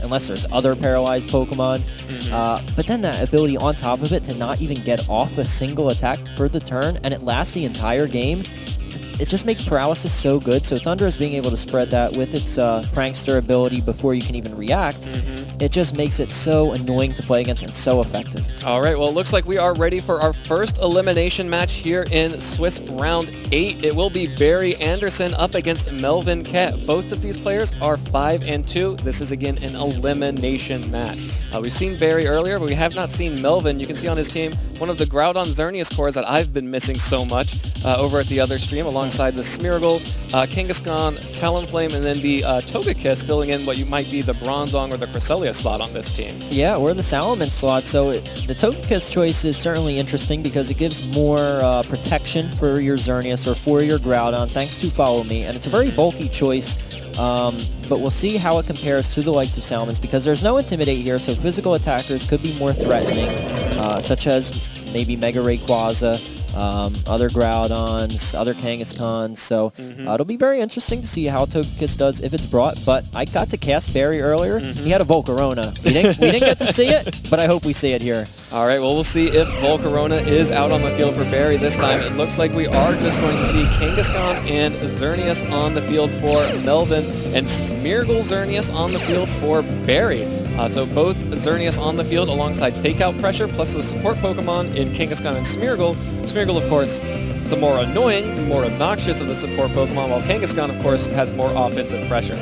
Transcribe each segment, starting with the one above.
unless there's other paralyzed Pokemon. But then that ability on top of it to not even get off a single attack for the turn, and it lasts the entire game, it just makes paralysis so good. So Thundurus being able to spread that with its prankster ability before you can even react, it just makes it so annoying to play against and so effective. All right, well, it looks like we are ready for our first elimination match here in Swiss Round 8. It will be Barry Anderson up against Melvin Kett. Both of these players are 5-2. This is, again, an elimination match. We've seen Barry earlier, but we have not seen Melvin. You can see on his team one of the Groudon Xerneas cores that I've been missing so much over at the other stream, alongside the Smeargle, Kangaskhan, Talonflame, and then the Togekiss filling in what you might be the Bronzong or the Cresselia slot on this team. Yeah, or the Salamence slot. So the Togekiss choice is certainly interesting because it gives more protection for your Xerneas or for your Groudon, thanks to Follow Me, and it's a very bulky choice. But we'll see how it compares to the likes of Salamence, because there's no Intimidate here, so physical attackers could be more threatening, such as maybe Mega Rayquaza, other Groudons, other Kangaskhan's. So it'll be very interesting to see how Togekiss does if it's brought. But I got to cast Barry earlier. He had a Volcarona. We didn't get to see it, but I hope we see it here. All right, well, we'll see if Volcarona is out on the field for Barry this time. It looks like we are just going to see Kangaskhan and Xerneas on the field for Melvin, and Smeargle Xerneas on the field for Barry. So both Xerneas on the field alongside Fake Out Pressure, plus the support Pokemon in Kangaskhan and Smeargle. Smeargle, of course, the more annoying, the more obnoxious of the support Pokemon, while Kangaskhan, of course, has more offensive pressure.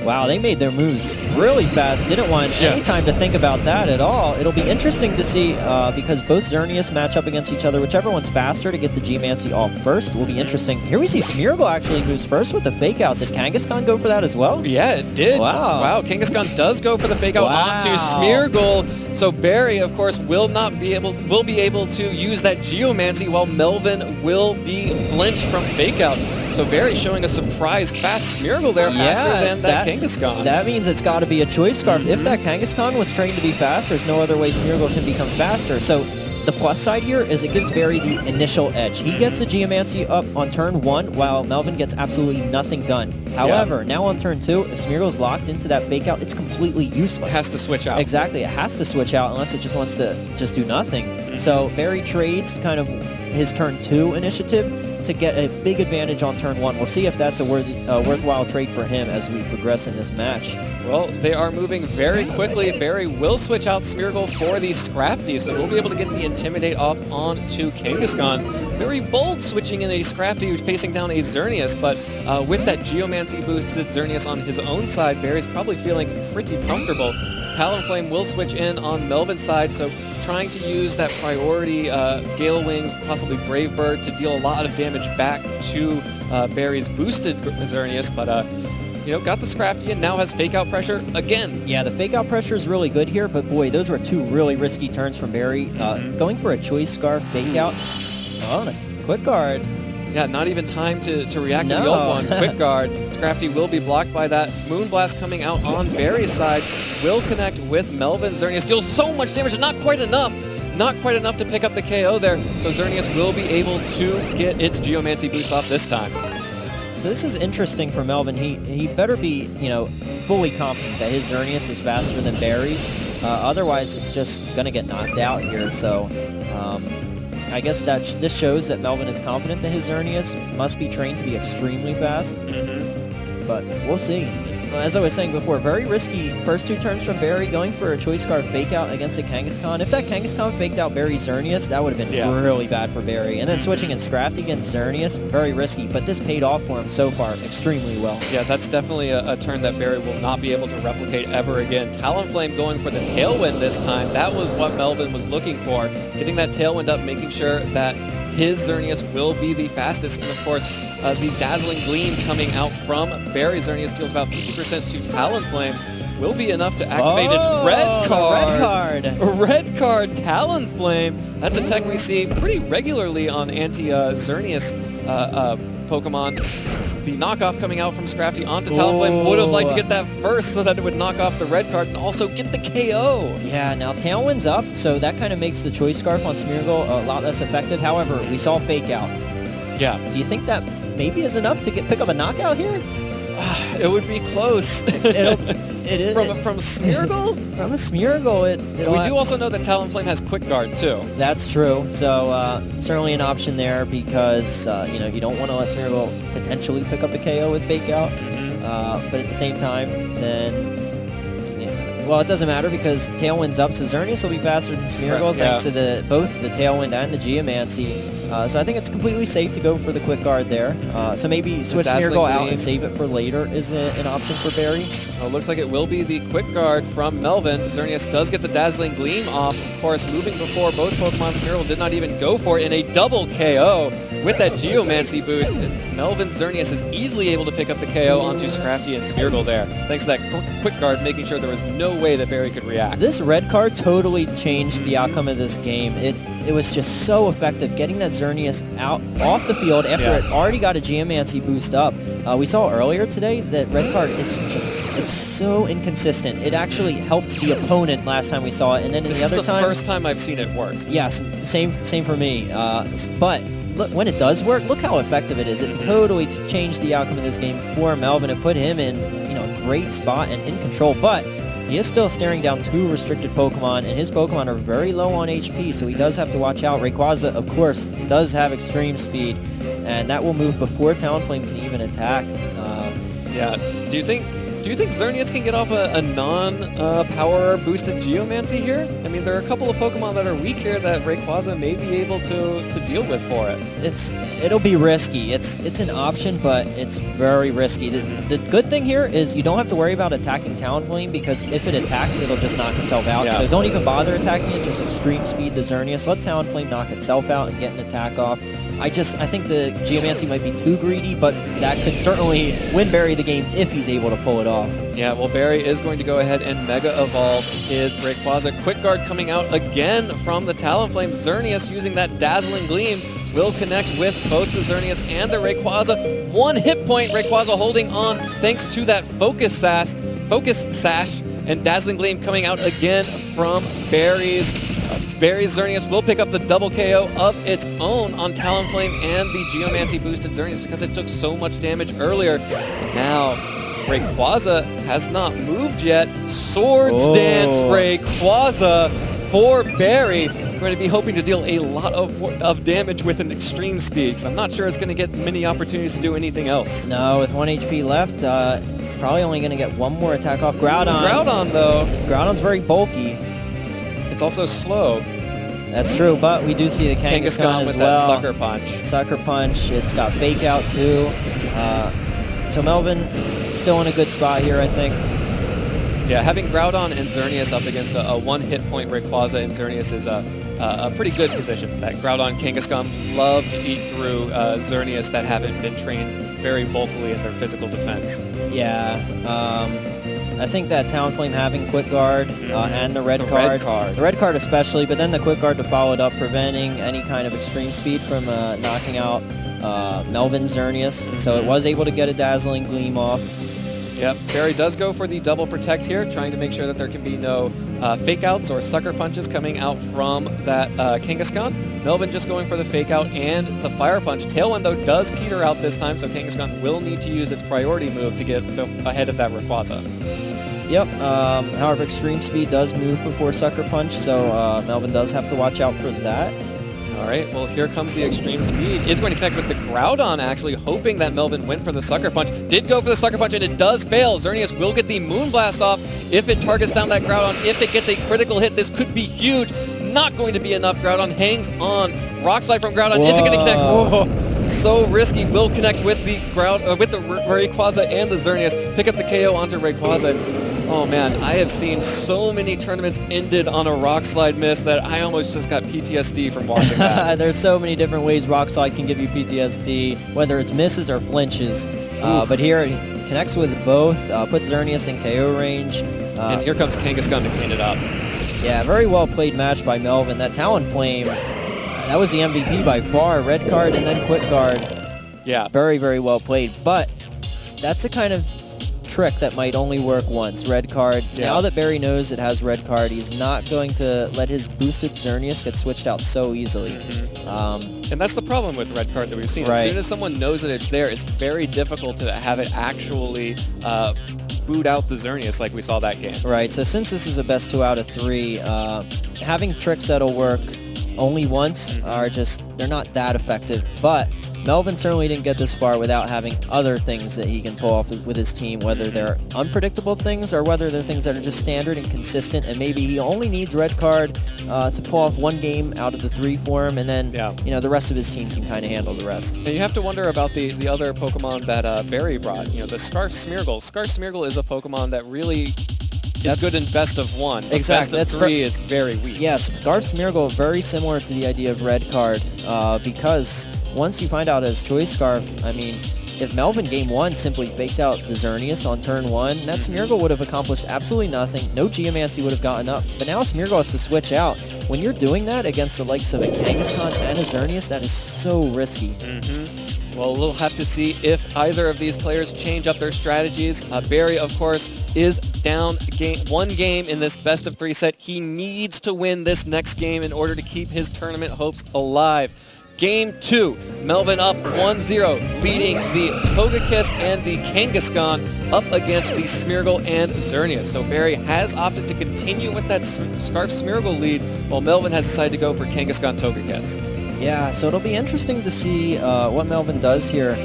Wow, they made their moves really fast. Didn't want any time to think about that at all. It'll be interesting to see because both Xerneas match up against each other. Whichever one's faster to get the G-Mancy off first will be interesting. Here we see Smeargle actually moves first with the Fake Out. Did Kangaskhan go for that as well? Yeah, it did. Wow, Kangaskhan does go for the Fake Out onto Smeargle. So Barry, of course, will be able to use that Geomancy, while Melvin will be flinched from Fake Out. So Barry showing a surprise fast Smeargle there, faster than that Kangaskhan. That means it's got to be a Choice Scarf. If that Kangaskhan was trained to be fast, there's no other way Smeargle can become faster. So the plus side here is it gives Barry the initial edge. He gets the Geomancy up on turn 1, while Melvin gets absolutely nothing done. However, now on turn 2, if Smeargle's locked into that Fake Out, it's completely useless. It has to switch out. Exactly, it has to switch out unless it just wants to just do nothing. So Barry trades kind of his turn 2 initiative to get a big advantage on turn 1. We'll see if that's a worthwhile trade for him as we progress in this match. Well, they are moving very quickly. Barry will switch out Smeargle for the Scrafty, so we'll be able to get the Intimidate off onto Kangaskhan. Very bold switching in a Scrafty who's facing down a Xerneas, but with that Geomancy boosted Xerneas on his own side, Barry's probably feeling pretty comfortable. Talonflame will switch in on Melvin's side, so trying to use that priority Gale Wings, possibly Brave Bird, to deal a lot of damage back to Barry's boosted Xerneas, but got the Scrafty and now has Fake Out Pressure again. Yeah, the Fake Out Pressure is really good here, but boy, those were 2 really risky turns from Barry. Going for a Choice Scarf, Fake Out, and a Quick Guard. Yeah, not even time to react to the old one. Quick Guard. Scrafty will be blocked by that. Moonblast coming out on Barry's side. Will connect with Melvin. Xerneas deals so much damage, and not quite enough. Not quite enough to pick up the KO there. So Xerneas will be able to get its Geomancy boost off this time. So this is interesting for Melvin. He better be, fully confident that his Xerneas is faster than Barry's. Otherwise, it's just going to get knocked out here. So I guess this shows that Melvin is confident that his Xerneas must be trained to be extremely fast. But we'll see. As I was saying before, very risky first 2 turns from Barry, going for a Choice Scarf Fake Out against a Kangaskhan. If that Kangaskhan faked out Barry's Xerneas, that would have been really bad for Barry. And then switching in Scrafty against Xerneas, very risky, but this paid off for him so far extremely well. Yeah, that's definitely a turn that Barry will not be able to replicate ever again. Talonflame going for the Tailwind this time. That was what Melvin was looking for. Getting that Tailwind up, making sure that his Xerneas will be the fastest, and of course, the Dazzling Gleam coming out from Barry. Xerneas deals about 50% to Talonflame. Will be enough to activate its red card. Red card, Talonflame. That's a tech we see pretty regularly on anti-Xerneas Pokemon. The knockoff coming out from Scrafty onto Talonflame. Would have liked to get that first so that it would knock off the red card and also get the KO. Yeah, now Tailwind's up, so that kind of makes the Choice Scarf on Smeargle a lot less effective. However, we saw Fake Out. Yeah. Do you think that maybe is enough to pick up a knockout here? It would be close. It is. From Smeargle? From a Smeargle, We do also know that Talonflame has Quick Guard, too. That's true. So certainly an option there because you don't want to let Smeargle potentially pick up a KO with Fake Out. But at the same time, then well, it doesn't matter because Tailwind's up, so Xerneas will be faster than Smeargle thanks to both the Tailwind and the Geomancy. So I think it's completely safe to go for the Quick Guard there. So maybe switch Smeargle out and save it for later is an option for Barry. Well, looks like it will be the Quick Guard from Melvin. Xerneas does get the Dazzling Gleam off. Of course, moving before both Pokemon, Smeargle did not even go for it in a double KO with that Geomancy boost. Melvin Xerneas is easily able to pick up the KO onto Scrafty and Smeargle there, thanks to that Quick Guard, making sure there was no way that Barry could react. This red card totally changed the outcome of this game. It was just so effective getting that Xerneas out off the field after it already got a Geomancy boost up. We saw earlier today that red card is it's so inconsistent. It actually helped the opponent last time we saw it, and then this the other is the time, first time I've seen it work. Yes, same for me. But look, when it does work, look how effective it is. It totally changed the outcome of this game for Melvin and put him in a great spot and in control. But he is still staring down 2 restricted Pokemon, and his Pokemon are very low on HP, so he does have to watch out. Rayquaza, of course, does have extreme speed, and that will move before Talonflame can even attack. Do you think Xerneas can get off a non-power boosted Geomancy here? I mean, there are a couple of Pokemon that are weak here that Rayquaza may be able to deal with for it. It'll be risky. It's an option, but it's very risky. The good thing here is you don't have to worry about attacking Talonflame because if it attacks, it'll just knock itself out. So don't even bother attacking it. Just extreme speed to Xerneas. Let Talonflame knock itself out and get an attack off. I think the Geomancy might be too greedy, but that could certainly win Barry the game if he's able to pull it off. Yeah, well, Barry is going to go ahead and Mega Evolve his Rayquaza. Quick Guard coming out again from the Talonflame. Xerneas using that Dazzling Gleam will connect with both the Xerneas and the Rayquaza. 1 hit point, Rayquaza holding on thanks to that Focus Sash, and Dazzling Gleam coming out again from Barry's. Barry's Xerneas will pick up the double KO of its own on Talonflame and the Geomancy boosted Xerneas because it took so much damage earlier. Now, Rayquaza has not moved yet. Swords Dance Rayquaza for Barry. We're going to be hoping to deal a lot of damage with an extreme speed because I'm not sure it's going to get many opportunities to do anything else. No, with 1 HP left, it's probably only going to get 1 more attack off Groudon. Groudon, though. Groudon's very bulky. It's also slow. That's true, but we do see the Kangaskhan as with well. That Sucker Punch. Sucker Punch. It's got Fake Out, too. So Melvin still in a good spot here, I think. Yeah, having Groudon and Xerneas up against a 1-hit point Rayquaza and Xerneas is a pretty good position. That Groudon Kangaskhan love to eat through Xerneas that haven't been trained very bulkily in their physical defense. Yeah, I think that Talonflame having Quick Guard and the red card. The red card especially, but then the Quick Guard to follow it up, preventing any kind of extreme speed from knocking out Melvin Xerneas. So it was able to get a Dazzling Gleam off. Yep, Barry does go for the double protect here, trying to make sure that there can be no fake outs or sucker punches coming out from that Kangaskhan. Melvin just going for the fake out and the fire punch. Tailwind, though, does peter out this time, so Kangaskhan will need to use its priority move to get ahead of that Rayquaza. Yep, however, extreme speed does move before sucker punch, so Melvin does have to watch out for that. All right, well, here comes the extreme speed. It's going to connect with the Groudon, actually, hoping that Melvin went for the Sucker Punch. Did go for the Sucker Punch, and it does fail. Xerneas will get the Moonblast off if it targets down that Groudon. If it gets a critical hit, this could be huge. Not going to be enough. Groudon hangs on. Rock Slide from Groudon isn't going to connect. Whoa. So risky. Will connect with the Rayquaza and the Xerneas. Pick up the KO onto Rayquaza. Oh man, I have seen so many tournaments ended on a Rock Slide miss that I almost just got PTSD from watching that. There's so many different ways Rock Slide can give you PTSD, whether it's misses or flinches. But here it connects with both, puts Xerneas in KO range. And here comes Kangaskhan to clean it up. Yeah, very well played match by Melvin. That Talonflame, that was the MVP by far. Red card and then Quick Guard. Yeah. Very, very well played. But that's the kind of trick that might only work once. Red card. Yeah. Now that Barry knows it has red card, he's not going to let his boosted Xerneas get switched out so easily. And that's the problem with red card that we've seen. Right. As soon as someone knows that it's there, it's very difficult to have it actually boot out the Xerneas like we saw that game. Right, so since this is a best 2 out of 3, having tricks that'll work only once are just, they're not that effective. But Melvin certainly didn't get this far without having other things that he can pull off with his team, whether they're unpredictable things or whether they're things that are just standard and consistent, and maybe he only needs red card to pull off one game out of the 3 for him, and then the rest of his team can kind of handle the rest. And you have to wonder about the other Pokemon that Barry brought. The Scarf Smeargle. Scarf Smeargle is a Pokemon that really is good in best of 1. Exactly. Best of 3 is very weak. Yes, Scarf Smeargle, very similar to the idea of red card, because once you find out his Choice Scarf, I mean, if Melvin game 1 simply faked out the Xerneas on turn 1, that Smeargle would have accomplished absolutely nothing. No Geomancy would have gotten up. But now Smeargle has to switch out. When you're doing that against the likes of a Kangaskhan and a Xerneas, that is so risky. Well, we'll have to see if either of these players change up their strategies. Barry, of course, is down one game in this best of 3 set. He needs to win this next game in order to keep his tournament hopes alive. Game 2, Melvin up 1-0, leading the Togekiss and the Kangaskhan up against the Smeargle and Xerneas. So Barry has opted to continue with that Scarf Smeargle lead, while Melvin has decided to go for Kangaskhan Togekiss. Yeah, so it'll be interesting to see what Melvin does here,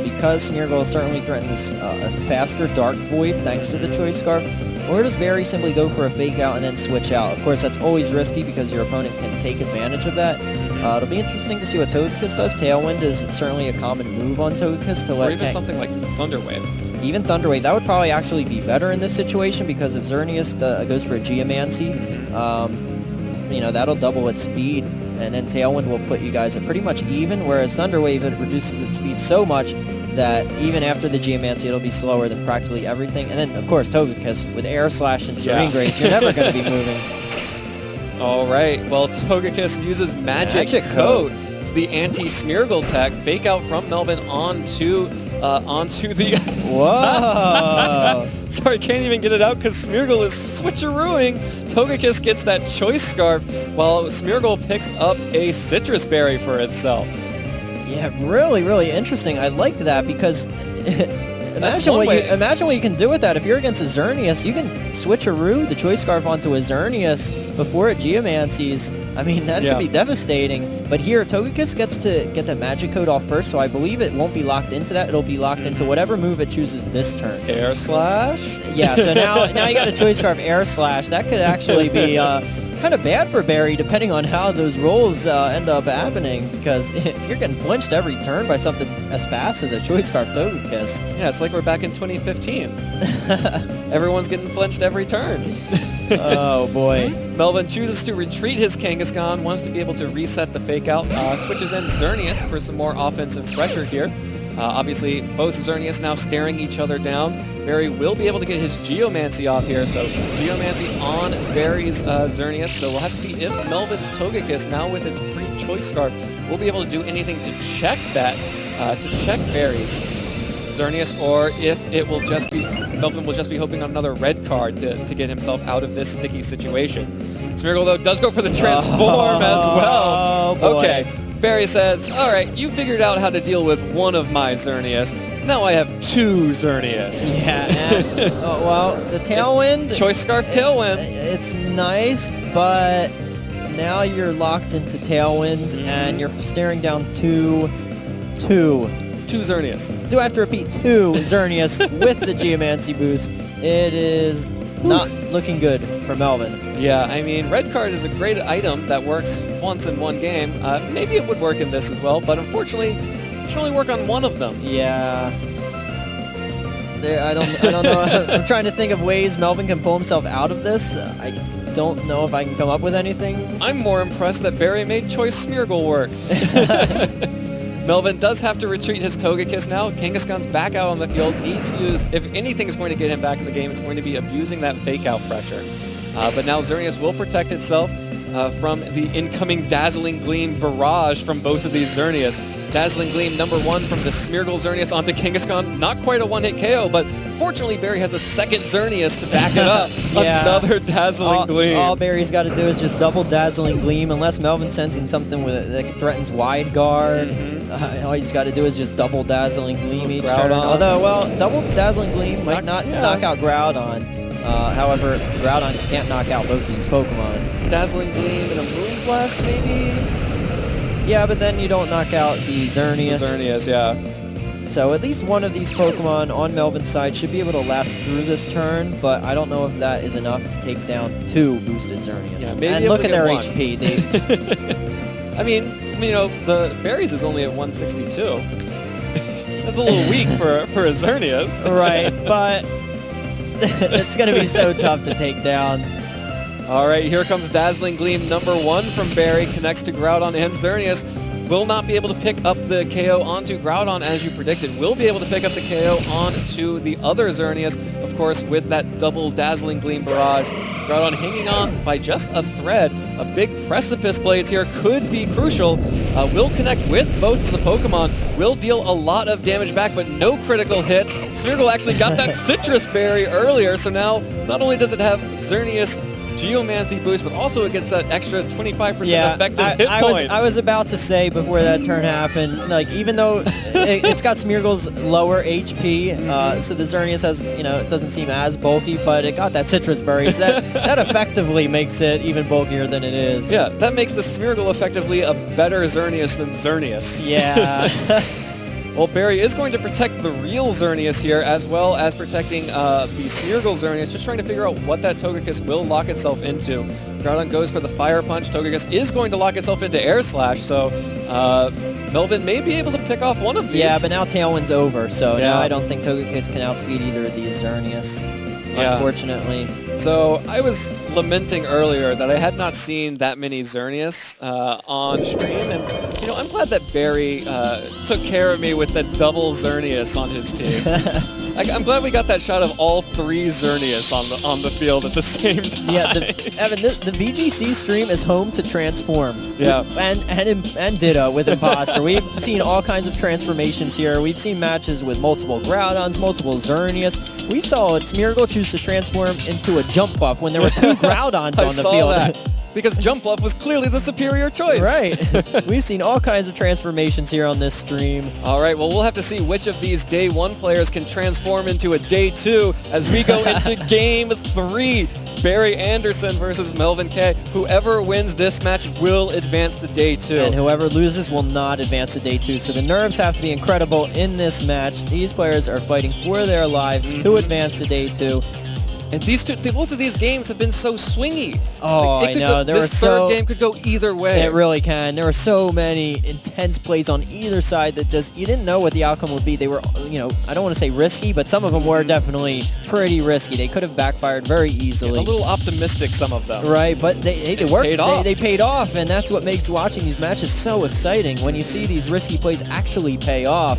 because Smeargle certainly threatens a faster Dark Void thanks to the Choice Scarf. Or does Barry simply go for a fake out and then switch out? Of course, that's always risky because your opponent can take advantage of that. It'll be interesting to see what Togekiss does. Tailwind is certainly a common move on Togekiss to let... Or even something like Thunder Wave. Even Thunder Wave. That would probably actually be better in this situation because if Xerneas goes for a Geomancy, that'll double its speed. And then Tailwind will put you guys at pretty much even, whereas Thunder Wave, it reduces its speed so much that even after the Geomancy, it'll be slower than practically everything. And then, of course, Togekiss with Air Slash and Serene Grace, you're never going to be moving. All right, well, Togekiss uses Magic Coat. It's the anti-Smeargle tech. Fake out from Melvin onto the... Whoa! Sorry, can't even get it out because Smeargle is switcherooing. Togekiss gets that Choice Scarf while Smeargle picks up a Citrus Berry for itself. Yeah, really, really interesting. I like that because imagine what you can do with that. If you're against a Xerneas, you can switcheroo the Choice Scarf onto a Xerneas before it Geomancies. I mean, that could be devastating. But here, Togekiss gets to get the Magic Code off first, so I believe it won't be locked into that. It'll be locked into whatever move it chooses this turn. Air Slash? Yeah, so now you got a Choice Scarf Air Slash. That could actually be kind of bad for Barry, depending on how those rolls end up happening, because if you're getting flinched every turn by something as fast as a Choice Scarf Togekiss. Yeah, it's like we're back in 2015. Everyone's getting flinched every turn. Oh, boy. Melvin chooses to retreat his Kangaskhan, wants to be able to reset the fake out, switches in Xerneas for some more offensive pressure here. Obviously, both Xerneas now staring each other down. Barry will be able to get his Geomancy off here, so Geomancy on Barry's Xerneas. So we'll have to see if Melvin's Togekiss, now with its free Choice Scarf, will be able to do anything to check that, to check Barry's Xerneas, or if it will just be, Melvin will just be hoping on another red card to get himself out of this sticky situation. Smeargle, though, does go for the Transform as well. Oh, boy. Okay. Barry says, all right, you figured out how to deal with one of my Xerneas. Now I have 2 Xerneas. Yeah, well, the Tailwind... Choice Scarf Tailwind. It's nice, but now you're locked into Tailwind, and you're staring down two Xerneas. Do I have to repeat 2 Xerneas with the Geomancy boost? It is not looking good for Melvin. Yeah, I mean, red card is a great item that works once in one game. Maybe it would work in this as well, but unfortunately, it should only work on one of them. Yeah. I don't know. I'm trying to think of ways Melvin can pull himself out of this. I don't know if I can come up with anything. I'm more impressed that Barry made Choice Smeargle work. Melvin does have to retreat his Togekiss now. Kangaskhan's back out on the field. Needs to use, if anything is going to get him back in the game, it's going to be abusing that fake out pressure. But now Xerneas will protect itself from the incoming Dazzling Gleam barrage from both of these Xerneas. Dazzling Gleam #1 from the Smeargle Xerneas onto Kangaskhan. Not quite a one-hit KO, but fortunately Barry has a second Xerneas to back it up. Yeah. Another Dazzling Gleam. All Barry's got to do is just double Dazzling Gleam, unless Melvin sends in something that threatens wide guard. All he's got to do is just double Dazzling Gleam each turn. Although, well, double Dazzling Gleam might not knock out Groudon. However, Groudon can't knock out both these Pokemon. Dazzling Gleam and a Moonblast, maybe? Yeah, but then you don't knock out the Xerneas. Xerneas, yeah. So at least one of these Pokemon on Melvin's side should be able to last through this turn, but I don't know if that is enough to take down 2 boosted Xerneas. Yeah, maybe and look at their HP. I mean, you know, the Berries is only at 162. That's a little weak for a Xerneas. Right, but it's going to be so tough to take down. All right, here comes Dazzling Gleam #1 from Barry. Connects to Groudon and Xerneas. Will not be able to pick up the KO onto Groudon as you predicted. Will be able to pick up the KO onto the other Xerneas, of course, with that double Dazzling Gleam barrage. Groudon hanging on by just a thread. A big Precipice Blades here could be crucial. Will connect with both of the Pokemon. Will deal a lot of damage back, but no critical hits. Smeargle actually got that Citrus Berry earlier, so now not only does it have Xerneas Geomancy boost, but also it gets that extra 25% effective hit points. I was about to say before that turn happened, like, even though it's got Smeargle's lower HP, so the Xerneas has, you know, it doesn't seem as bulky, but it got that Citrus Berry, so that effectively makes it even bulkier than it is. Yeah, that makes the Smeargle effectively a better Xerneas than Xerneas. Yeah. Well, Barry is going to protect the real Xerneas here, as well as protecting the Smeargle Xerneas, just trying to figure out what that Togekiss will lock itself into. Groudon goes for the Fire Punch. Togekiss is going to lock itself into Air Slash, so Melvin may be able to pick off one of these. Yeah, but now Tailwind's over, so now I don't think Togekiss can outspeed either of these Xerneas, unfortunately. So I was lamenting earlier that I had not seen that many Xerneas on stream, and you know, I'm glad that Barry took care of me with the double Xerneas on his team. I'm glad we got that shot of all 3 Xerneas on the field at the same time. Yeah, Evan, the VGC stream is home to Transform. Yeah. And Ditto with Imposter. We've seen all kinds of transformations here. We've seen matches with multiple Groudons, multiple Xerneas. We saw Smeargle choose to transform into a Jump Buff when there were 2 Groudons on the field. That. Because Jump Bluff was clearly the superior choice. Right. We've seen all kinds of transformations here on this stream. All right, well, we'll have to see which of these Day 1 players can transform into a Day 2 as we go into Game 3. Barry Anderson versus Melvin K. Whoever wins this match will advance to Day 2. And whoever loses will not advance to Day 2. So the nerves have to be incredible in this match. These players are fighting for their lives to advance to Day 2. And both of these games have been so swingy. Oh, I know. This third game could go either way. It really can. There were so many intense plays on either side that just, you didn't know what the outcome would be. They were, you know, I don't want to say risky, but some of them were definitely pretty risky. They could have backfired very easily. A little optimistic, some of them. Right, but they worked. Paid off. They paid off, and that's what makes watching these matches so exciting. When you see these risky plays actually pay off,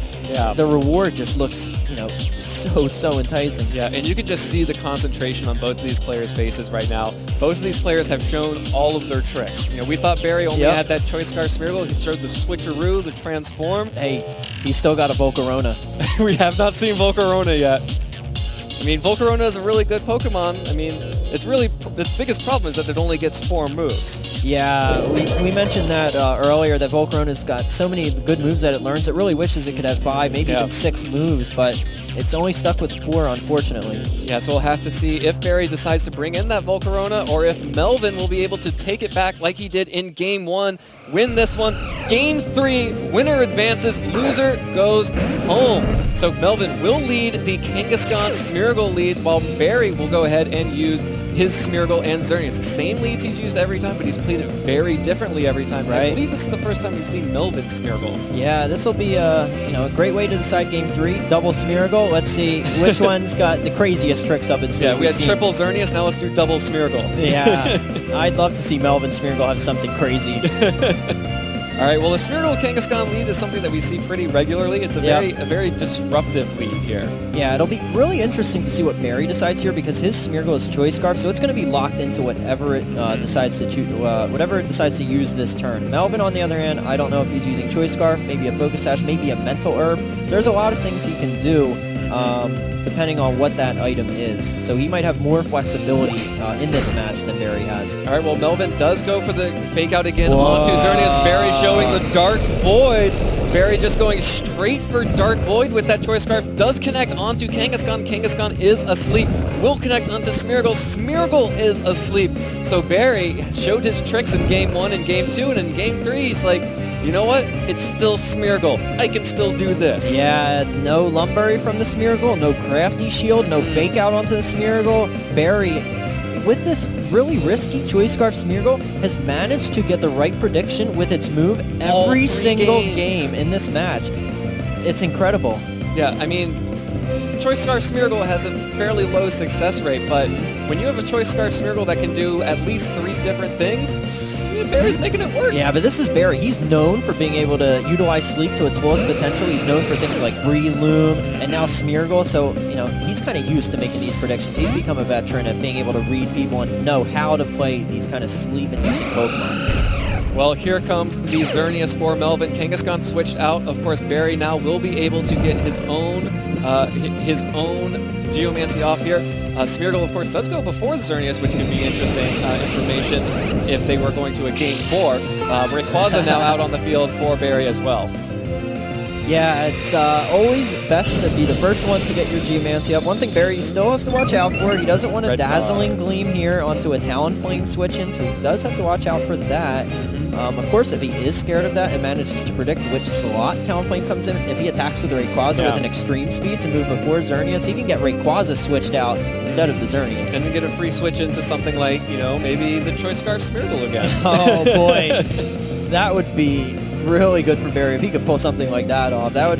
the reward just looks, you know, so enticing. Yeah, and you can just see the concentration on both of these players' faces right now. Both of these players have shown all of their tricks. You know, we thought Barry only had that Choice Scar Smeargle. He showed the switcheroo, the transform. Hey, he's still got a Volcarona. We have not seen Volcarona yet. I mean, Volcarona is a really good Pokemon. I mean, it's really, the biggest problem is that it only gets 4 moves. Yeah, we mentioned that earlier, that Volcarona's got so many good moves that it learns. It really wishes it could have 5, maybe even 6 moves, but it's only stuck with 4, unfortunately. Yeah, so we'll have to see if Barry decides to bring in that Volcarona, or if Melvin will be able to take it back like he did in Game 1, win this one. Game 3, winner advances, loser goes home. So Melvin will lead the Kangaskhan Smeargle lead, while Barry will go ahead and use his Smeargle and Xerneas. The same leads he's used every time, but he's played it very differently every time. Right? I believe this is the first time we've seen Melvin Smeargle. Yeah, this will be a great way to decide Game 3. Double Smeargle. Let's see which one's got the craziest tricks up its sleeve. Yeah, we had triple Xerneas, now let's do double Smeargle. Yeah, I'd love to see Melvin Smeargle have something crazy. All right, well, the Smeargle Kangaskhan lead is something that we see pretty regularly. It's a very disruptive lead here. Yeah, it'll be really interesting to see what Barry decides here because his Smeargle is Choice Scarf, so it's going to be locked into whatever it decides to whatever it decides to use this turn. Melvin, on the other hand, I don't know if he's using Choice Scarf, maybe a Focus Sash, maybe a Mental Herb. So there's a lot of things he can do depending on what that item is. So he might have more flexibility in this match than Barry has. All right, well, Melvin does go for the fake out again onto Xerneas. Barry showing the Dark Void. Barry just going straight for Dark Void with that Choice Scarf. Does connect onto Kangaskhan. Kangaskhan is asleep. Will connect onto Smeargle. Smeargle is asleep. So Barry showed his tricks in Game 1 and Game 2, and in Game 3, he's like, you know what? It's still Smeargle. I can still do this. Yeah, no Lumberry from the Smeargle, no Crafty Shield, no Fake Out onto the Smeargle. Barry, with this really risky Choice Scarf Smeargle, has managed to get the right prediction with its move every single game in this match. It's incredible. Yeah, I mean, Choice Scarf Smeargle has a fairly low success rate, but when you have a Choice Scarf Smeargle that can do at least 3 different things, Barry's making it work. Yeah, but this is Barry. He's known for being able to utilize Sleep to its fullest potential. He's known for things like Breloom and now Smeargle, so, you know, he's kind of used to making these predictions. He's become a veteran at being able to read people and know how to play these kind of sleep-inducing Pokemon. Well, here comes the Xerneas for Melvin. Kangaskhan switched out. Of course, Barry now will be able to get his own Geomancy off here. Smeargle, of course, does go before the Xerneas, which could be interesting information if they were going to a Game 4. Rayquaza now out on the field for Barry as well. Yeah, it's always best to be the first one to get your Geomancy up. One thing Barry still has to watch out for, he doesn't want a Dazzling Gleam here onto a Talonflame switch in, so he does have to watch out for that. Of course, if he is scared of that and manages to predict which slot Talonflame comes in, if he attacks with Rayquaza with an extreme speed to move before Xerneas, he can get Rayquaza switched out instead of the Xerneas. And then get a free switch into something like, you know, maybe the Choice Scarf Smeargle again. Oh, boy. That would be really good for Barry if he could pull something like that off. That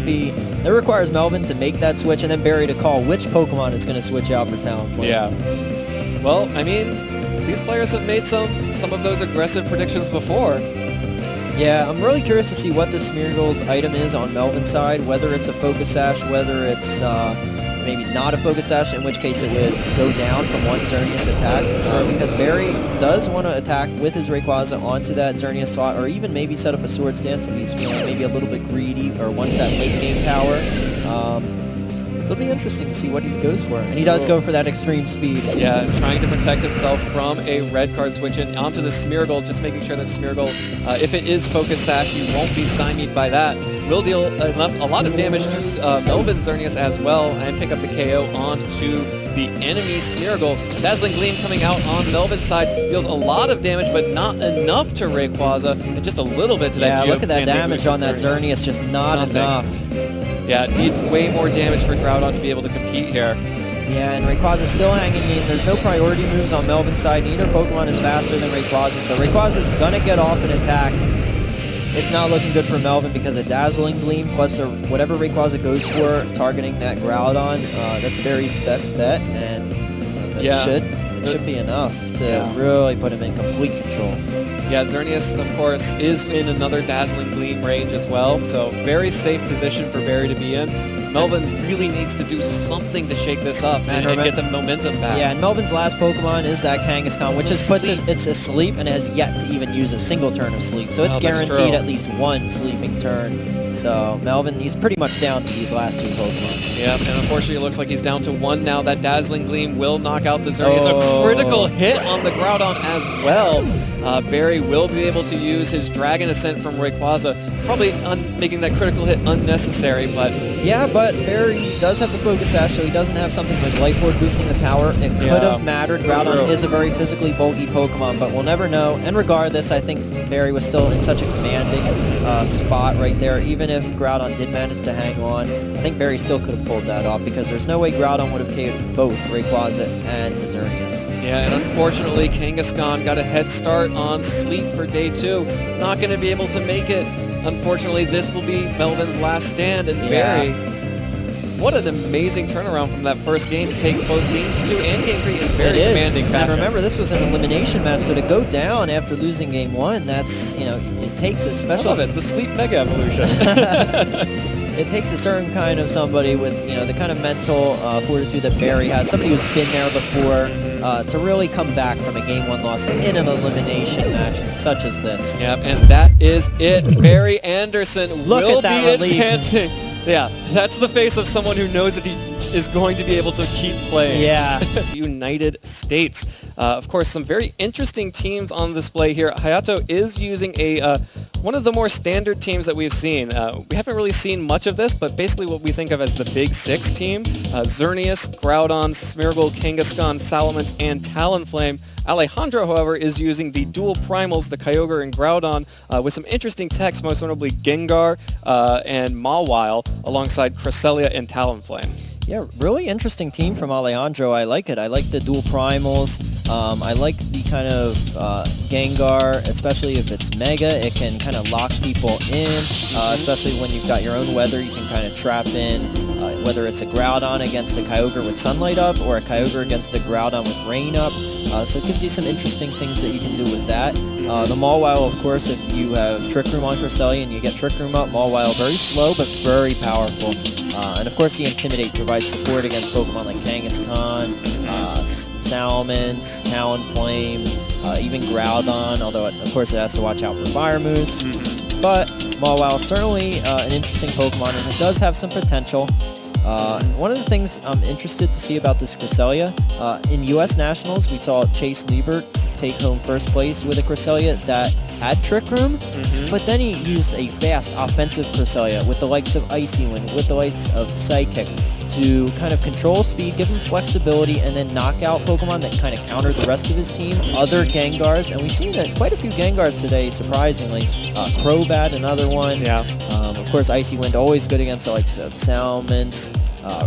requires Melvin to make that switch and then Barry to call which Pokemon is going to switch out for Talonflame. Yeah. Well, I mean, these players have made some of those aggressive predictions before. Yeah, I'm really curious to see what the Smeargle's item is on Melvin's side, whether it's a Focus Sash, whether it's maybe not a Focus Sash, in which case it would go down from one Xerneas attack, because Barry does want to attack with his Rayquaza onto that Xerneas slot, or even maybe set up a Swords Dance if he's feeling maybe a little bit greedy, or wants that late game power. So it'll be interesting to see what he goes for. And he does go for that extreme speed. Yeah, trying to protect himself from a red card switch in onto the Smeargle, just making sure that Smeargle, if it is Focus Sash, you won't be stymied by that. Will deal a lot of damage to Melvin's Xerneas as well, and pick up the KO onto the enemy Smeargle. Dazzling Gleam coming out on Melvin's side deals a lot of damage, but not enough to Rayquaza, and just a little bit to that Geomancy. Yeah, look at that damage on that Xerneas, just not enough. Yeah, it needs way more damage for Groudon to be able to compete here. Yeah, and Rayquaza's still hanging in. There's no priority moves on Melvin's side. Neither Pokemon is faster than Rayquaza, so Rayquaza's going to get off an attack. It's not looking good for Melvin because a Dazzling Gleam plus whatever Rayquaza goes for, targeting that Groudon, that's Barry's best bet, and it should be enough to really put him in complete control. Yeah, Xerneas, of course, is in another Dazzling Gleam range as well, so very safe position for Barry to be in. Melvin really needs to do something to shake this up and get the momentum back. Yeah, and Melvin's last Pokemon is that Kangaskhan, which has put it's asleep and has yet to even use a single turn of sleep. So it's guaranteed at least one sleeping turn. So Melvin, he's pretty much down to these last 2 Pokemon. Yeah, and unfortunately it looks like he's down to 1 now. That Dazzling Gleam will knock out the Xerneas. A critical hit on the Groudon as well. Barry will be able to use his Dragon Ascent from Rayquaza, probably making that critical hit unnecessary, but... Yeah, but Barry does have the Focus Sash, so he doesn't have something like Life Orb boosting the power. It could have mattered. Groudon is a very physically bulky Pokemon, but we'll never know. And regardless, I think Barry was still in such a commanding spot right there. Even if Groudon did manage to hang on, I think Barry still could have pulled that off, because there's no way Groudon would have KO'd both Rayquaza and the Xerneas. Yeah, and unfortunately, Kangaskhan got a head start on Sleep for day 2. Not going to be able to make it. Unfortunately, this will be Melvin's last stand, and Barry what an amazing turnaround from that first game to take both games 2 and game 3 in very It is. commanding fashion. And remember, this was an elimination match, so to go down after losing game 1, that's, you know, it takes a special... I love it, the sleep mega evolution. It takes a certain kind of somebody with, you know, the kind of mental fortitude that Barry has, somebody who's been there before, to really come back from a game 1 loss in an elimination match such as this. Yep, and that is it. Barry Anderson Look will at that be relief. advancing. Yeah, that's the face of someone who knows that he is going to be able to keep playing. Yeah. United States. Of course, some very interesting teams on display here. Hayato is using a one of the more standard teams that we've seen. We haven't really seen much of this, but basically what we think of as the Big Six team. Xerneas, Groudon, Smeargle, Kangaskhan, Salamence, and Talonflame. Alejandro, however, is using the dual primals, the Kyogre and Groudon, with some interesting techs, most notably Gengar and Mawile, alongside Cresselia and Talonflame. Yeah, really interesting team from Alejandro. I like it. I like the dual primals. I like the kind of Gengar, especially if it's Mega. It can kind of lock people in, especially when you've got your own weather. You can kind of trap in, whether it's a Groudon against a Kyogre with Sunlight up or a Kyogre against a Groudon with Rain up. So it gives you some interesting things that you can do with that. The Mawile, of course, if you have Trick Room on Cresselia and you get Trick Room up, Mawile very slow but very powerful. And of course, the Intimidate provides support against Pokemon like Kangaskhan, Salamence, Talonflame, even Groudon, although of course it has to watch out for Fire Moose. But Mawile certainly an interesting Pokemon, and it does have some potential. One of the things I'm interested to see about this Cresselia, in U.S. Nationals, we saw Chase Liebert take home first place with a Cresselia that had Trick Room, but then he used a fast offensive Cresselia with the likes of Icy Wind, with the likes of Psychic, to kind of control speed, give him flexibility, and then knock out Pokemon that kind of counter the rest of his team, other Gengars, and we've seen that quite a few Gengars today, surprisingly. Crobat, another one. Yeah. Of course, Icy Wind always good against the likes of Salamence,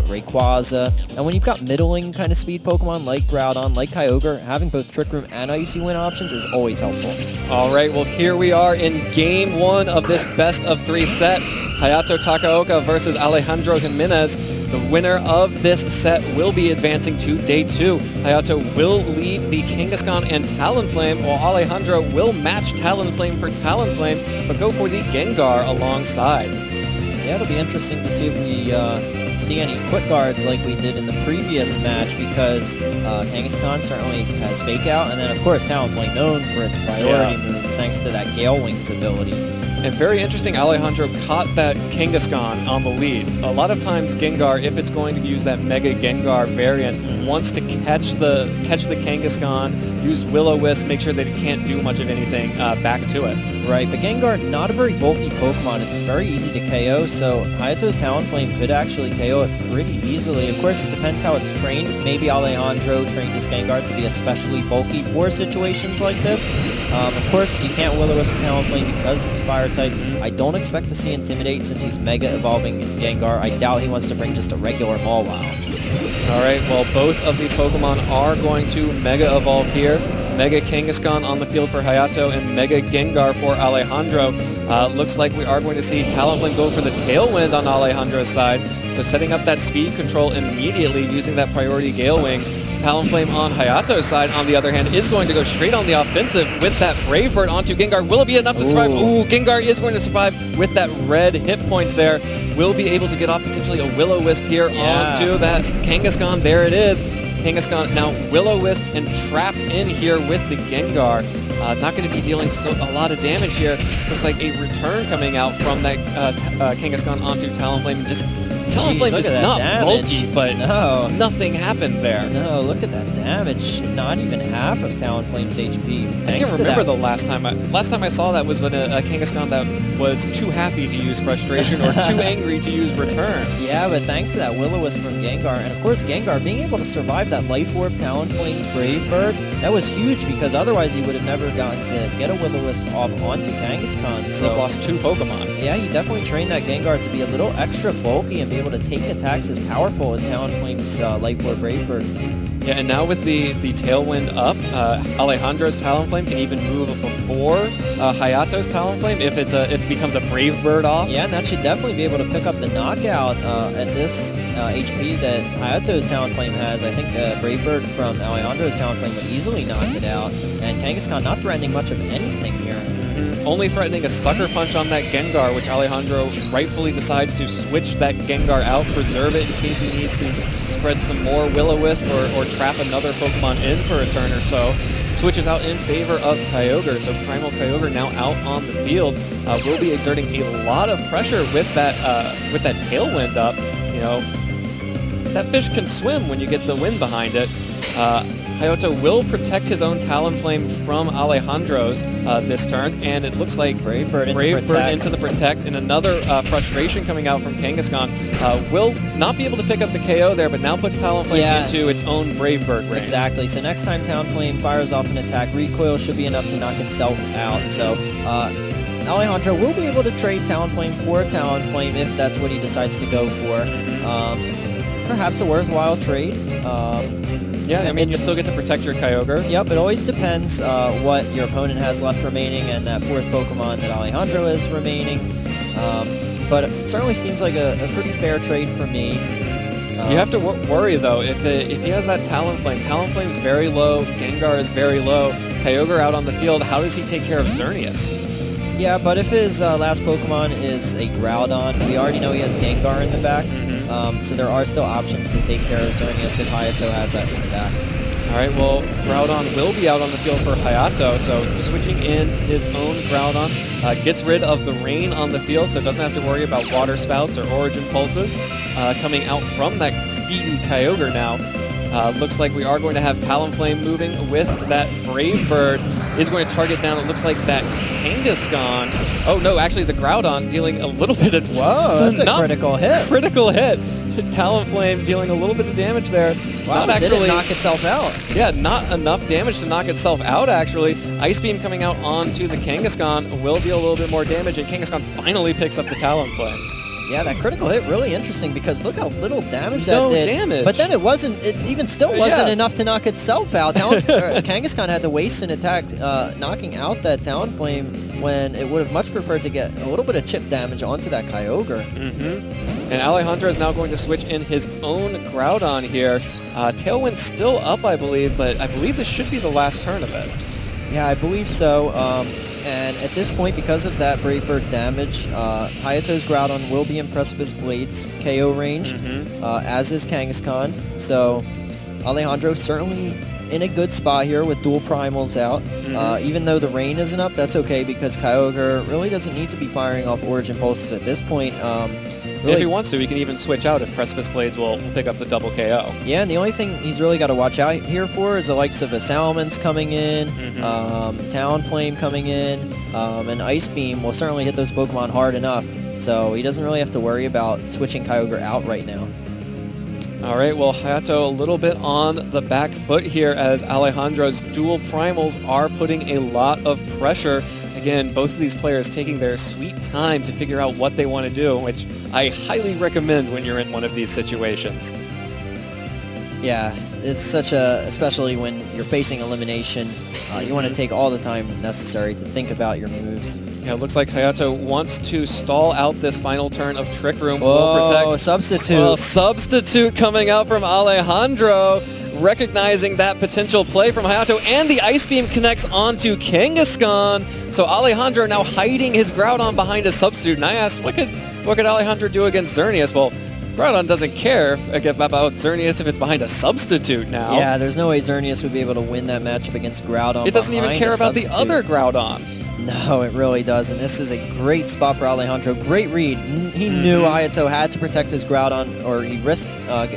Rayquaza, and when you've got middling kind of speed Pokemon like Groudon, like Kyogre, having both Trick Room and Icy Wind options is always helpful. All right, well, here we are in Game 1 of this best-of-3 set. Hayato Takaoka versus Alejandro Jimenez. The winner of this set will be advancing to Day 2. Hayato will lead the Kangaskhan and Talonflame, while Alejandro will match Talonflame for Talonflame, but go for the Gengar alongside. Yeah, it'll be interesting to see if we see any quick guards like we did in the previous match, because Kangaskhan certainly has Fake Out, and then of course Talonflame known for its priority moves thanks to that Gale Wings ability. And very interesting, Alejandro caught that Kangaskhan on the lead. A lot of times Gengar, if it's going to use that Mega Gengar variant, wants to catch the Kangaskhan, use Will-O-Wisp, make sure that it can't do much of anything back to it. Right, but Gengar, not a very bulky Pokemon. It's very easy to KO, so Hayato's Talonflame could actually KO it pretty easily. Of course, it depends how it's trained. Maybe Alejandro trained his Gengar to be especially bulky for situations like this. Of course, you can't Will-O-Wisp Talonflame because it's Fire type. I don't expect to see Intimidate since he's Mega Evolving Gengar. I doubt he wants to bring just a regular Mawile. All right, well, both of the Pokemon are going to Mega Evolve here. Mega Kangaskhan on the field for Hayato and Mega Gengar for Alejandro. Looks like we are going to see Talonflame go for the Tailwind on Alejandro's side. So setting up that speed control immediately using that priority Gale Wings. Talonflame on Hayato's side, on the other hand, is going to go straight on the offensive with that Brave Bird onto Gengar. Will it be enough to survive? Ooh, Gengar is going to survive with that red hit points there. Will be able to get off potentially a Will-O-Wisp here onto that Kangaskhan. There it is. Kangaskhan now Will-O-Wisp and trapped in here with the Gengar. Not going to be dealing a lot of damage here. Looks like a return coming out from that Kangaskhan onto Talonflame. Just Talonflame is not bulky, but nothing happened there. No, look at that damage. Not even half of Talonflame's HP. I can't remember the last time I saw that was when a Kangaskhan that was too happy to use Frustration or too angry to use Return. Yeah, but thanks to that Will-O-Wisp from Gengar, and of course Gengar being able to survive that Life Orb Talonflame's Brave Bird, that was huge because otherwise he would have never gotten to get a Will-O-Wisp off onto Kangaskhan. So he lost 2 Pokemon. Yeah, he definitely trained that Gengar to be a little extra bulky and be able to take attacks as powerful as Talonflame's Life Orb Brave Bird. Yeah, and now with the Tailwind up, Alejandro's Talonflame can even move before Hayato's Talonflame if it becomes a Brave Bird off. Yeah, and that should definitely be able to pick up the knockout at this HP that Hayato's Talonflame has. I think Brave Bird from Alejandro's Talonflame would easily knock it out. And Kangaskhan not threatening much of anything here. Only threatening a Sucker Punch on that Gengar, which Alejandro rightfully decides to switch that Gengar out, preserve it in case he needs to spread some more Will-O-Wisp or trap another Pokemon in for a turn or so. Switches out in favor of Kyogre, so Primal Kyogre now out on the field will be exerting a lot of pressure with that Tailwind up. You know, that fish can swim when you get the wind behind it. Hayato will protect his own Talonflame from Alejandro's this turn, and it looks like Brave Bird into the Protect, and another frustration coming out from Kangaskhan. Will not be able to pick up the KO there, but now puts Talonflame into its own Brave Bird range. Exactly, so next time Talonflame fires off an attack, recoil should be enough to knock itself out. So Alejandro will be able to trade Talonflame for a Talonflame if that's what he decides to go for. Perhaps a worthwhile trade. Yeah, I mean, you still get to protect your Kyogre. Yep, it always depends what your opponent has left remaining and that fourth Pokemon that Alejandro is remaining. But it certainly seems like a pretty fair trade for me. You have to worry, though, if he has that Talonflame. Talonflame's very low, Gengar is very low, Kyogre out on the field, how does he take care of Xerneas? Yeah, but if his last Pokemon is a Groudon, we already know he has Gengar in the back. So there are still options to take care of Xerneas if Hayato has that in the back. All right, well, Groudon will be out on the field for Hayato, so switching in his own Groudon gets rid of the rain on the field, so doesn't have to worry about Water Spouts or Origin Pulses coming out from that speedy Kyogre now. Looks like we are going to have Talonflame moving with that Brave Bird. Is going to target down, it looks like that Kangaskhan. Oh no, actually the Groudon dealing a little bit of... Whoa, that's a critical hit. Critical hit. Talonflame dealing a little bit of damage there. Wow, it didn't knock itself out. Yeah, not enough damage to knock itself out, actually. Ice Beam coming out onto the Kangaskhan will deal a little bit more damage, and Kangaskhan finally picks up the Talonflame. Yeah, that critical hit really interesting because look how little damage that did. Damage. But then it even still wasn't enough to knock itself out. Kangaskhan had to waste an attack knocking out that Talonflame when it would have much preferred to get a little bit of chip damage onto that Kyogre. And Alejandro is now going to switch in his own Groudon here. Tailwind still up, I believe, but I believe this should be the last turn of it. Yeah, I believe so. And at this point, because of that Brave Bird damage, Hayato's Groudon will be in Precipice Blade's KO range, as is Kangaskhan. So Alejandro certainly in a good spot here with dual primals out. Even though the rain isn't up, that's okay because Kyogre really doesn't need to be firing off Origin Pulses at this point. If he wants to, he can even switch out if Precipice Blades will pick up the double KO. Yeah, and the only thing he's really got to watch out here for is the likes of a Salamence coming in, Talonflame coming in, and Ice Beam will certainly hit those Pokemon hard enough. So he doesn't really have to worry about switching Kyogre out right now. All right, well, Hayato a little bit on the back foot here as Alejandro's dual primals are putting a lot of pressure. Again, both of these players taking their sweet time to figure out what they want to do, which I highly recommend when you're in one of these situations. Yeah, it's such especially when you're facing elimination, you want to take all the time necessary to think about your moves. Yeah, it looks like Hayato wants to stall out this final turn of Trick Room. Oh, Substitute. Well, Substitute coming out from Alejandro, recognizing that potential play from Hayato, and the Ice Beam connects onto Kangaskhan. So Alejandro now hiding his Groudon behind a Substitute. And I asked, what could Alejandro do against Xerneas? Well, Groudon doesn't care about Xerneas if it's behind a Substitute now. Yeah, there's no way Xerneas would be able to win that matchup against Groudon. It doesn't even care about the other Groudon. No, it really doesn't. This is a great spot for Alejandro. Great read. He knew Hayato had to protect his Groudon, or he risked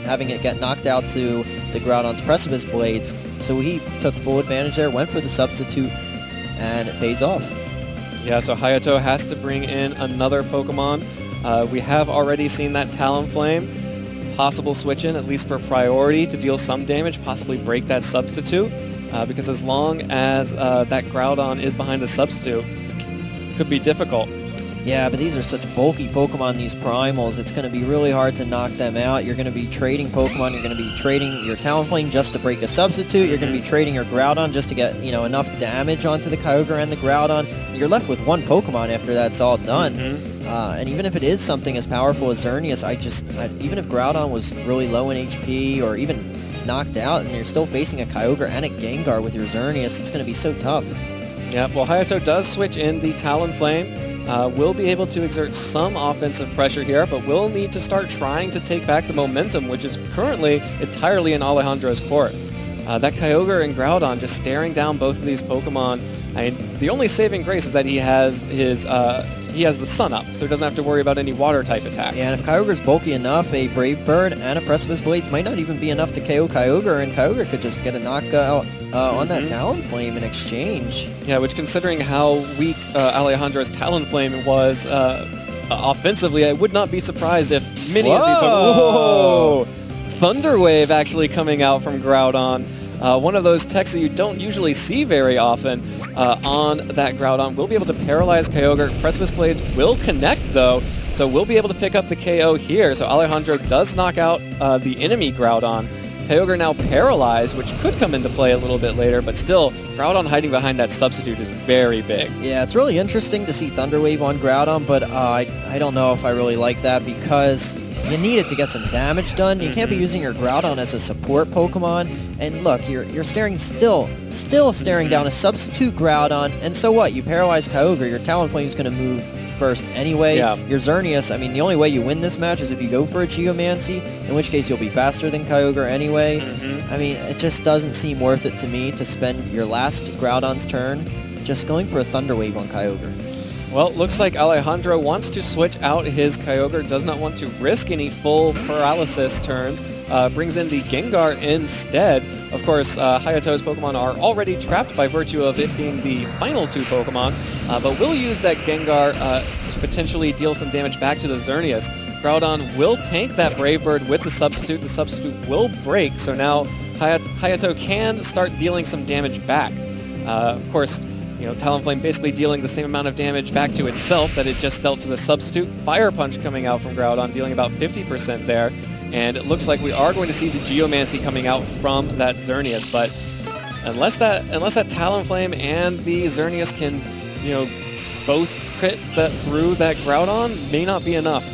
having it get knocked out to the Groudon's Precipice Blades. So he took full advantage there, went for the Substitute, and it pays off. Yeah, so Hayato has to bring in another Pokemon. We have already seen that Talonflame. Possible switch in, at least for priority, to deal some damage, possibly break that Substitute. Because as long as that Groudon is behind the Substitute, it could be difficult. Yeah, but these are such bulky Pokemon, these primals. It's going to be really hard to knock them out. You're going to be trading Pokemon. You're going to be trading your Talonflame just to break a substitute. You're going to be trading your Groudon just to get, enough damage onto the Kyogre and the Groudon. You're left with one Pokemon after that's all done. And even if it is something as powerful as Xerneas, even if Groudon was really low in HP or even knocked out and you're still facing a Kyogre and a Gengar with your Xerneas, it's going to be so tough. Yeah, well, Hayato does switch in the Talonflame. Will be able to exert some offensive pressure here, but will need to start trying to take back the momentum, which is currently entirely in Alejandro's court. That Kyogre and Groudon just staring down both of these Pokemon. I mean, the only saving grace is that he has the Sun up, so he doesn't have to worry about any Water-type attacks. Yeah, and if Kyogre's bulky enough, a Brave Bird and a Precipice Blades might not even be enough to KO Kyogre, and Kyogre could just get a knockout on that Talonflame in exchange. Yeah, which considering how weak Alejandro's Talonflame was offensively, I would not be surprised if many of these... Whoa! Thunder Wave actually coming out from Groudon. One of those techs that you don't usually see very often on that Groudon. Will be able to paralyze Kyogre. Precipice Blades will connect, though, so we'll be able to pick up the KO here. So Alejandro does knock out the enemy Groudon. Kyogre now paralyzed, which could come into play a little bit later, but still, Groudon hiding behind that substitute is very big. Yeah, it's really interesting to see Thunder Wave on Groudon, but I don't know if I really like that because you need it to get some damage done. You can't be using your Groudon as a support Pokemon. And look, you're still staring down a substitute Groudon, and so what? You paralyze Kyogre, your Talonflame's going to move first anyway. Yeah. Your Xerneas, I mean, the only way you win this match is if you go for a Geomancy, in which case you'll be faster than Kyogre anyway. I mean, it just doesn't seem worth it to me to spend your last Groudon's turn just going for a Thunder Wave on Kyogre. Well, looks like Alejandro wants to switch out his Kyogre, does not want to risk any full paralysis turns, brings in the Gengar instead. Of course, Hayato's Pokemon are already trapped by virtue of it being the final two Pokemon, but we'll use that Gengar to potentially deal some damage back to the Xerneas. Groudon will tank that Brave Bird with the substitute. The substitute will break, so now Hayato can start dealing some damage back. Of course, Talonflame basically dealing the same amount of damage back to itself that it just dealt to the substitute. Fire Punch coming out from Groudon, dealing about 50% there. And it looks like we are going to see the Geomancy coming out from that Xerneas, but unless that Talonflame and the Xerneas can, both crit that through that Groudon, may not be enough.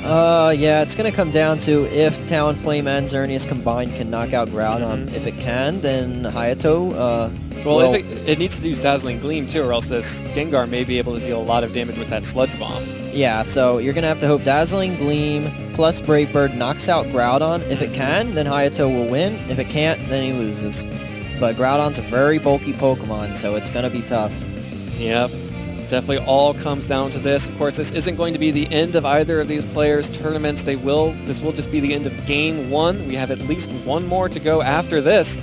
Yeah, it's going to come down to if Talonflame and Xerneas combined can knock out Groudon. If it can, then Hayato... Well, if it needs to use Dazzling Gleam, too, or else this Gengar may be able to deal a lot of damage with that Sludge Bomb. Yeah, so you're going to have to hope Dazzling Gleam plus Brave Bird knocks out Groudon. If it can, then Hayato will win. If it can't, then he loses. But Groudon's a very bulky Pokemon, so it's going to be tough. Yep. Definitely all comes down to this. Of course, this isn't going to be the end of either of these players' tournaments. This will just be the end of Game 1. We have at least one more to go after this.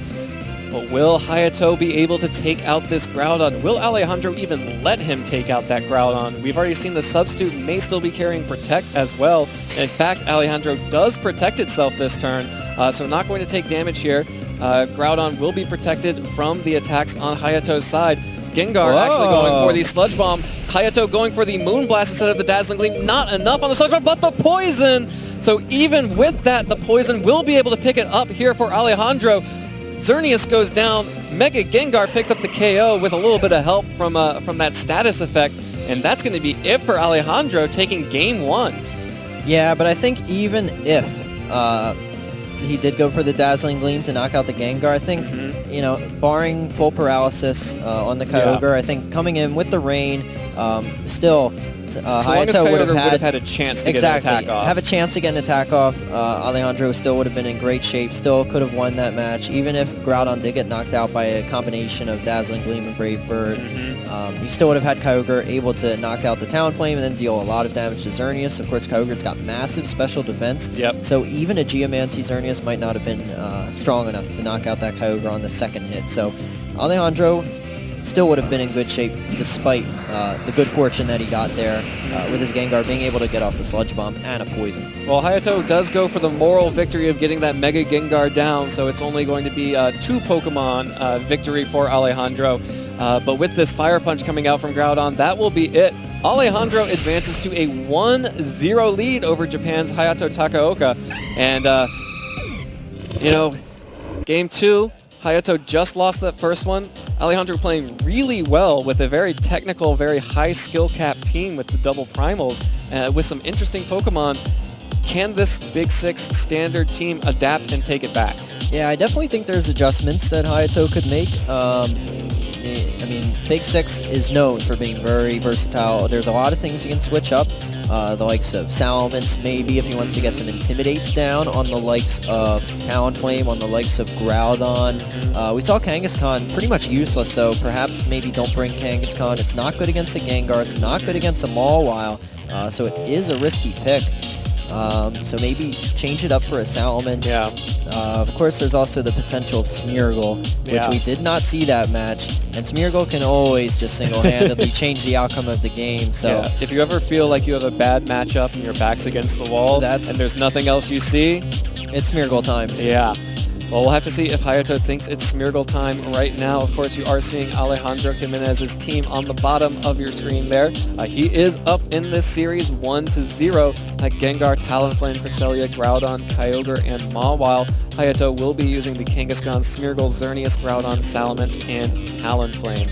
But will Hayato be able to take out this Groudon? Will Alejandro even let him take out that Groudon? We've already seen the substitute may still be carrying Protect as well. And in fact, Alejandro does protect itself this turn, so not going to take damage here. Groudon will be protected from the attacks on Hayato's side. Gengar actually going for the Sludge Bomb. Hayato going for the Moonblast instead of the Dazzling Gleam. Not enough on the Sludge Bomb, but the Poison! So even with that, the Poison will be able to pick it up here for Alejandro. Xerneas goes down, Mega Gengar picks up the KO with a little bit of help from that status effect, and that's going to be it for Alejandro taking Game 1. Yeah, but I think even if he did go for the Dazzling Gleam to knock out the Gengar, I think, barring full paralysis on the Kyogre, I think coming in with the rain, still... Hayato would have had a chance to get an attack off. Have a chance to get an attack off. Alejandro still would have been in great shape, still could have won that match, even if Groudon did get knocked out by a combination of Dazzling Gleam and Brave Bird. He still would have had Kyogre able to knock out the Talonflame and then deal a lot of damage to Xerneas. Of course, Kyogre's got massive special defense, so even a Geomancy Xerneas might not have been strong enough to knock out that Kyogre on the second hit. So Alejandro still would have been in good shape despite the good fortune that he got there with his Gengar being able to get off the Sludge Bomb and a Poison. Well, Hayato does go for the moral victory of getting that Mega Gengar down, so it's only going to be a 2 Pokemon victory for Alejandro. But with this Fire Punch coming out from Groudon, that will be it Alejandro advances to a 1-0 lead over Japan's Hayato Takaoka. And, you know, game 2, Hayato just lost that first one. Alejandro playing really well with a very technical, very high skill cap team with the double primals, with some interesting Pokemon. Can this Big Six standard team adapt and take it back? Yeah, I definitely think there's adjustments that Hayato could make. I mean, Big Six is known for being very versatile. There's a lot of things you can switch up. The likes of Salamence, maybe, if he wants to get some Intimidates down, on the likes of Talonflame, on the likes of Groudon. We saw Kangaskhan pretty much useless, so perhaps maybe don't bring Kangaskhan. It's not good against the Gengar. It's not good against the Mawile, so it is a risky pick. So maybe change it up for a Salamence. Yeah. Of course, there's also the potential of Smeargle, which we did not see that match. And Smeargle can always just single-handedly change the outcome of the game. So if you ever feel like you have a bad matchup and your back's against the wall and there's nothing else you see, it's Smeargle time. Yeah. Well, we'll have to see if Hayato thinks it's Smeargle time right now. Of course, you are seeing Alejandro Jimenez's team on the bottom of your screen there. He is up in this series 1-0. Gengar, Talonflame, Cresselia, Groudon, Kyogre, and Mawile. Hayato will be using the Kangaskhan, Smeargle, Xerneas, Groudon, Salamence, and Talonflame.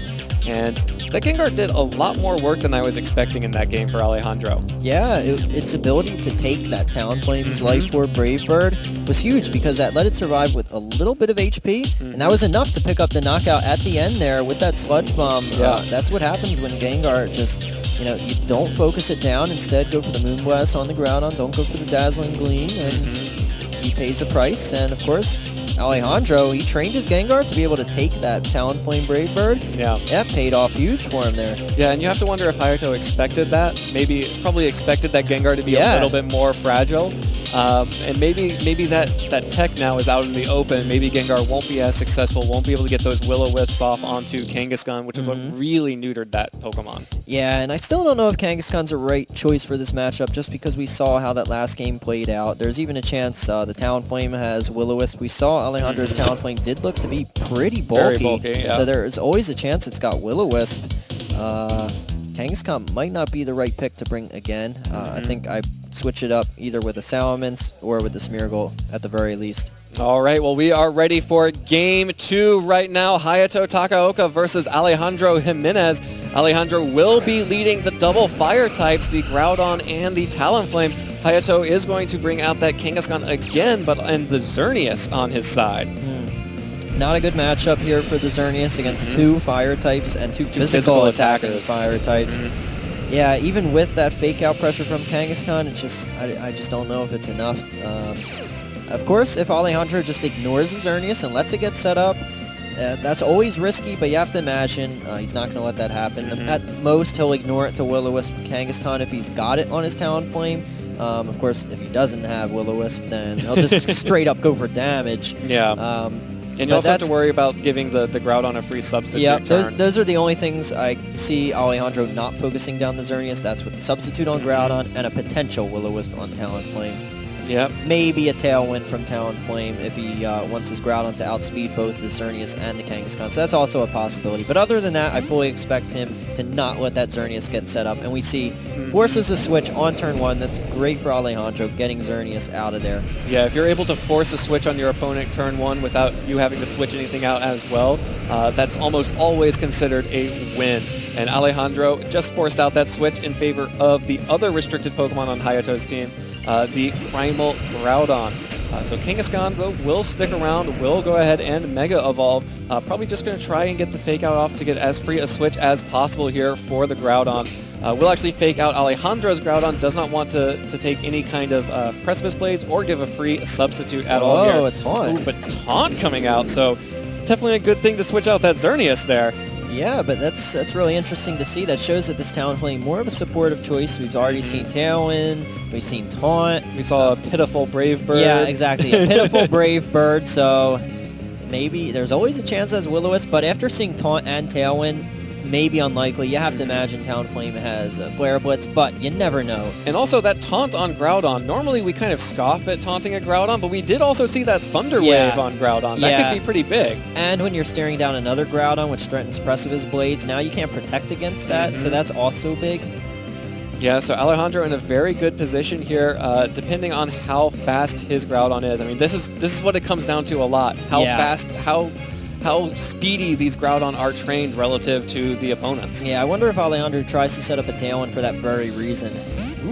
And that Gengar did a lot more work than I was expecting in that game for Alejandro. Yeah, its ability to take that Talonflame's Life Orb Brave Bird was huge because that let it survive with a little bit of HP, and that was enough to pick up the knockout at the end there with that Sludge Bomb. That's what happens when Gengar just, you don't focus it down. Instead, go for the Moonblast on the Groudon. Don't go for the Dazzling Gleam, and he pays a price. And of course, Alejandro, he trained his Gengar to be able to take that Talonflame Brave Bird. Yeah, paid off huge for him there. Yeah, and you have to wonder if Hayato expected that. Probably expected that Gengar to be a little bit more fragile. And maybe that tech now is out in the open. Maybe Gengar won't be as successful, won't be able to get those Will-O-Wisps off onto Kangaskhan, which is what really neutered that Pokemon. Yeah, and I still don't know if Kangaskhan's a right choice for this matchup just because we saw how that last game played out. There's even a chance the Talonflame has Will-O-Wisp. We saw Alejandro's Talonflame did look to be pretty bulky. Very bulky, yeah. So there's always a chance it's got Will-O-Wisp. Kangaskhan might not be the right pick to bring again. I think I switch it up either with a Salamence or with the Smeargle at the very least. All right, well, we are ready for Game 2 right now. Hayato Takaoka versus Alejandro Jimenez. Alejandro will be leading the double fire types, the Groudon and the Talonflame. Hayato is going to bring out that Kangaskhan again, and the Xerneas on his side. Not a good matchup here for the Xerneas against two fire types and two physical attacking fire types. Yeah, even with that fake out pressure from Kangaskhan, I just don't know if it's enough. Of course, if Alejandro just ignores the Xerneas and lets it get set up, that's always risky, but you have to imagine he's not going to let that happen. At most, he'll ignore it to Will-O-Wisp Kangaskhan if he's got it on his Talonflame. Of course, if he doesn't have Will-O-Wisp, then he'll just straight up go for damage. Yeah. And you also have to worry about giving the Groudon a free substitute turn. Those are the only things I see Alejandro not focusing down the Xerneas. That's with the substitute on Groudon and a potential Will-O-Wisp on Talonflame. Yep. Maybe a Tailwind from Talonflame if he wants his Groudon to outspeed both the Xerneas and the Kangaskhan. So that's also a possibility. But other than that, I fully expect him to not let that Xerneas get set up. And we see forces a switch on turn 1. That's great for Alejandro, getting Xerneas out of there. Yeah, if you're able to force a switch on your opponent turn 1 without you having to switch anything out as well, that's almost always considered a win. And Alejandro just forced out that switch in favor of the other restricted Pokemon on Hayato's team, the Primal Groudon. So Kangaskhan, though, will stick around, will go ahead and Mega Evolve. Probably just going to try and get the Fake Out off to get as free a switch as possible here for the Groudon. Will actually fake out Alejandro's Groudon, does not want to take any kind of Precipice Blades or give a free substitute at all here. Oh, a Taunt. Ooh, but Taunt coming out, so definitely a good thing to switch out that Xerneas there. Yeah, but that's really interesting to see. That shows that this Talonflame more of a supportive choice. We've already seen Tailwind, we've seen Taunt. We saw a pitiful Brave Bird. Yeah, exactly, a pitiful Brave Bird, so maybe there's always a chance as Will-O-Wisp, but after seeing Taunt and Tailwind, maybe unlikely. You have to imagine Talonflame has a Flare Blitz, but you never know. And also that Taunt on Groudon. Normally we kind of scoff at taunting a Groudon, but we did also see that Thunder Wave on Groudon. That could be pretty big. And when you're staring down another Groudon, which threatens Precipice Blades, now you can't protect against that, so that's also big. Yeah, so Alejandro in a very good position here, depending on how fast his Groudon is. I mean, this is what it comes down to a lot. How fast, how speedy these Groudon are trained relative to the opponents. Yeah, I wonder if Alejandro tries to set up a Tailwind for that very reason.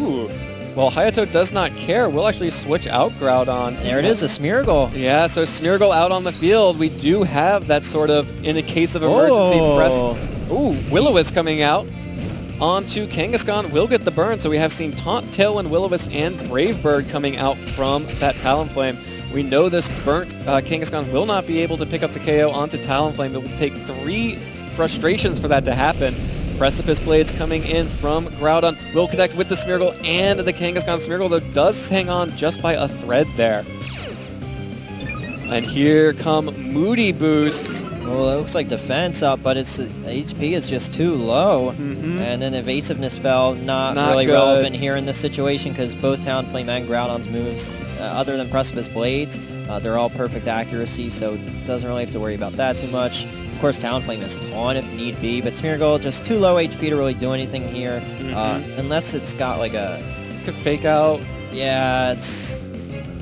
Ooh. Well, Hayato does not care. We'll actually switch out Groudon. There it is, a Smeargle. Yeah, so Smeargle out on the field. We do have that sort of, in a case of emergency, press. Ooh, Will-O-Wisp coming out onto Kangaskhan. Will get the burn, so we have seen Taunt, Tailwind, Will-O-Wisp, and Brave Bird coming out from that Talonflame. We know this burnt Kangaskhan will not be able to pick up the KO onto Talonflame. It will take 3 frustrations for that to happen. Precipice Blades coming in from Groudon will connect with the Smeargle and the Kangaskhan. Smeargle, though, does hang on just by a thread there. And here come Moody Boosts. Well, it looks like defense up, but its HP is just too low. And then evasiveness fell, not really good. relevant here in this situation because both Talonflame and Groudon's moves, other than Precipice Blades, they're all perfect accuracy, so doesn't really have to worry about that too much. Of course, Talonflame is Taunt if need be, but Smeargle just too low HP to really do anything here, unless it's got like a... Could fake out. Yeah,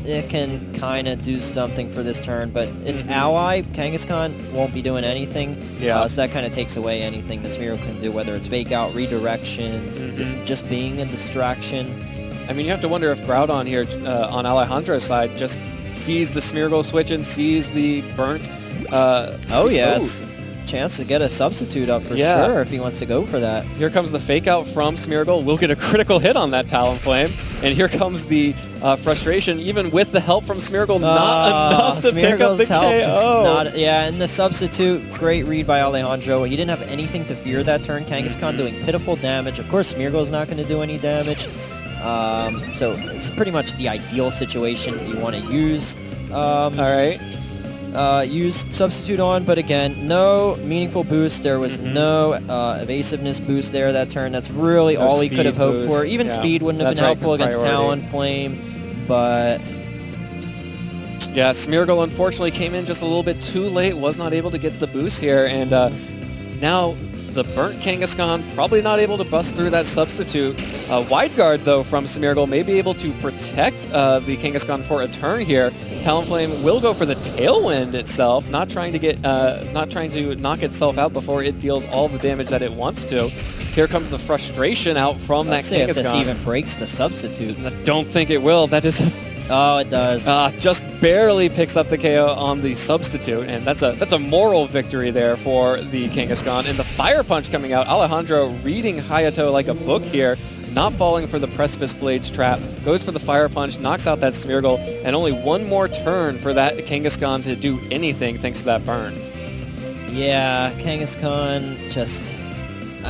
it can kind of do something for this turn, but its ally, Kangaskhan, won't be doing anything. Yeah. So that kind of takes away anything the Smeargle can do, whether it's fake out, redirection, just being a distraction. I mean, you have to wonder if Groudon here on Alejandro's side just sees the Smeargle switch and sees the burnt. It's a chance to get a substitute up for sure if he wants to go for that. Here comes the fake out from Smeargle. We'll get a critical hit on that Talonflame. And here comes the frustration, even with the help from Smeargle, not enough to pick up the KO. And the substitute, great read by Alejandro. He didn't have anything to fear that turn. Kangaskhan doing pitiful damage. Of course, Smeargle's not going to do any damage. So it's pretty much the ideal situation you want to use. All right. Use substitute on, but again, no meaningful boost. There was no evasiveness boost there that turn. That's really all he could have hoped for. Even speed wouldn't have been helpful against Talonflame, but... Yeah, Smeargle unfortunately came in just a little bit too late, was not able to get the boost here, and now the burnt Kangaskhan probably not able to bust through that substitute. Wide Guard, though, from Smeargle may be able to protect the Kangaskhan for a turn here. Talonflame will go for the Tailwind itself, not trying to knock itself out before it deals all the damage that it wants to. Here comes the frustration out from that Kangaskhan. Let's see if this even breaks the substitute. I don't think it will. That is... Oh, it does. Just barely picks up the KO on the substitute, and that's a moral victory there for the Kangaskhan. And the Fire Punch coming out. Alejandro reading Hayato like a book here, not falling for the Precipice Blades trap, goes for the Fire Punch, knocks out that Smeargle, and only one more turn for that Kangaskhan to do anything thanks to that burn. Yeah, Kangaskhan just...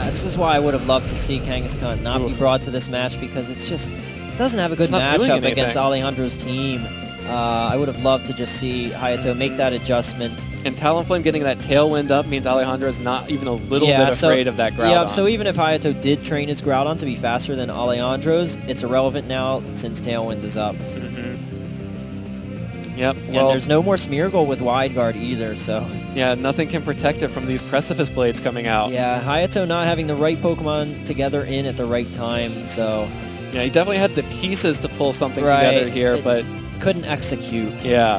this is why I would have loved to see Kangaskhan not be brought to this match, because it's just... It doesn't have a good matchup against Alejandro's team. I would have loved to just see Hayato make that adjustment. And Talonflame getting that Tailwind up means Alejandro is not even a little bit afraid of that Groudon. Yeah, so even if Hayato did train his Groudon to be faster than Alejandro's, it's irrelevant now since Tailwind is up. Yep. And there's no more Smeargle with Wide Guard either, so... Yeah, nothing can protect it from these Precipice Blades coming out. Yeah, Hayato not having the right Pokemon together in at the right time, so... Yeah, he definitely had the pieces to pull something together here, but couldn't execute. Yeah,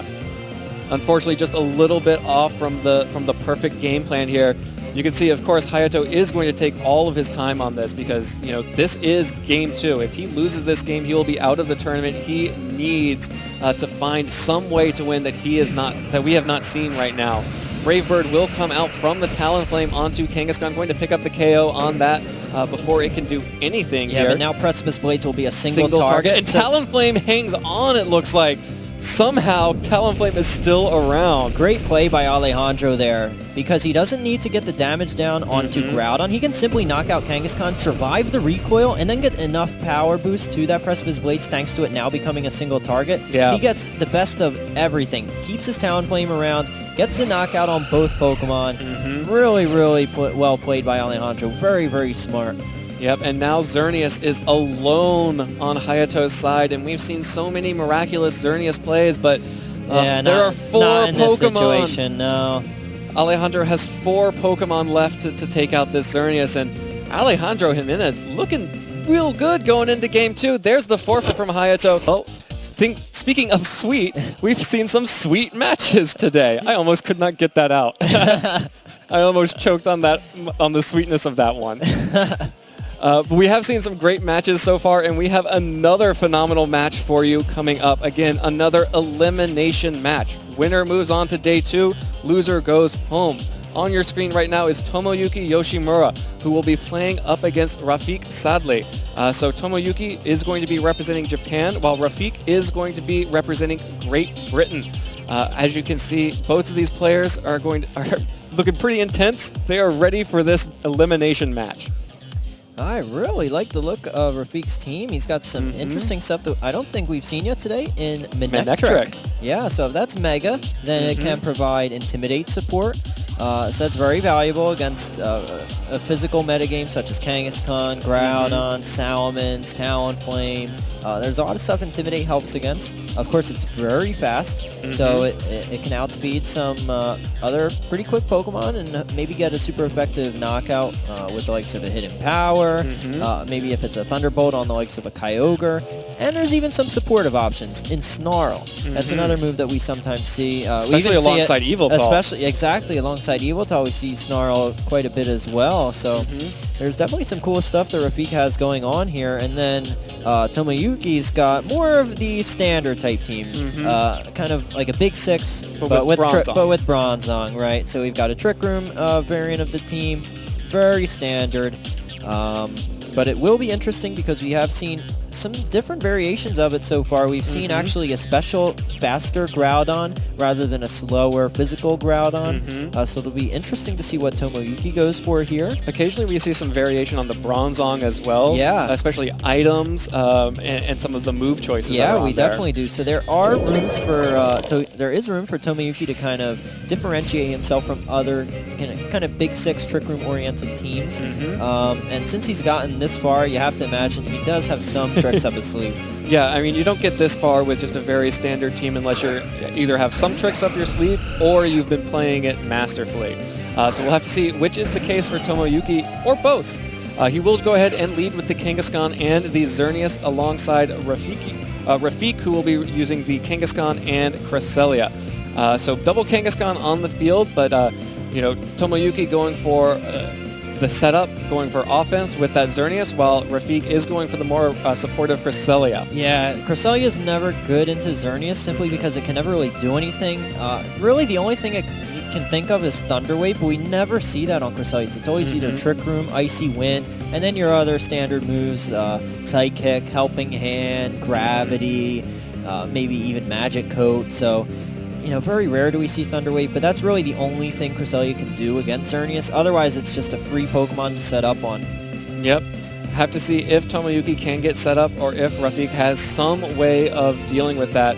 unfortunately, just a little bit off from the perfect game plan here. You can see, of course, Hayato is going to take all of his time on this because this is game 2. If he loses this game, he will be out of the tournament. He needs to find some way to win that we have not seen right now. Brave Bird will come out from the Talonflame onto Kangaskhan, going to pick up the KO on that before it can do anything here. Yeah, but now Precipice Blades will be a single target. And Talonflame hangs on, it looks like. Somehow, Talonflame is still around. Great play by Alejandro there, because he doesn't need to get the damage down onto Groudon. He can simply knock out Kangaskhan, survive the recoil, and then get enough power boost to that Precipice Blades thanks to it now becoming a single target. Yeah. He gets the best of everything. Keeps his Talonflame around, gets the knockout on both Pokemon. Really, really well played by Alejandro. Very, very smart. Yep, and now Xerneas is alone on Hayato's side, and we've seen so many miraculous Xerneas plays, but there are 4 not in Pokemon. This situation, no. Alejandro has 4 Pokemon left to take out this Xerneas, and Alejandro Jimenez looking real good going into game 2. There's the forfeit from Hayato. Oh, speaking of sweet, we've seen some sweet matches today. I almost could not get that out. I almost choked on the sweetness of that one. But we have seen some great matches so far, and we have another phenomenal match for you coming up. Again, another elimination match. Winner moves on to day 2. Loser goes home. On your screen right now is Tomoyuki Yoshimura, who will be playing up against Rafiq Sadley. So Tomoyuki is going to be representing Japan, while Rafiq is going to be representing Great Britain. As you can see, both of these players are looking pretty intense. They are ready for this elimination match. I really like the look of Rafiq's team. He's got some interesting stuff that I don't think we've seen yet today in Manectric. Yeah, so if that's Mega, then it can provide Intimidate support. So that's very valuable against a physical metagame such as Kangaskhan, Groudon, Salamence, Talonflame. There's a lot of stuff Intimidate helps against. Of course, it's very fast, so it can outspeed some other pretty quick Pokemon and maybe get a super effective knockout with the likes of a Hidden Power, maybe if it's a Thunderbolt on the likes of a Kyogre. And there's even some supportive options in Snarl. That's another move that we sometimes see. Especially alongside Yveltal. Exactly, alongside Yveltal, we see Snarl quite a bit as well. So there's definitely some cool stuff that Rafiq has going on here. And then Tomoyuki's got more of the standard type team, kind of like a Big Six, but with Bronzong, right? So we've got a Trick Room variant of the team, very standard. But it will be interesting because we have seen some different variations of it so far. We've seen actually a special, faster Groudon rather than a slower physical Groudon. So it'll be interesting to see what Tomoyuki goes for here. Occasionally we see some variation on the Bronzong as well. Yeah. Especially items and some of the move choices. Yeah, we definitely do. So there are rooms for there is room for Tomoyuki to kind of differentiate himself from other kind of Big Six Trick Room oriented teams. And since he's gotten this far, you have to imagine he does have some tricks up his sleeve. Yeah, I mean, you don't get this far with just a very standard team unless you either have some tricks up your sleeve or you've been playing it masterfully. So we'll have to see which is the case for Tomoyuki, or both. He will go ahead and lead with the Kangaskhan and the Xerneas alongside Rafiq, who will be using the Kangaskhan and Cresselia. So double Kangaskhan on the field, but Tomoyuki going for the setup, going for offense with that Xerneas, while Rafiq is going for the more supportive Cresselia. Yeah, Cresselia is never good into Xerneas simply because it can never really do anything. Really, the only thing it can think of is Thunder Wave, but we never see that on Cresselia. It's always either Trick Room, Icy Wind, and then your other standard moves, Psychic, Helping Hand, Gravity, maybe even Magic Coat. So, very rare do we see Thunder Wave, but that's really the only thing Cresselia can do against Xerneas. Otherwise, it's just a free Pokemon to set up on. Yep. Have to see if Tomoyuki can get set up or if Rafiq has some way of dealing with that.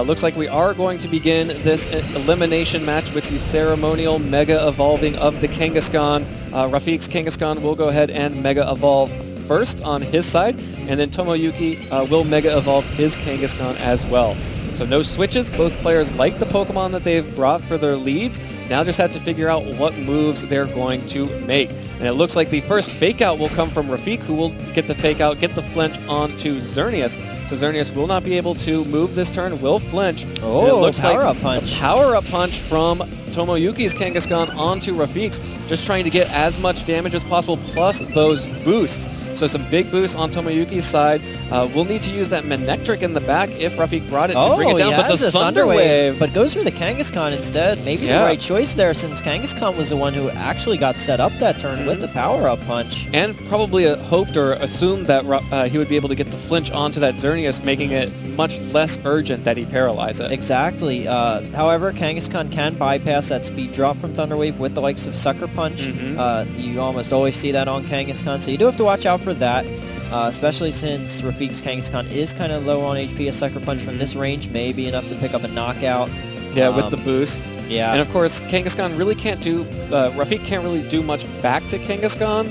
Looks like we are going to begin this elimination match with the ceremonial Mega Evolving of the Kangaskhan. Rafiq's Kangaskhan will go ahead and Mega Evolve first on his side, and then Tomoyuki will Mega Evolve his Kangaskhan as well. So no switches. Both players like the Pokemon that they've brought for their leads. Now just have to figure out what moves they're going to make. And it looks like the first Fake Out will come from Rafiq, who will get the Fake Out, get the flinch onto Xerneas. So Xerneas will not be able to move this turn, will flinch. Oh, it looks Power-Up Punch. A Power-Up Punch from Tomoyuki's Kangaskhan onto Rafiq's, just trying to get as much damage as possible, plus those boosts. So some big boosts on Tomoyuki's side. We'll need to use that Manectric in the back if Rafiq brought it to bring it down. But the Thunder Wave, but goes for the Kangaskhan instead. Maybe the right choice there, since Kangaskhan was the one who actually got set up that turn with the Power-Up Punch. And probably hoped or assumed that he would be able to get the flinch onto that Xerneas, making it much less urgent that he paralyze it. Exactly. However, Kangaskhan can bypass that speed drop from Thunder Wave with the likes of Sucker Punch. You almost always see that on Kangaskhan, so you do have to watch out for that. Especially since Rafiq's Kangaskhan is kind of low on HP. A Sucker Punch from this range may be enough to pick up a knockout. Yeah, with the boosts. Yeah. And of course, Kangaskhan really can't do, Rafiq can't really do much back to Kangaskhan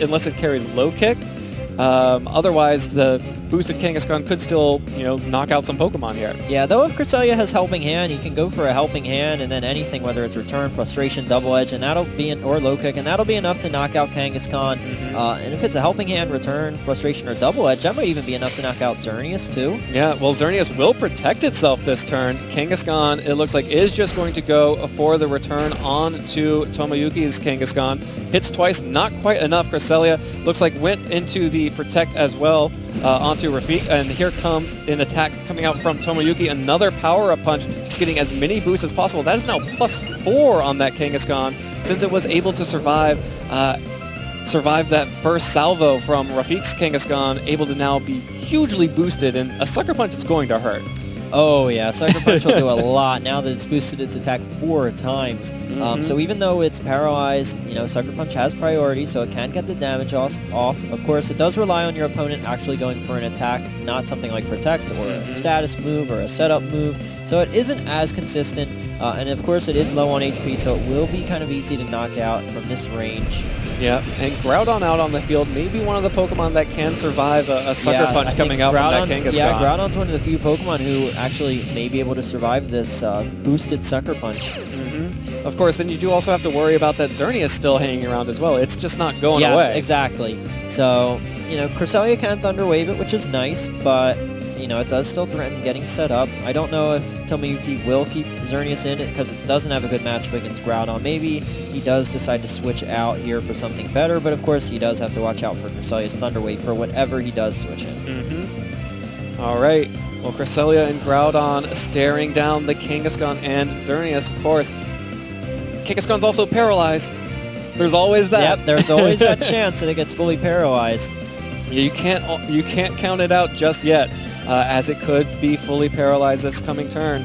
unless it carries low kick. Otherwise, the boosted Kangaskhan could still, knock out some Pokemon here. Yeah, though if Cresselia has Helping Hand, you can go for a Helping Hand and then anything, whether it's Return, Frustration, Double Edge, and that'll be or Low Kick, and that'll be enough to knock out Kangaskhan. And if it's a Helping Hand, Return, Frustration, or Double Edge, that might even be enough to knock out Xerneas too. Yeah, well, Xerneas will protect itself this turn. Kangaskhan, it looks like, is just going to go for the return on to Tomoyuki's Kangaskhan. Hits twice, not quite enough. Cresselia looks like went into the protect as well onto Rafik. And here comes an attack coming out from Tomoyuki. Another power-up punch, just getting as many boosts as possible. That is now +4 on that Kangaskhan, since it was able to survive that first salvo from Rafik's Kangaskhan, able to now be hugely boosted, and a Sucker Punch is going to hurt. Oh yeah, Sucker Punch will do a lot now that it's boosted its attack 4 times. So even though it's paralyzed, Sucker Punch has priority, so it can get the damage off. Of course, it does rely on your opponent actually going for an attack, not something like Protect or a status move or a setup move. So it isn't as consistent, and of course it is low on HP, so it will be kind of easy to knock out from this range. Yeah, and Groudon out on the field, maybe one of the Pokemon that can survive a Sucker Punch coming out from that Kangaskhan. Yeah, Groudon's one of the few Pokemon who actually may be able to survive this boosted Sucker Punch. Of course, then you do also have to worry about that Xerneas still hanging around as well. It's just not going away. Yes, exactly. So, Cresselia can Thunder Wave it, which is nice, but it does still threaten getting set up. I don't know if Tomoyuki will keep Xerneas in it because it doesn't have a good matchup against Groudon. Maybe he does decide to switch out here for something better, but of course he does have to watch out for Cresselia's Thunder Wave for whatever he does switch in. All right. Well, Cresselia and Groudon staring down the Kangaskhan and Xerneas, of course. Kangaskhan's also paralyzed. There's always that. Yep, there's always that chance that it gets fully paralyzed. Yeah, you can't count it out just yet. As it could be fully paralyzed this coming turn.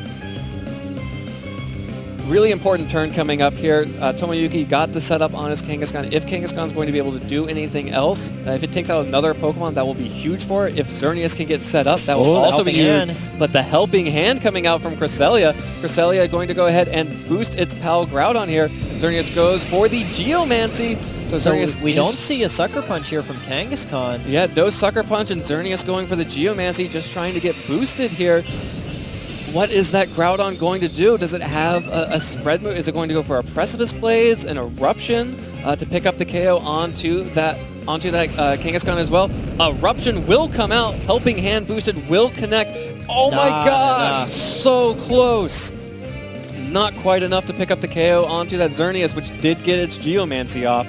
Really important turn coming up here. Tomoyuki got the setup on his Kangaskhan. If Kangaskhan's going to be able to do anything else, if it takes out another Pokemon, that will be huge for it. If Xerneas can get set up, that will also be huge. But the Helping Hand coming out from Cresselia. Cresselia going to go ahead and boost its pal Groudon here. Xerneas goes for the Geomancy. So we don't see a Sucker Punch here from Kangaskhan. Yeah, no Sucker Punch, and Xerneas going for the Geomancy, just trying to get boosted here. What is that Groudon going to do? Does it have a spread move? Is it going to go for a Precipice Blades, an Eruption to pick up the KO onto that Kangaskhan as well? Eruption will come out. Helping Hand boosted will connect. Oh my gosh! So close! Not quite enough to pick up the KO onto that Xerneas, which did get its Geomancy off.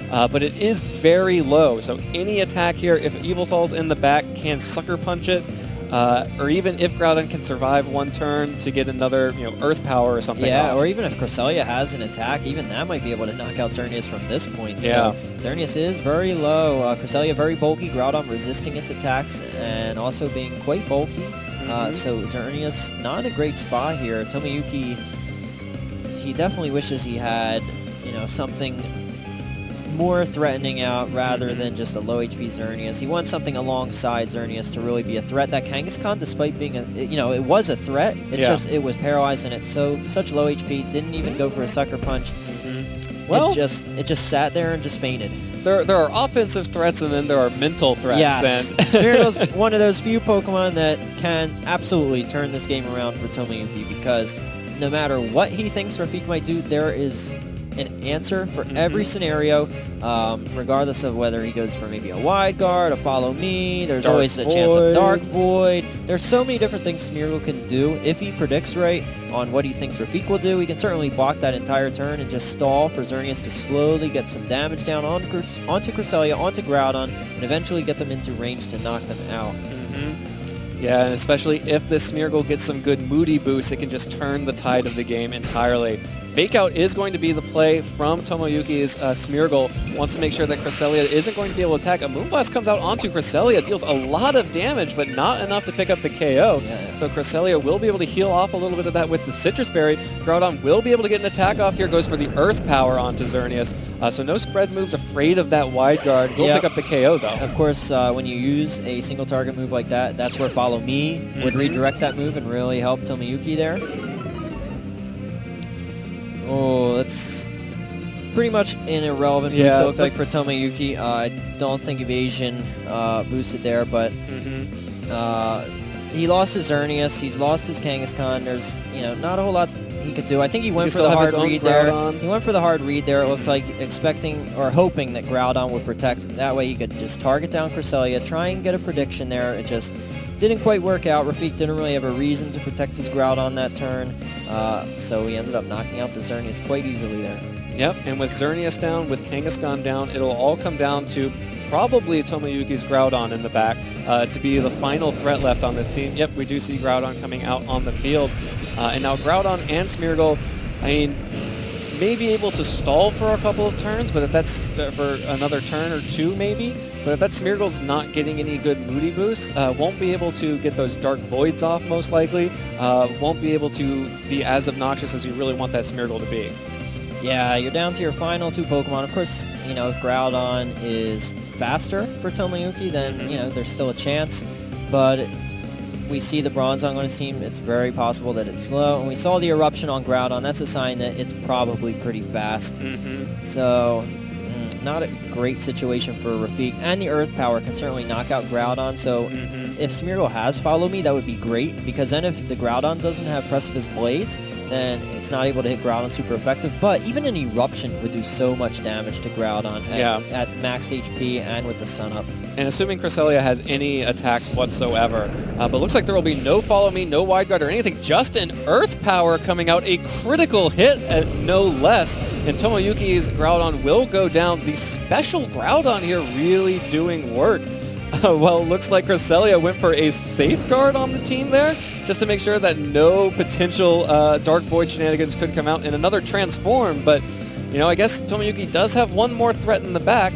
But it is very low, so any attack here, if Yveltal's in the back, can Sucker Punch it, or even if Groudon can survive one turn to get another, Earth Power or something. Yeah, off. Or even if Cresselia has an attack, even that might be able to knock out Xerneas from this point. Yeah. So Xerneas is very low. Cresselia very bulky, Groudon resisting its attacks and also being quite bulky. So Xerneas not in a great spot here. Tomoyuki, he definitely wishes he had, something more threatening out rather than just a low HP Xerneas. He wants something alongside Xerneas to really be a threat. That Kangaskhan, despite being it was a threat. It's just it was paralyzed and it's such low HP. Didn't even go for a Sucker Punch. Well, it just sat there and just fainted. There are offensive threats and then there are mental threats. Yes, Cyrano's one of those few Pokemon that can absolutely turn this game around for Tomoyuki, because no matter what he thinks Rafik might do, there is an answer for every scenario, regardless of whether he goes for maybe a Wide Guard, a Follow Me. There's always a chance of Dark Void. There's so many different things Smeargle can do. If he predicts right on what he thinks Rafik will do, he can certainly block that entire turn and just stall for Xerneas to slowly get some damage down onto Cresselia, onto Groudon, and eventually get them into range to knock them out. Yeah, and especially if this Smeargle gets some good Moody boosts, it can just turn the tide of the game entirely. Fake Out is going to be the play from Tomoyuki's Smeargle. Wants to make sure that Cresselia isn't going to be able to attack. A Moonblast comes out onto Cresselia, deals a lot of damage, but not enough to pick up the KO. Yeah. So Cresselia will be able to heal off a little bit of that with the Citrus Berry. Groudon will be able to get an attack off here, goes for the Earth Power onto Xerneas. So no spread moves, afraid of that Wide Guard. Will pick up the KO, though. Of course, when you use a single target move like that, that's where Follow Me would redirect that move and really help Tomoyuki there. Oh, that's pretty much an irrelevant boost, it looked like, for Tomoyuki. I don't think Evasion boosted there, but he lost his Xerneas, he's lost his Kangaskhan. There's, not a whole lot he could do. I think he went for still the have his hard own read there. Groudon. He went for the hard read there. It looked like expecting or hoping that Groudon would protect. That way he could just target down Cresselia, try and get a prediction there. It just didn't quite work out. Rafik didn't really have a reason to protect his Groudon that turn, so he ended up knocking out the Xerneas quite easily there. Yep, and with Xerneas down, with Kangaskhan down, it'll all come down to probably Tomoyuki's Groudon in the back to be the final threat left on this team. Yep, we do see Groudon coming out on the field. And now Groudon and Smeargle, I mean, may be able to stall for a couple of turns, but if that's for another turn or two maybe, but if that Smeargle's not getting any good Moody boosts, won't be able to get those Dark Voids off most likely, won't be able to be as obnoxious as you really want that Smeargle to be. Yeah, you're down to your final 2 Pokemon. Of course, you know, if Groudon is faster for Tomoyuki, then, you know, there's still a chance. But we see the Bronzong on his team. It's very possible that it's slow. And we saw the Eruption on Groudon. That's a sign that it's probably pretty fast. So, not a great situation for Rafik. And the Earth Power can certainly knock out Groudon. So, if Smeargle has Follow Me, that would be great. Because then if the Groudon doesn't have Precipice Blades, then it's not able to hit Groudon super effective. But even an Eruption would do so much damage to Groudon at max HP and with the Sun Up. And assuming Cresselia has any attacks whatsoever. But looks like there will be no Follow Me, no Wide Guard or anything, just an Earth Power coming out, a critical hit at no less. And Tomoyuki's Groudon will go down. The special Groudon here really doing work. Well, looks like Cresselia went for a Safeguard on the team there, just to make sure that no potential Dark Void shenanigans could come out in another Transform. But, you know, I guess Tomoyuki does have one more threat in the back,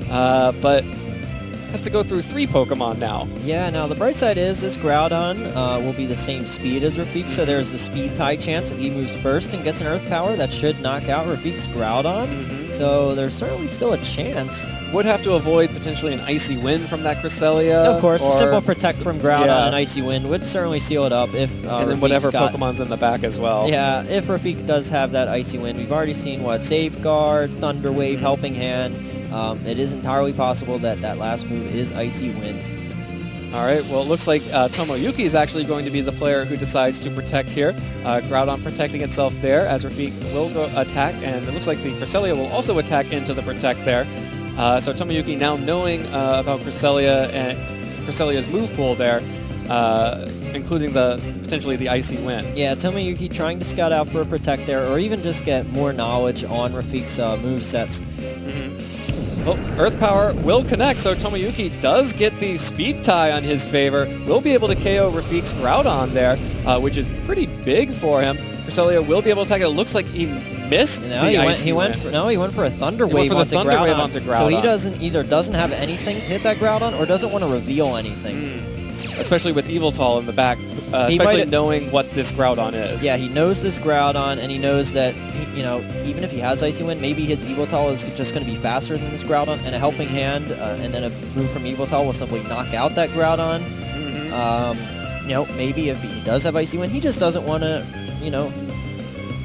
but has to go through 3 Pokemon now. Yeah, now the bright side is this Groudon will be the same speed as Rafik, so there's the speed tie chance. If he moves first and gets an Earth Power, that should knock out Rafik's Groudon. So there's certainly still a chance. Would have to avoid potentially an Icy Wind from that Cresselia. Of course, a simple Protect from Groudon and Icy Wind would certainly seal it up if and then whatever Pokemon's in the back as well. Yeah, if Rafik does have that Icy Wind, we've already seen what? Safeguard, Thunder Wave, Helping Hand. It is entirely possible that that last move is Icy Wind. All right, well, it looks like Tomoyuki is actually going to be the player who decides to protect here. Groudon protecting itself there as Rafik will go attack, and it looks like the Cresselia will also attack into the Protect there. So Tomoyuki now knowing about Cresselia and Cresselia's move pool there, including potentially the Icy Wind. Yeah, Tomoyuki trying to scout out for a Protect there, or even just get more knowledge on Rafik's movesets. Well, Earth Power will connect, so Tomoyuki does get the Speed Tie on his favor. Will be able to KO Rafik's Groudon there, which is pretty big for him. Cresselia will be able to attack it. It looks like he missed he went for a Thunder Wave onto Groudon. So he doesn't have anything to hit that Groudon, or doesn't want to reveal anything. Especially with Yveltal in the back, especially knowing what this Groudon is. Yeah, he knows this Groudon, and he knows that, you know, even if he has Icy Wind, maybe his Yveltal is just going to be faster than this Groudon, and a Helping Hand, and then a move from Yveltal will simply knock out that Groudon. You know, maybe if he does have Icy Wind, he just doesn't want to, you know,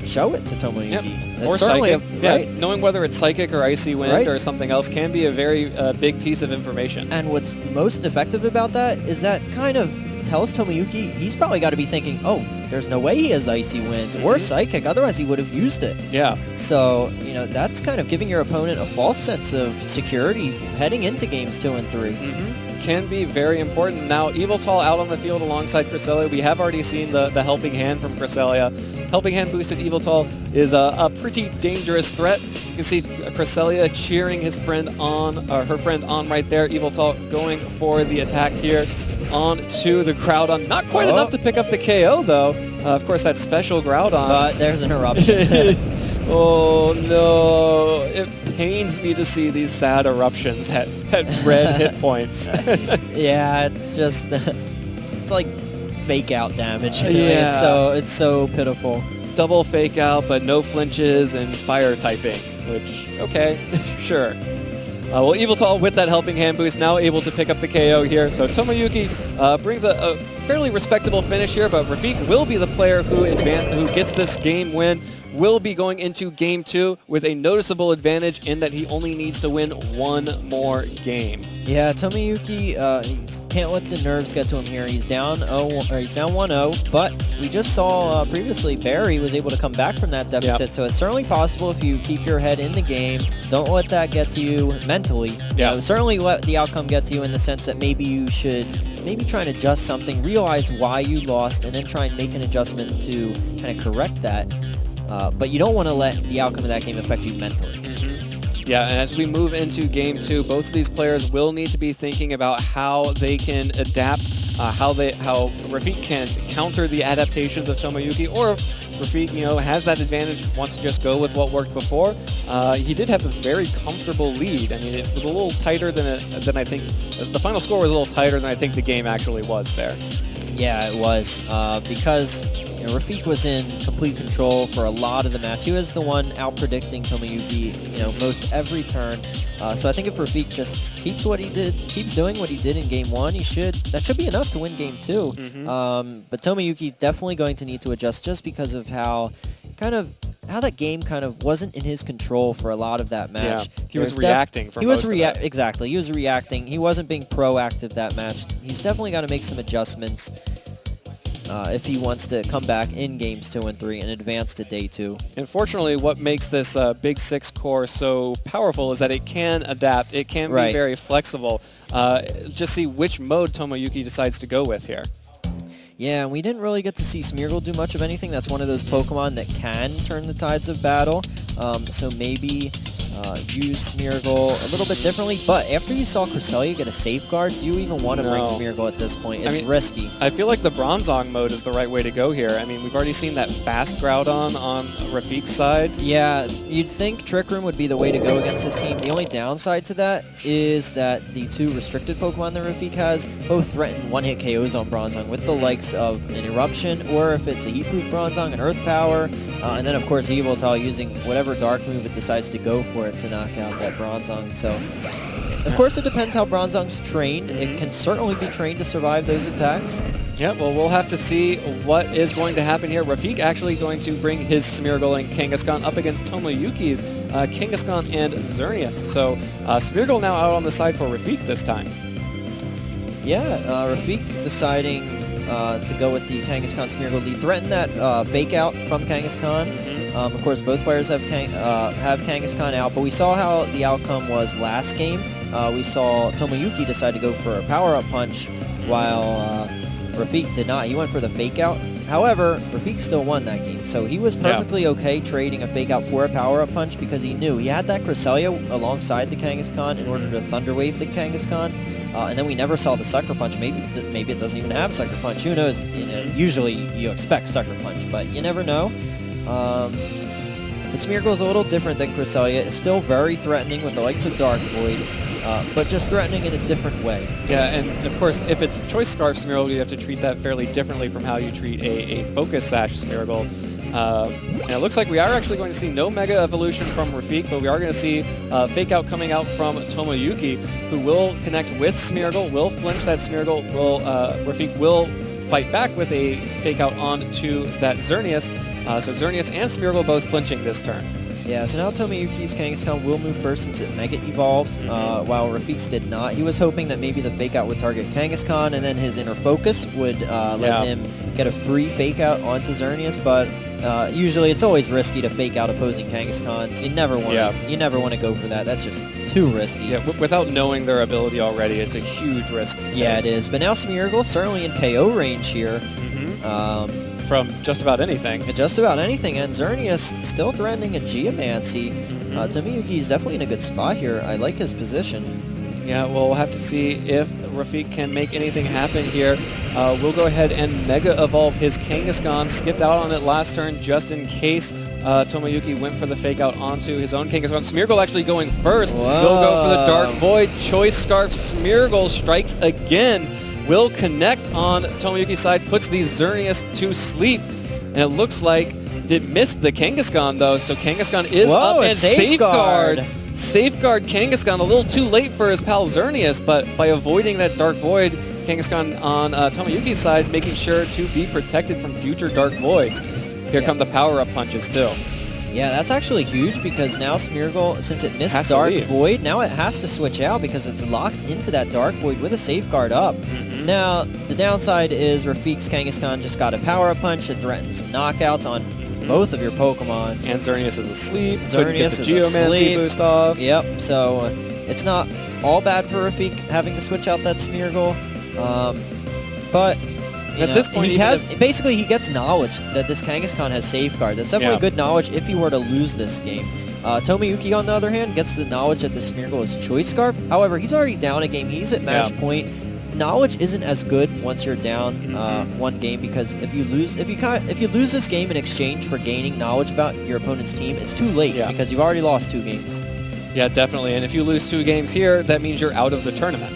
show it to Tomoyuki. Or Psychic. Right? Knowing whether it's Psychic or Icy Wind or something else can be a very big piece of information. And what's most effective about that is that kind of tells Tomoyuki he's probably got to be thinking, oh, there's no way he has Icy Wind or Psychic, otherwise he would have used it. Yeah. So, you know, that's kind of giving your opponent a false sense of security heading into games 2 and 3. Can be very important. Now, Yveltal out on the field alongside Cresselia. We have already seen the Helping Hand from Cresselia. Helping Hand boosted Yveltal is a pretty dangerous threat. You can see Cresselia cheering his friend on, or her friend on right there. Yveltal going for the attack here on to the Groudon. Not quite enough to pick up the KO, though. Of course, that special Groudon. But there's an Eruption. Oh, no. It pains me to see these sad eruptions at red hit points. Yeah, it's just... it's like fake out damage. Yeah. It's so pitiful. Double fake out, but no flinches and fire typing, which, okay, sure. Well, Yveltal with that Helping Hand boost now able to pick up the KO here. So Tomoyuki brings a fairly respectable finish here, but Rafik will be the player who gets this game win. Will be going into Game 2 with a noticeable advantage in that he only needs to win one more game. Yeah, Tomoyuki, he can't let the nerves get to him here. He's down 1-0, but we just saw previously Barry was able to come back from that deficit, so it's certainly possible if you keep your head in the game. Don't let that get to you mentally. You know, certainly let the outcome get to you in the sense that maybe you should try and adjust something, realize why you lost, and then try and make an adjustment to kind of correct that. But you don't want to let the outcome of that game affect you mentally. Yeah, and as we move into Game 2, both of these players will need to be thinking about how they can adapt, how Rafiq can counter the adaptations of Tomoyuki, or if Rafiq, has that advantage, wants to just go with what worked before. He did have a very comfortable lead. I mean, it was a little tighter than I think. The final score was a little tighter than I think the game actually was there. Yeah, it was, because Rafiq was in complete control for a lot of the match. He was the one out-predicting Tomoyuki, most every turn. So I think if Rafiq just keeps doing what he did in Game 1, that should be enough to win Game 2. But Tomoyuki definitely going to need to adjust just because of how that game kind of wasn't in his control for a lot of that match. Yeah, he was reacting for most of it. Exactly, he was reacting. He wasn't being proactive that match. He's definitely got to make some adjustments if he wants to come back in Games 2 and 3 and advance to Day 2. Unfortunately, what makes this Big 6 core so powerful is that it can adapt. It can be very flexible. Just see which mode Tomoyuki decides to go with here. Yeah, and we didn't really get to see Smeargle do much of anything. That's one of those Pokemon that can turn the tides of battle. So maybe use Smeargle a little bit differently. But after you saw Cresselia get a safeguard, do you even want to bring Smeargle at this point? It's risky. I feel like the Bronzong mode is the right way to go here. I mean, we've already seen that fast Groudon on Rafiq's side. Yeah, you'd think Trick Room would be the way to go against this team. The only downside to that is that the two restricted Pokemon that Rafiq has both threaten one-hit KOs on Bronzong with the likes of an Eruption, or if it's a Heat-Proof Bronzong, an Earth Power, and then of course Yveltal using whatever Dark move it decides to go for it to knock out that Bronzong. So, of course, it depends how Bronzong's trained. It can certainly be trained to survive those attacks. Yeah, well, we'll have to see what is going to happen here. Rafiq actually going to bring his Smeargle and Kangaskhan up against Tomoyuki's Kangaskhan and Xerneas. So, Smeargle now out on the side for Rafiq this time. Yeah, Rafiq deciding to go with the Kangaskhan Smeargle lead. Threaten that fake out from Kangaskhan. Of course, both players have Kangaskhan out, but we saw how the outcome was last game. We saw Tomoyuki decide to go for a power-up punch, while Rafiq did not. He went for the fake out. However, Rafiq still won that game, so he was perfectly okay trading a fake out for a power-up punch because he knew he had that Cresselia alongside the Kangaskhan in order to Thunder Wave the Kangaskhan. And then we never saw the Sucker Punch. Maybe it doesn't even have Sucker Punch. Who knows? Usually you expect Sucker Punch, but you never know. But Smeargle is a little different than Cresselia. It's still very threatening with the likes of Dark Void, but just threatening in a different way. Yeah, and of course, if it's Choice Scarf Smeargle, you have to treat that fairly differently from how you treat a Focus Sash Smeargle. And it looks like we are actually going to see no Mega Evolution from Rafiq, but we are going to see Fake Out coming out from Tomoyuki, who will connect with Smeargle, will flinch that Smeargle, Rafiq will fight back with a Fake Out onto that Xerneas. So Xerneas and Smeargle both flinching this turn. Yeah, so now Tomoyuki's Kangaskhan will move first since it Mega Evolved, while Rafiq's did not. He was hoping that maybe the Fake Out would target Kangaskhan, and then his Inner Focus would let him get a free Fake Out onto Xerneas, but usually it's always risky to Fake Out opposing Kangaskhan. You never want to go for that. That's just too risky. Yeah, without knowing their ability already, it's a huge risk. Yeah, it is. But now Smeargle certainly in KO range here. From just about anything. Just about anything, and Xerneas still threatening a Geomancy. Tomoyuki's definitely in a good spot here. I like his position. Yeah, well, we'll have to see if Rafiq can make anything happen here. We'll go ahead and Mega Evolve his Kangaskhan. Skipped out on it last turn just in case Tomoyuki went for the Fake Out onto his own Kangaskhan. Smeargle actually going first. He'll go for the Dark Void. Choice Scarf Smeargle strikes again. Will connect on Tomoyuki's side, puts the Xerneas to sleep. And it looks like it missed the Kangaskhan, though, so Kangaskhan is up and Safeguard. Safeguard Kangaskhan a little too late for his pal Xerneas, but by avoiding that Dark Void, Kangaskhan on Tomoyuki's side, making sure to be protected from future Dark Voids. Here come the power-up punches, too. Yeah, that's actually huge because now Smeargle, since it missed Has to Dark leave. Void, now it has to switch out because it's locked into that Dark Void with a safeguard up. Now, the downside is Rafiq's Kangaskhan just got a power-up punch. It threatens knockouts on both of your Pokemon. And Xerneas is asleep. Xerneas is Geomancy asleep. boost off. Yep, so it's not all bad for Rafiq having to switch out that Smeargle. But At this point, he even has basically he gets knowledge that this Kangaskhan has safeguard. That's definitely good knowledge if he were to lose this game. Tomoyuki, on the other hand, gets the knowledge that the Smeargle is Choice Scarf. However, he's already down a game. He's at match point. Knowledge isn't as good once you're down one game because if you lose this game in exchange for gaining knowledge about your opponent's team, it's too late because you've already lost 2 games. Yeah, definitely. And if you lose 2 games here, that means you're out of the tournament.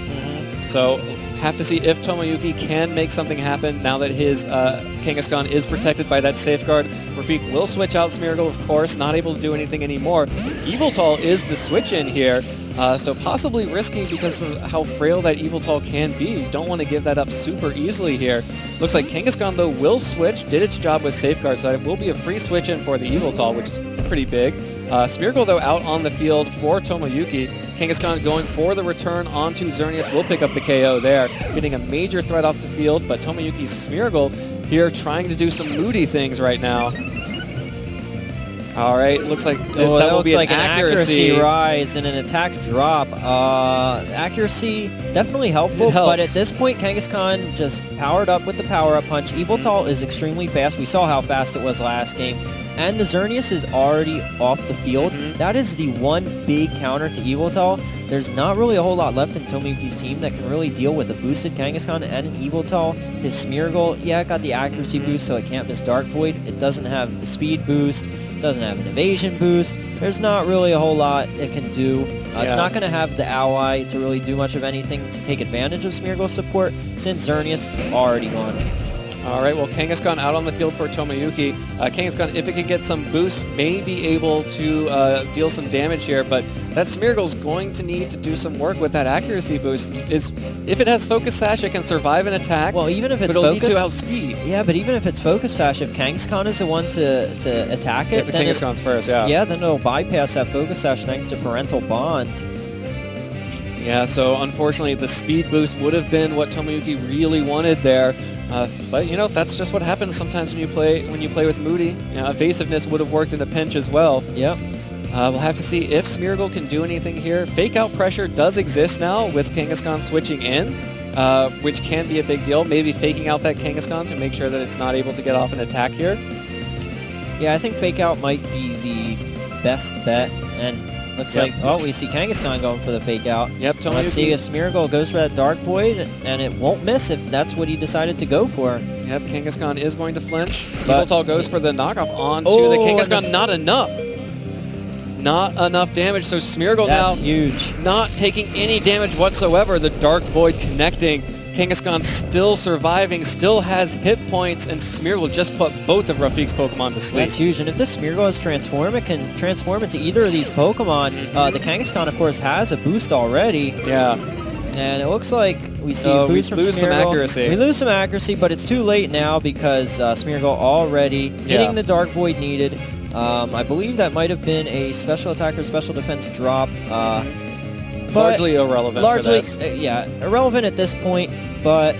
So have to see if Tomoyuki can make something happen now that his Kangaskhan is protected by that safeguard. Rafiq will switch out Smeargle, of course, not able to do anything anymore. Yveltal is the switch in here, so possibly risky because of how frail that Yveltal can be. You don't want to give that up super easily here. Looks like Kangaskhan, though, will switch, did its job with safeguard, so it will be a free switch in for the Yveltal, which is pretty big. Smeargle, though, out on the field for Tomoyuki. Kangaskhan going for the return onto Xerneas will pick up the KO there, getting a major threat off the field, but Tomoyuki's Smeargle here trying to do some moody things right now. All right, looks like that will be like an accuracy rise and an attack drop. Accuracy definitely helpful, but at this point, Kangaskhan just powered up with the power-up punch. Yveltal is extremely fast. We saw how fast it was last game. And the Xerneas is already off the field. That is the one big counter to Yveltal. There's not really a whole lot left in Tomoyuki's team that can really deal with a boosted Kangaskhan and an Yveltal. His Smeargle, yeah, it got the accuracy boost, so it can't miss Dark Void. It doesn't have the speed boost. It doesn't have an evasion boost. There's not really a whole lot it can do. It's not going to have the ally to really do much of anything to take advantage of Smeargle's support since Xerneas is already gone. All right, well, Kangaskhan out on the field for Tomoyuki. Kangaskhan, if it can get some boosts, may be able to deal some damage here, but that Smeargle's going to need to do some work with that accuracy boost. If it has Focus Sash, it can survive an attack, well, even if it's but it'll need to Focus, outspeed. yeah, but even if it's Focus Sash, if Kangaskhan is the one to attack it, If the then Kangaskhan's first, yeah. Yeah, then it'll bypass that Focus Sash thanks to Parental Bond. Yeah, so unfortunately, the speed boost would have been what Tomoyuki really wanted there. But you know, that's just what happens sometimes when you play with Moody. You know, evasiveness would have worked in a pinch as well. Yep. We'll have to see if Smeargle can do anything here. Fake out pressure does exist now with Kangaskhan switching in, which can be a big deal. Maybe faking out that Kangaskhan to make sure that it's not able to get off an attack here. Yeah, I think fake out might be the best bet, and looks like, oh, we see Kangaskhan going for the fake out. Yep, Tomoyuki. Let's see if Smeargle goes for that Dark Void, and it won't miss if that's what he decided to go for. Yep, Kangaskhan is going to flinch. But Yveltal goes for the knockoff onto the Kangaskhan. Not enough. Not enough damage, so Smeargle that's now huge. Not taking any damage whatsoever. The Dark Void connecting. Kangaskhan still surviving, still has hit points, and Smeargle just put both of Rafiq's Pokemon to sleep. That's huge, and if this Smeargle has Transform, it can transform into either of these Pokemon. The Kangaskhan, of course, has a boost already. Yeah. And it looks like we see a boost from lose Smeargle. some accuracy. We lose some accuracy, but it's too late now because Smeargle already hitting the Dark Void needed. I believe that might have been a special attack or special defense drop. Largely irrelevant for this. Yeah, irrelevant at this point, but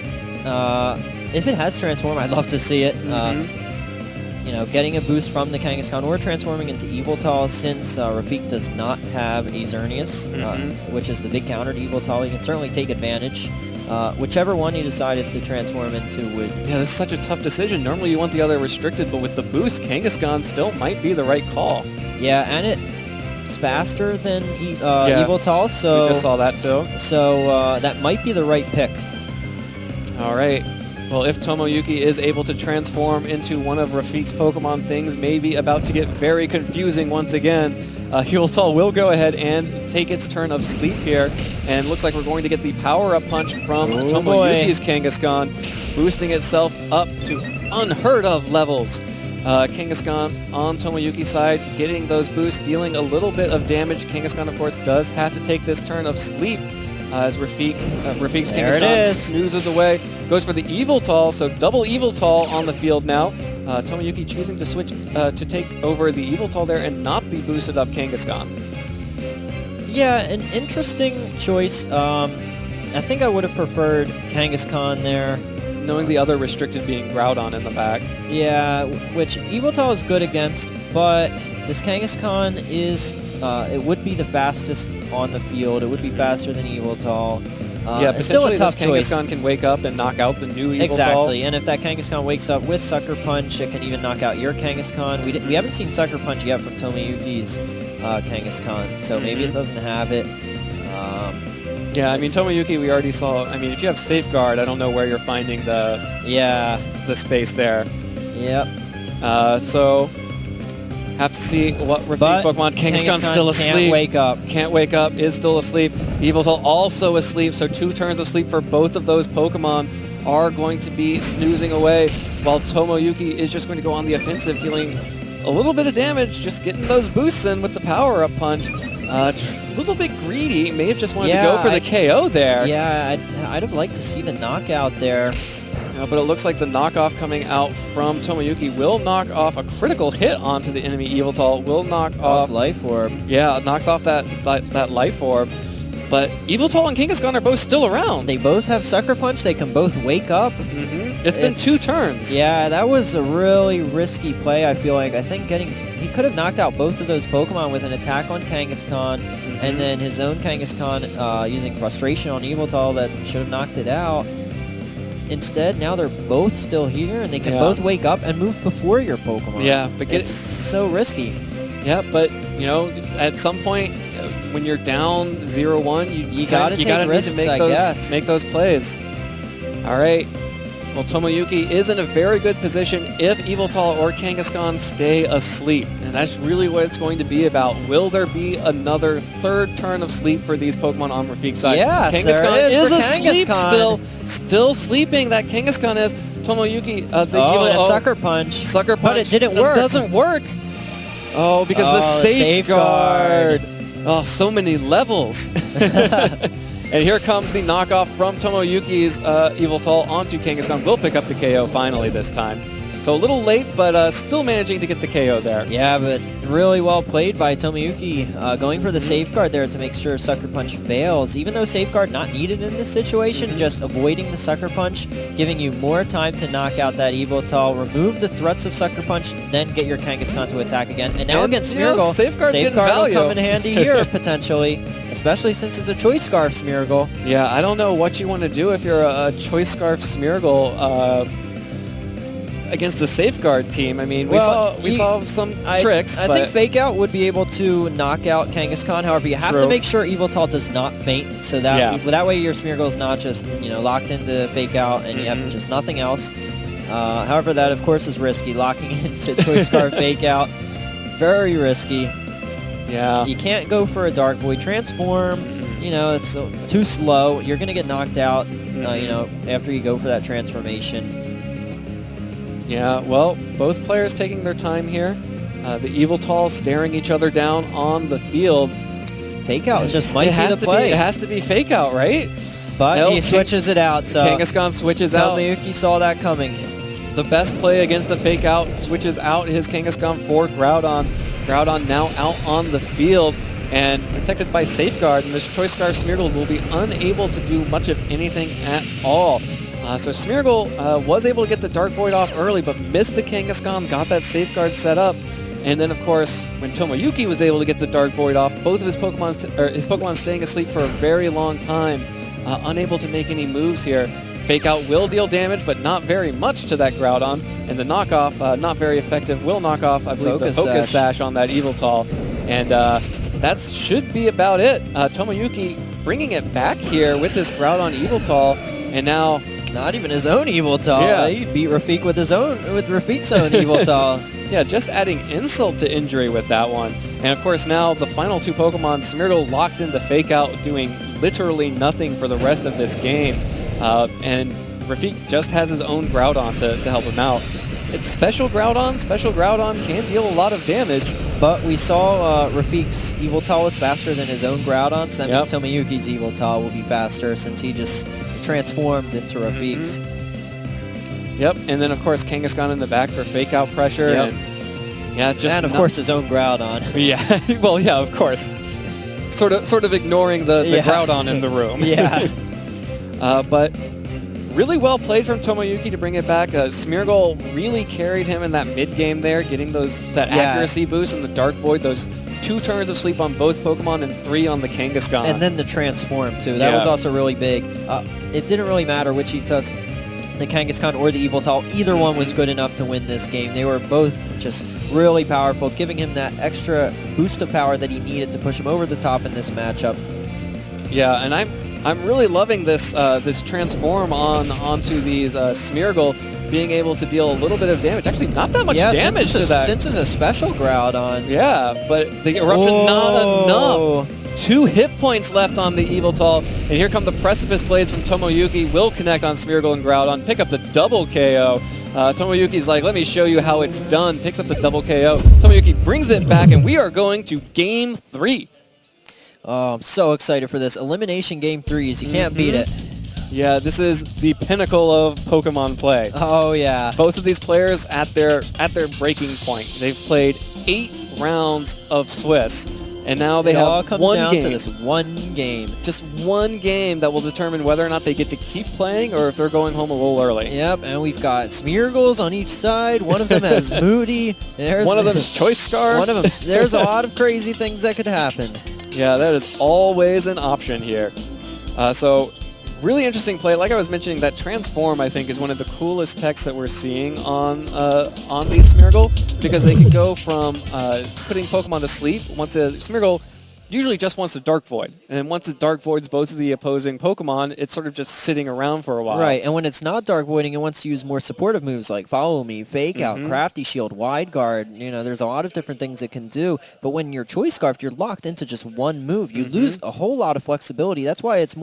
if it has Transform, I'd love to see it. You know, getting a boost from the Kangaskhan or transforming into Yveltal since Rafiq does not have a Xerneas, which is the big counter to Yveltal. You can certainly take advantage. Whichever one you decided to transform into would... Yeah, this is such a tough decision. Normally you want the other restricted, but with the boost, Kangaskhan still might be the right call. Yeah, and it's faster than Yveltal, so... We just saw that too. So that might be the right pick. All right. Well, if Tomoyuki is able to transform into one of Rafiq's Pokemon, things may be about to get very confusing once again. Yveltal will go ahead and take its turn of sleep here, and looks like we're going to get the power-up punch from Tomoyuki's Kangaskhan, boosting itself up to unheard of levels. Kangaskhan on Tomoyuki's side, getting those boosts, dealing a little bit of damage. Kangaskhan, of course, does have to take this turn of sleep as Rafiq's Kangaskhan snoozes away. Goes for the Yveltal, so double Yveltal on the field now. Tomoyuki choosing to switch to take over the Yveltal there and not the boosted up Kangaskhan. Yeah, an interesting choice. I think I would have preferred Kangaskhan there. Knowing the other restricted being Groudon in the back. Yeah, which Yveltal is good against, but this Kangaskhan is, it would be the fastest on the field. It would be faster than Yveltal. Yeah, it's still a tough this choice. Kangaskhan can wake up and knock out the new Yveltal. Exactly, and if that Kangaskhan wakes up with Sucker Punch, it can even knock out your Kangaskhan. We haven't seen Sucker Punch yet from Tomoyuki's Kangaskhan, so maybe it doesn't have it. Yeah, I mean, Tomoyuki, we already saw. I mean, if you have Safeguard, I don't know where you're finding the space there. Yep. So, have to see what Rafiq's Pokemon. Kangaskhan's still asleep. Can't wake up. Can't wake up, is still asleep. Yveltal also asleep, so 2 turns of sleep for both of those Pokemon are going to be snoozing away, while Tomoyuki is just going to go on the offensive, dealing a little bit of damage, just getting those boosts in with the power-up punch. A little bit greedy, may have just wanted to go for the KO there. Yeah, I'd have liked to see the knockout there. But it looks like the knockoff coming out from Tomoyuki will knock off a critical hit onto the enemy Yveltal, will knock off Life Orb. Yeah, it knocks off that Life Orb. But Yveltal and Kangaskhan are both still around. They both have Sucker Punch. They can both wake up. It's been 2 turns. Yeah, that was a really risky play, I feel like. I think he could have knocked out both of those Pokemon with an attack on Kangaskhan, and then his own Kangaskhan using Frustration on Yveltal that should have knocked it out. Instead, now they're both still here, and they can both wake up and move before your Pokemon. Yeah, but it's so risky. Yeah, but, you know, at some point, when you're down 0-1, you gotta take risks, I guess. Make those plays. All right. Well, Tomoyuki is in a very good position if Yveltal or Kangaskhan stay asleep. And that's really what it's going to be about. Will there be another 3rd turn of sleep for these Pokemon on Rafiq's side? Yes, Kangaskhan there is asleep Kangaskhan. still sleeping. That Kangaskhan is. Tomoyuki, and a Sucker Punch. Sucker Punch. But it didn't work. It doesn't work. Oh, because the Safeguard. Oh, so many levels. And here comes the knockoff from Tomoyuki's Yveltal onto Kangaskhan. Will pick up the KO finally this time. So a little late, but still managing to get the KO there. Yeah, but really well played by Tomoyuki, going for the Safeguard there to make sure Sucker Punch fails. Even though Safeguard not needed in this situation, just avoiding the Sucker Punch, giving you more time to knock out that Yveltal, remove the threats of Sucker Punch, then get your Kangaskhan to attack again. And now against Smeargle, Safeguard will come in handy here, potentially, especially since it's a Choice Scarf Smeargle. Yeah, I don't know what you want to do if you're a Choice Scarf Smeargle against the Safeguard team. I mean, we saw some tricks. I think Fake Out would be able to knock out Kangaskhan. However, you have to make sure Yveltal does not faint, so that way your Smeargle is not just locked into Fake Out and you have just nothing else. However, that of course is risky. Locking into Choice Scarf Fake Out, very risky. Yeah, you can't go for a Dark Void Transform. It's too slow. You're gonna get knocked out. After you go for that transformation. Yeah, well, both players taking their time here. The Yveltal staring each other down on the field. Fake Out just might be the play. It has to be Fake Out, right? But he switches it out, so Kangaskhan switches out. Tomoyuki saw that coming. The best play against a Fake Out, switches out his Kangaskhan for Groudon. Groudon now out on the field and protected by Safeguard, and this Choice Scarf Smeargle will be unable to do much of anything at all. So Smeargle was able to get the Dark Void off early, but missed the Kangaskhan, got that Safeguard set up. And then, of course, when Tomoyuki was able to get the Dark Void off, both of his Pokemon staying asleep for a very long time, unable to make any moves here. Fake Out will deal damage, but not very much to that Groudon. And the knockoff, not very effective, will knock off, I believe, the Focus Sash on that Yveltal. And that should be about it. Tomoyuki bringing it back here with this Groudon Yveltal, and now... Not even his own Yveltal. Yeah. He beat Rafiq with Rafiq's own Yveltal. Yeah, just adding insult to injury with that one. And of course now the final 2 Pokemon, Smeargle locked into Fake Out, doing literally nothing for the rest of this game. And Rafiq just has his own Groudon to help him out. It's Special Groudon. Special Groudon can deal a lot of damage. But we saw Rafiq's Yveltal was faster than his own Groudon, so that means Tomoyuki's Yveltal will be faster since he just transformed into Rafiq's. Yep, and then of course Kangaskhan in the back for fake out pressure. Yep. And yeah, just and of course his own Groudon. Yeah, well, yeah, of course. Sort of ignoring the Groudon in the room. Yeah. But really well played from Tomoyuki to bring it back. Smeargle really carried him in that mid game there, getting that accuracy boost and the Dark Void, those 2 turns of sleep on both Pokemon and 3 on the Kangaskhan. And then the transform too. That was also really big. It didn't really matter which he took, the Kangaskhan or the Evoltal. Either one was good enough to win this game. They were both just really powerful, giving him that extra boost of power that he needed to push him over the top in this matchup. Yeah, and I'm really loving this this transform onto these Smeargle being able to deal a little bit of damage. Actually, not that much damage to that. Since it's a special Groudon. Yeah, but the Eruption not enough. 2 hit points left on the Evoltal, and here come the Precipice Blades from Tomoyuki. Will connect on Smeargle and Groudon, pick up the double KO. Tomoyuki's like, let me show you how it's done. Picks up the double KO. Tomoyuki brings it back, and we are going to Game 3. Oh, I'm so excited for this. Elimination Game 3s. You can't beat it. Yeah, this is the pinnacle of Pokemon play. Oh, yeah. Both of these players at their breaking point. They've played 8 rounds of Swiss, and now they have all comes one down game. to this one game. Just one game that will determine whether or not they get to keep playing or if they're going home a little early. Yep, and we've got Smeargles on each side. One of them has Moody. One of them's Choice Scarf. One of them. There's a lot of crazy things that could happen. Yeah, that is always an option here. So, really interesting play. Like I was mentioning, that Transform, I think, is one of the coolest techs that we're seeing on these Smeargle, because they can go from putting Pokemon to sleep. Once a Smeargle usually just wants to Dark Void, and then once it Dark Voids both of the opposing Pokemon, it's sort of just sitting around for a while. Right, and when it's not Dark Voiding, it wants to use more supportive moves like Follow Me, Fake Out, Crafty Shield, Wide Guard. You know, there's a lot of different things it can do, but when you're Choice Scarfed, you're locked into just one move. You lose a whole lot of flexibility. That's why it's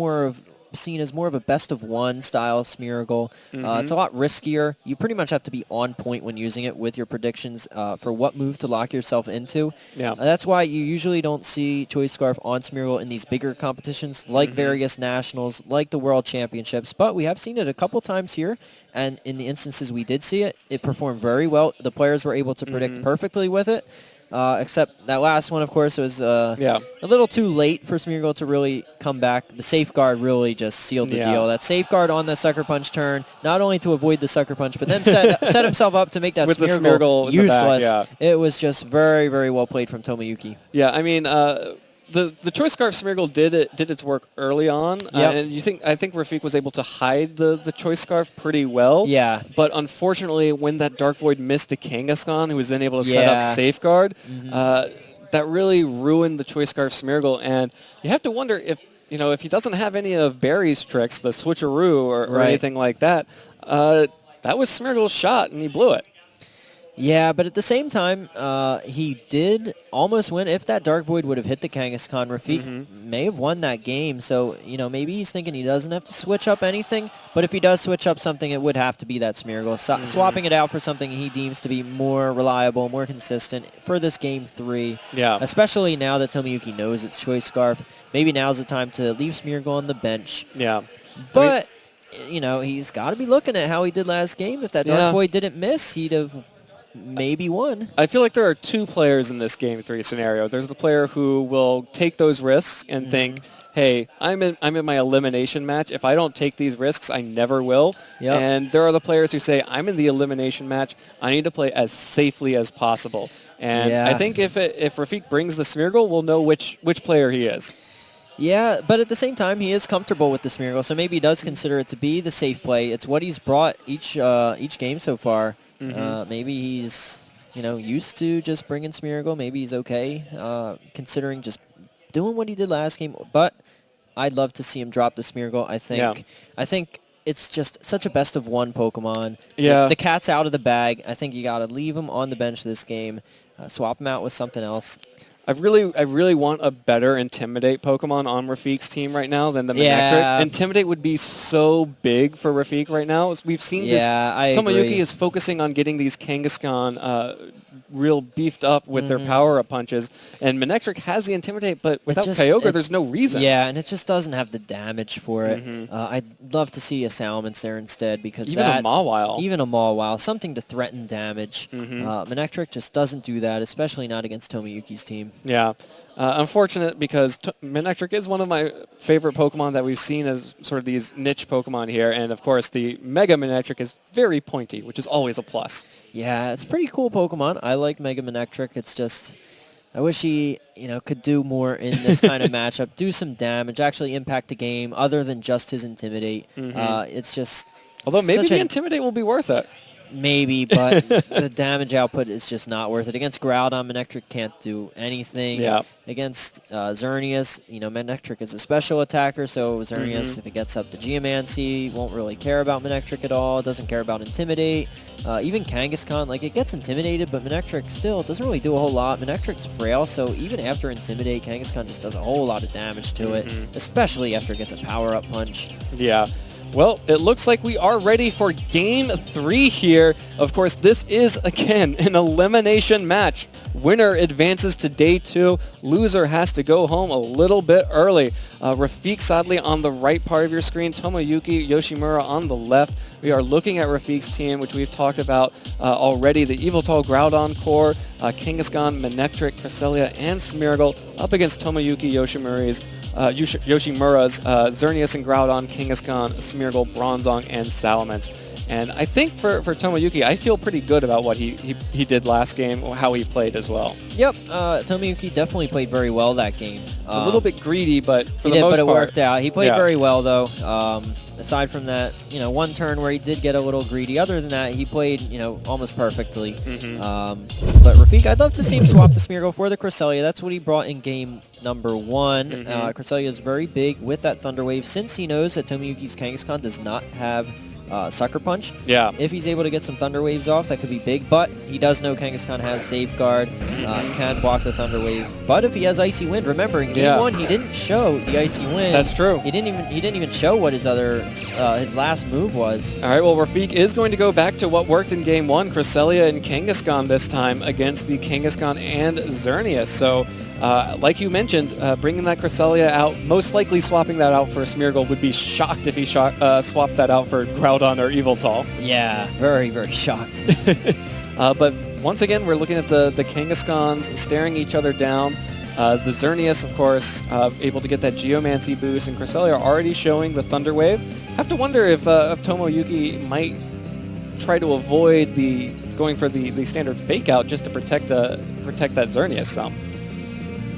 seen as more of a best-of-one style Smeargle. It's a lot riskier. You pretty much have to be on point when using it with your predictions for what move to lock yourself into. Yeah. That's why you usually don't see Choice Scarf on Smeargle in these bigger competitions like various nationals, like the World Championships, but we have seen it a couple times here, and in the instances we did see it, it performed very well. The players were able to predict perfectly with it. Except that last one, of course, was a little too late for Smeargle to really come back. The Safeguard really just sealed the deal. That Safeguard on the Sucker Punch turn, not only to avoid the Sucker Punch, but then set himself up to make that Smeargle useless. It was just very, very well played from Tomoyuki. Yeah, I mean, the Choice Scarf Smeargle did its work early on, and I think Rafiq was able to hide the Choice Scarf pretty well. Yeah. But unfortunately, when that Dark Void missed the Kangaskhan, who was then able to set up Safeguard, that really ruined the Choice Scarf Smeargle. And you have to wonder if he doesn't have any of Barry's tricks, the switcheroo or anything like that. That was Smeargle's shot, and he blew it. Yeah, but at the same time, he did almost win. If that Dark Void would have hit the Kangaskhan, Rafiq may have won that game. So, maybe he's thinking he doesn't have to switch up anything. But if he does switch up something, it would have to be that Smeargle. Swapping it out for something he deems to be more reliable, more consistent for this Game 3. Yeah. Especially now that Tomoyuki knows it's Choice Scarf. Maybe now's the time to leave Smeargle on the bench. Yeah. But, he's got to be looking at how he did last game. If that Dark Void didn't miss, he'd have maybe won. I feel like there are 2 players in this Game 3 scenario. There's the player who will take those risks and think, hey, I'm in my elimination match. If I don't take these risks, I never will. Yep. And there are the players who say, I'm in the elimination match. I need to play as safely as possible. And I think if Rafiq brings the Smeargle, we'll know which player he is. Yeah, but at the same time, he is comfortable with the Smeargle, so maybe he does consider it to be the safe play. It's what he's brought each game so far. Maybe he's, used to just bringing Smeargle. Maybe he's okay, considering just doing what he did last game. But I'd love to see him drop the Smeargle. I think it's just such a best-of-one Pokemon. Yeah. The cat's out of the bag. I think you got to leave him on the bench this game. Swap him out with something else. I really want a better Intimidate Pokemon on Rafiq's team right now than the Manectric. Intimidate would be so big for Rafiq right now. We've seen this. Tomoyuki is focusing on getting these Kangaskhan real beefed up with their power-up punches. And Manectric has the Intimidate, but without Kyogre, there's no reason. Yeah, and it just doesn't have the damage for it. I'd love to see a Salamence there instead, because even a Mawile. Even a Mawile, something to threaten damage. Manectric just doesn't do that, especially not against Tomoyuki's team. Yeah. Unfortunate, because Manectric is one of my favorite Pokemon that we've seen as sort of these niche Pokemon here. And, of course, the Mega Manectric is very pointy, which is always a plus. Yeah, it's a pretty cool Pokemon. I like Mega Manectric. It's just, I wish he, could do more in this kind of matchup, do some damage, actually impact the game other than just his Intimidate. It's just... Although maybe the Intimidate will be worth it. Maybe, but the damage output is just not worth it. Against Groudon, Manectric can't do anything. Yeah. Against Xerneas, Manectric is a special attacker, so Xerneas, if it gets up to Geomancy, won't really care about Manectric at all, doesn't care about Intimidate. Even Kangaskhan, it gets intimidated, but Manectric still doesn't really do a whole lot. Manectric's frail, so even after Intimidate, Kangaskhan just does a whole lot of damage to it, especially after it gets a power-up punch. Yeah. Well, it looks like we are ready for Game 3 here. Of course, this is, again, an elimination match. Winner advances to Day 2. Loser has to go home a little bit early. Rafiq, sadly, on the right part of your screen. Tomoyuki Yoshimura on the left. We are looking at Rafiq's team, which we've talked about already. The Yveltal Groudon core, Kangaskhan, Manectric, Cresselia, and Smeargle up against Tomoyuki Yoshimura's Xerneas and Groudon, Kangaskhan, Smeargle, Bronzong, and Salamence. And I think for Tomoyuki, I feel pretty good about what he did last game, or how he played as well. Yep, Tomoyuki definitely played very well that game. A little bit greedy, but for the most part, it worked out. He played very well, though. Aside from that, one turn where he did get a little greedy. Other than that, he played, almost perfectly. But Rafiq, I'd love to see him swap the Smeargle for the Cresselia. That's what he brought in game number 1. Cresselia is very big with that Thunder Wave, since he knows that Tomoyuki's Kangaskhan does not have Sucker Punch. Yeah. If he's able to get some Thunder Waves off, that could be big, but he does know Kangaskhan has Safeguard, can block the Thunder Wave. But if he has Icy Wind, remember in game 1 he didn't show the Icy Wind. That's true. He didn't even show what his last move was. All right, well, Rafiq is going to go back to what worked in game 1, Cresselia and Kangaskhan this time against the Kangaskhan and Xerneas. So like you mentioned, bringing that Cresselia out, most likely swapping that out for Smeargle, would be shocked if he swapped that out for Groudon or Yveltal. Yeah, very, very shocked. But once again, we're looking at the Kangaskhan's staring each other down. The Xerneas, of course, able to get that Geomancy boost, and Cresselia already showing the Thunder Wave. Have to wonder if Tomoyuki might try to avoid going for the standard Fake Out just to protect that Xerneas some.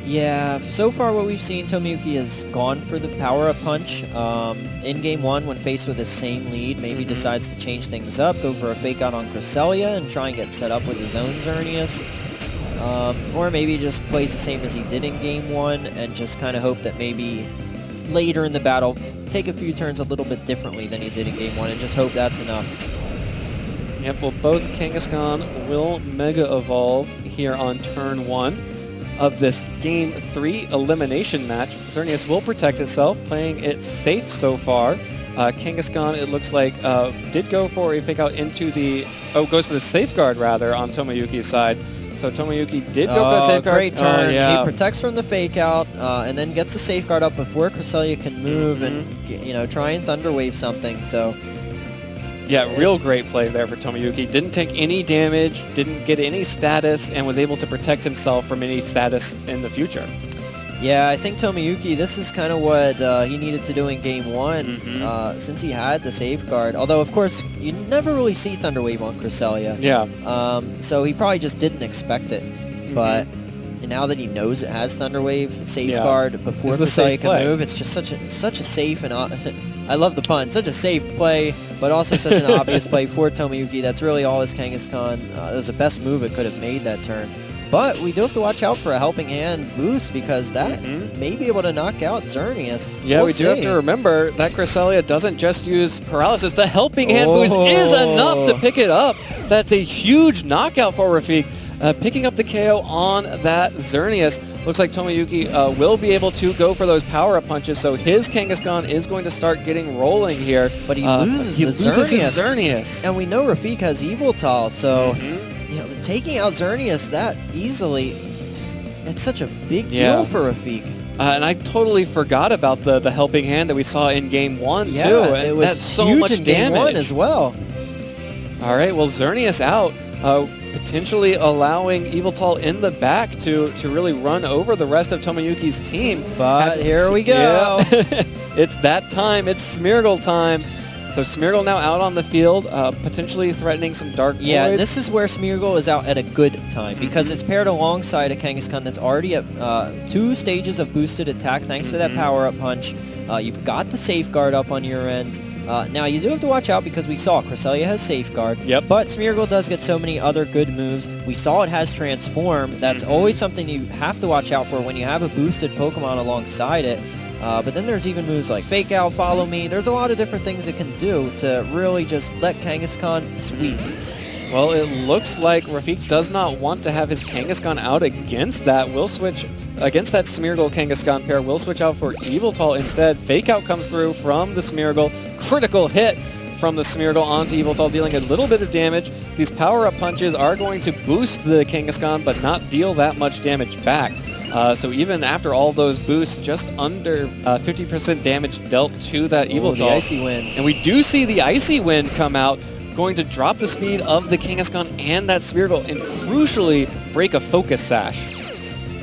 Yeah, so far what we've seen, Tomoyuki has gone for the power-up punch. In Game 1, when faced with the same lead, maybe decides to change things up, go for a Fake Out on Cresselia and try and get set up with his own Xerneas. Or maybe just plays the same as he did in Game 1 and just kind of hope that maybe later in the battle, take a few turns a little bit differently than he did in Game 1 and just hope that's enough. Yep, well, both Kangaskhan will Mega Evolve here on turn 1 of this Game 3 elimination match. Xerneas will protect itself, playing it safe so far. Kangaskhan, it looks like, did go for a Fake Out into the... goes for the Safeguard, rather, on Tomoyuki's side. So Tomoyuki did go for the Safeguard. Great turn. Yeah. He protects from the Fake Out, and then gets the Safeguard up before Cresselia can move and, try and Thunder Wave something, so... Yeah, real great play there for Tomoyuki. Didn't take any damage, didn't get any status, and was able to protect himself from any status in the future. Yeah, I think Tomoyuki, this is kind of what he needed to do in Game 1, since he had the Safeguard. Although, of course, you never really see Thunder Wave on Cresselia. Yeah. So he probably just didn't expect it. But now that he knows it has Thunder Wave, Safeguard before Cresselia can move, it's just such a safe and... I love the pun. Such a safe play, but also such an obvious play for Tomoyuki. That's really all his Kangaskhan. It was the best move it could have made that turn. But we do have to watch out for a Helping Hand boost, because that may be able to knock out Xerneas. Yeah, we do have to remember that Cresselia doesn't just use Paralysis. The Helping Hand boost is enough to pick it up. That's a huge knockout for Rafiq. Picking up the KO on that Xerneas. Looks like Tomoyuki will be able to go for those power-up punches, so his Kangaskhan is going to start getting rolling here. But he loses his Xerneas. And we know Rafiq has Yveltal, so taking out Xerneas that easily, it's such a big Yeah. deal for Rafik. And I totally forgot about the helping hand that we saw in Game 1, Yeah, too. And it was that's so huge much in Game 1 damage. as well. All right, well, Xerneas out, potentially allowing Eviltal in the back to really run over the rest of Tomoyuki's team. But here we go. Yeah. It's that time. It's Smeargle time. So Smeargle now out on the field, potentially threatening some Dark Void. Yeah, this is where Smeargle is out at a good time because it's paired alongside a Kangaskhan that's already at 2 stages of boosted attack thanks to that power-up punch. You've got the Safeguard up on your end. Now, you do have to watch out because we saw Cresselia has Safeguard, Yep. but Smeargle does get so many other good moves. We saw it has Transform. That's always something you have to watch out for when you have a boosted Pokemon alongside it. But then there's even moves like Fake Out, Follow Me. There's a lot of different things it can do to really just let Kangaskhan sweep. Well, it looks like Rafik does not want to have his Kangaskhan out against that. We'll switch against that Smeargle Kangaskhan pair. We'll switch out for Eviltal instead. Fake Out comes through from the Smeargle. Critical hit from the Smeargle onto Eviltal, dealing a little bit of damage. These power-up punches are going to boost the Kangaskhan, but not deal that much damage back. So even after all those boosts, just under 50% damage dealt to that Eviltal. The Icy Wind. And we do see the Icy Wind come out, going to drop the speed of the Kangaskhan and that Smeargle, and crucially break a Focus Sash.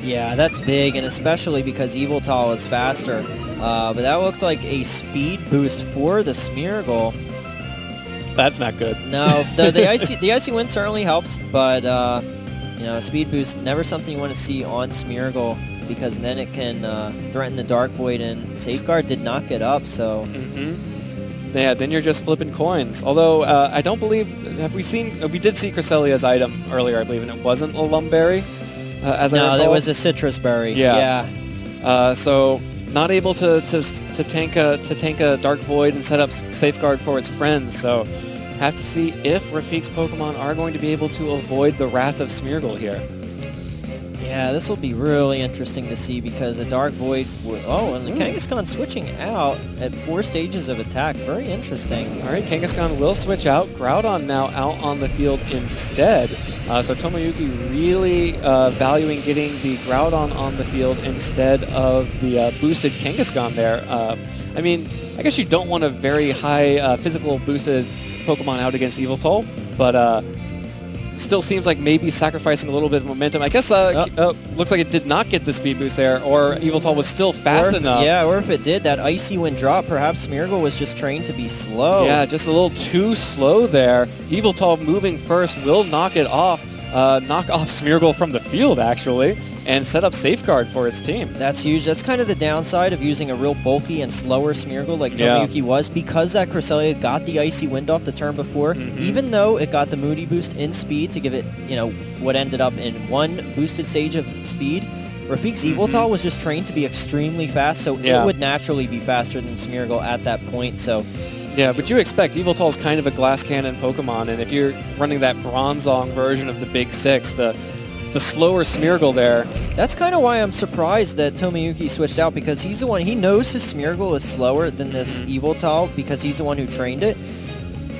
Yeah, that's big, and especially because Eviltal is faster. But that looked like a speed boost for the Smeargle. That's not good. No, the Icy Wind certainly helps, but you know, a speed boost, never something you want to see on Smeargle because then it can threaten the Dark Void, and Safeguard did not get up, so... Yeah, then you're just flipping coins. Although, I don't believe... we did see Cresselia's item earlier, I believe, and it wasn't a Lumberry, as I recall. No, that was a Citrus Berry. Yeah. So, not able to tank a Dark Void and set up Safeguard for its friends, so... Have to see if Rafik's Pokemon are going to be able to avoid the Wrath of Smeargle here. Yeah, this will be really interesting to see because a Dark Void... Oh, and the Kangaskhan switching out at 4 stages of attack. Very interesting. All right, Kangaskhan will switch out. Groudon now out on the field instead. So Tomoyuki really valuing getting the Groudon on the field instead of the boosted Kangaskhan there. I mean, I guess you don't want a very high physical boosted Pokemon out against Eviltal, but still seems like maybe sacrificing a little bit of momentum. I guess looks like it did not get the speed boost there, or Eviltal was still fast enough. Yeah, or if it did, that Icy Wind drop, perhaps Smeargle was just trained to be slow. Yeah, just a little too slow there. Eviltal moving first will knock it off, knock off Smeargle from the field, actually, and set up Safeguard for its team. That's huge. That's kind of the downside of using a real bulky and slower Smeargle like Tomoyuki was, because that Cresselia got the Icy Wind off the turn before, even though it got the Moody boost in speed to give it, you know, what ended up in 1 boosted stage of speed. Rafik's Eviltal was just trained to be extremely fast, so it would naturally be faster than Smeargle at that point, so... Yeah, but you expect Eviltal is kind of a glass cannon Pokemon, and if you're running that Bronzong version of the Big Six, the slower Smeargle there. That's kind of why I'm surprised that Tomoyuki switched out, because he's the one, he knows his Smeargle is slower than this Eviltal because he's the one who trained it.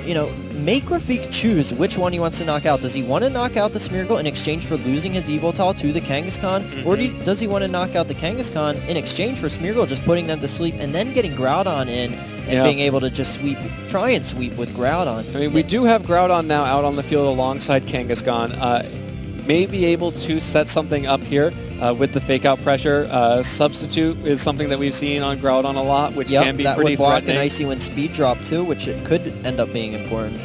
You know, make Rafik choose which one he wants to knock out. Does he want to knock out the Smeargle in exchange for losing his Eviltal to the Kangaskhan? Or does he want to knock out the Kangaskhan in exchange for Smeargle just putting them to sleep and then getting Groudon in and being able to just try and sweep with Groudon? I mean, we do have Groudon now out on the field alongside Kangaskhan. May be able to set something up here with the fake out pressure. Substitute is something that we've seen on Groudon a lot, which can be that pretty would block threatening. an Icy Wind speed drop too, which it could end up being important.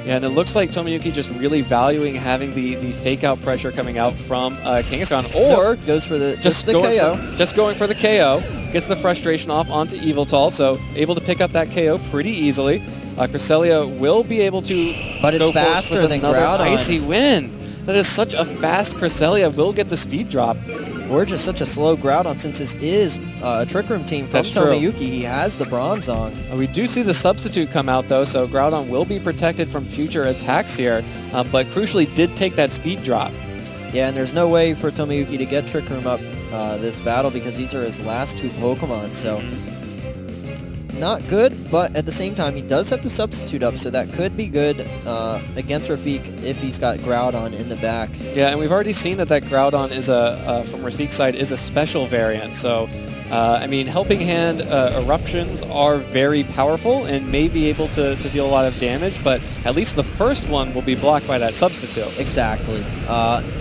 Yeah, and it looks like Tomoyuki just really valuing having the fake out pressure coming out from Kangaskhan, or goes for the the going KO. just going for the KO, gets the frustration off onto Eviltal, so able to pick up that KO pretty easily. Cresselia will be able to But it's go for faster with than another Groudon. Icy Wind. That is such a fast Cresselia, will get the speed drop. Or just such a slow Groudon, since this is a Trick Room team from That's true. Tomoyuki. He has the Bronzong. We do see the substitute come out, though, so Groudon will be protected from future attacks here, but crucially did take that speed drop. Yeah, and there's no way for Tomoyuki to get Trick Room up this battle because these are his last 2 Pokemon, so... not good, but at the same time, he does have the substitute up, so that could be good against Rafiq if he's got Groudon in the back. Yeah, and we've already seen that Groudon is from Rafiq's side, is a special variant. So, I mean, Helping Hand eruptions are very powerful and may be able to deal a lot of damage, but at least the first one will be blocked by that substitute. Exactly.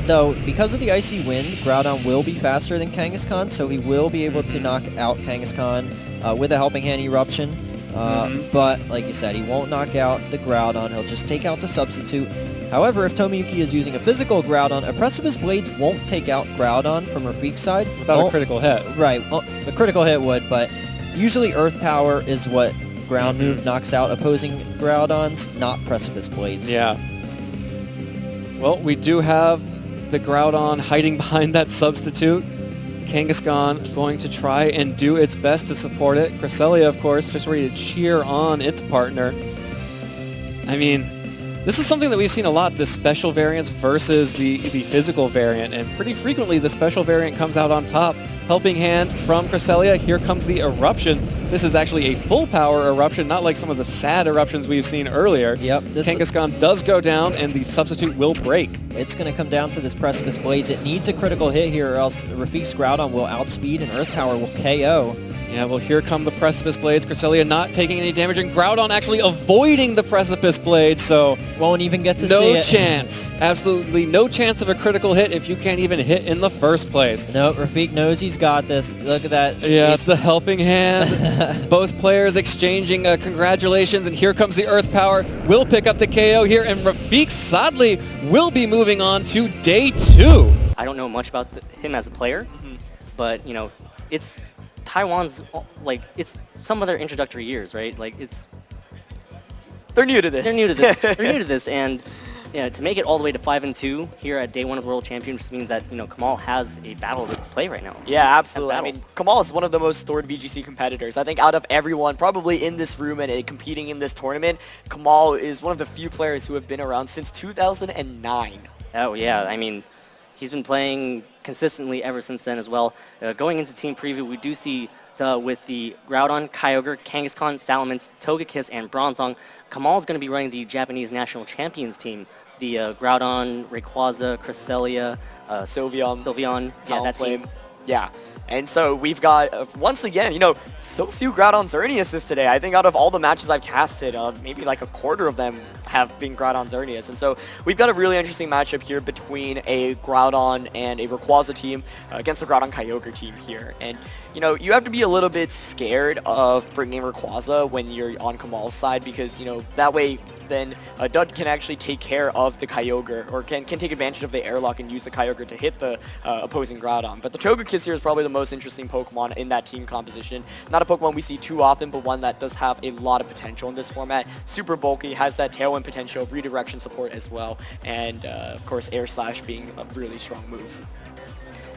Though, because of the Icy Wind, Groudon will be faster than Kangaskhan, so he will be able to knock out Kangaskhan with a Helping Hand eruption. But, like you said, he won't knock out the Groudon. He'll just take out the substitute. However, if Tomiyuki is using a physical Groudon, a Precipice Blades won't take out Groudon from Rafiq's side. Without a critical hit. Right. Well, the critical hit would, but usually Earth Power is what ground move knocks out opposing Groudons, not Precipice Blades. Yeah. Well, we do have the Groudon hiding behind that substitute. Kangaskhan going to try and do its best to support it. Cresselia, of course, just ready to cheer on its partner. I mean, this is something that we've seen a lot, the special variants versus the physical variant, and pretty frequently the special variant comes out on top. Helping Hand from Cresselia, here comes the Eruption. This is actually a full power Eruption, not like some of the sad Eruptions we've seen earlier. Yep. Kangaskhan does go down, and the substitute will break. It's going to come down to this Precipice Blades. It needs a critical hit here, or else Rafiq's Groudon will outspeed and Earth Power will KO. Yeah, well, here come the Precipice Blades. Cresselia not taking any damage, and Groudon actually avoiding the Precipice Blades, so won't even get to see it. No chance. Absolutely no chance of a critical hit if you can't even hit in the first place. Nope, Rafiq knows he's got this. Look at that. Yeah, it's the Helping Hand. Both players exchanging congratulations, and here comes the Earth Power. Will pick up the KO here, and Rafiq sadly will be moving on to day 2. I don't know much about him as a player, but, you know, it's Taiwan's, like, it's some of their introductory years, right? Like, they're new to this. They're new to this. They're new to this, and to make it all the way to 5-2 here at day 1 of the World Championships means that, you know, Kamal has a battle to play right now. Yeah, absolutely. I mean, Kamal is one of the most stored VGC competitors. I think out of everyone probably in this room and competing in this tournament, Kamal is one of the few players who have been around since 2009. Oh, yeah. I mean, he's been playing consistently ever since then as well. Going into team preview, we do see with the Groudon, Kyogre, Kangaskhan, Salamence, Togekiss, and Bronzong, Kamal's going to be running the Japanese national champions team. The Groudon, Rayquaza, Cresselia, Sylveon, yeah, that team. Yeah. And so we've got, once again, you know, so few Groudon Xerneases today. I think out of all the matches I've casted, maybe like a quarter of them have been Groudon Xerneas. And so we've got a really interesting matchup here between a Groudon and a Rayquaza team against the Groudon Kyogre team here. And, you know, you have to be a little bit scared of bringing Rayquaza when you're on Kamal's side because, you know, that way then Dud can actually take care of the Kyogre, or can take advantage of the airlock and use the Kyogre to hit the opposing Groudon. But the Togekiss here is probably the most interesting Pokemon in that team composition. Not a Pokemon we see too often, but one that does have a lot of potential in this format. Super bulky, has that Tailwind potential, redirection support as well, and of course Air Slash being a really strong move.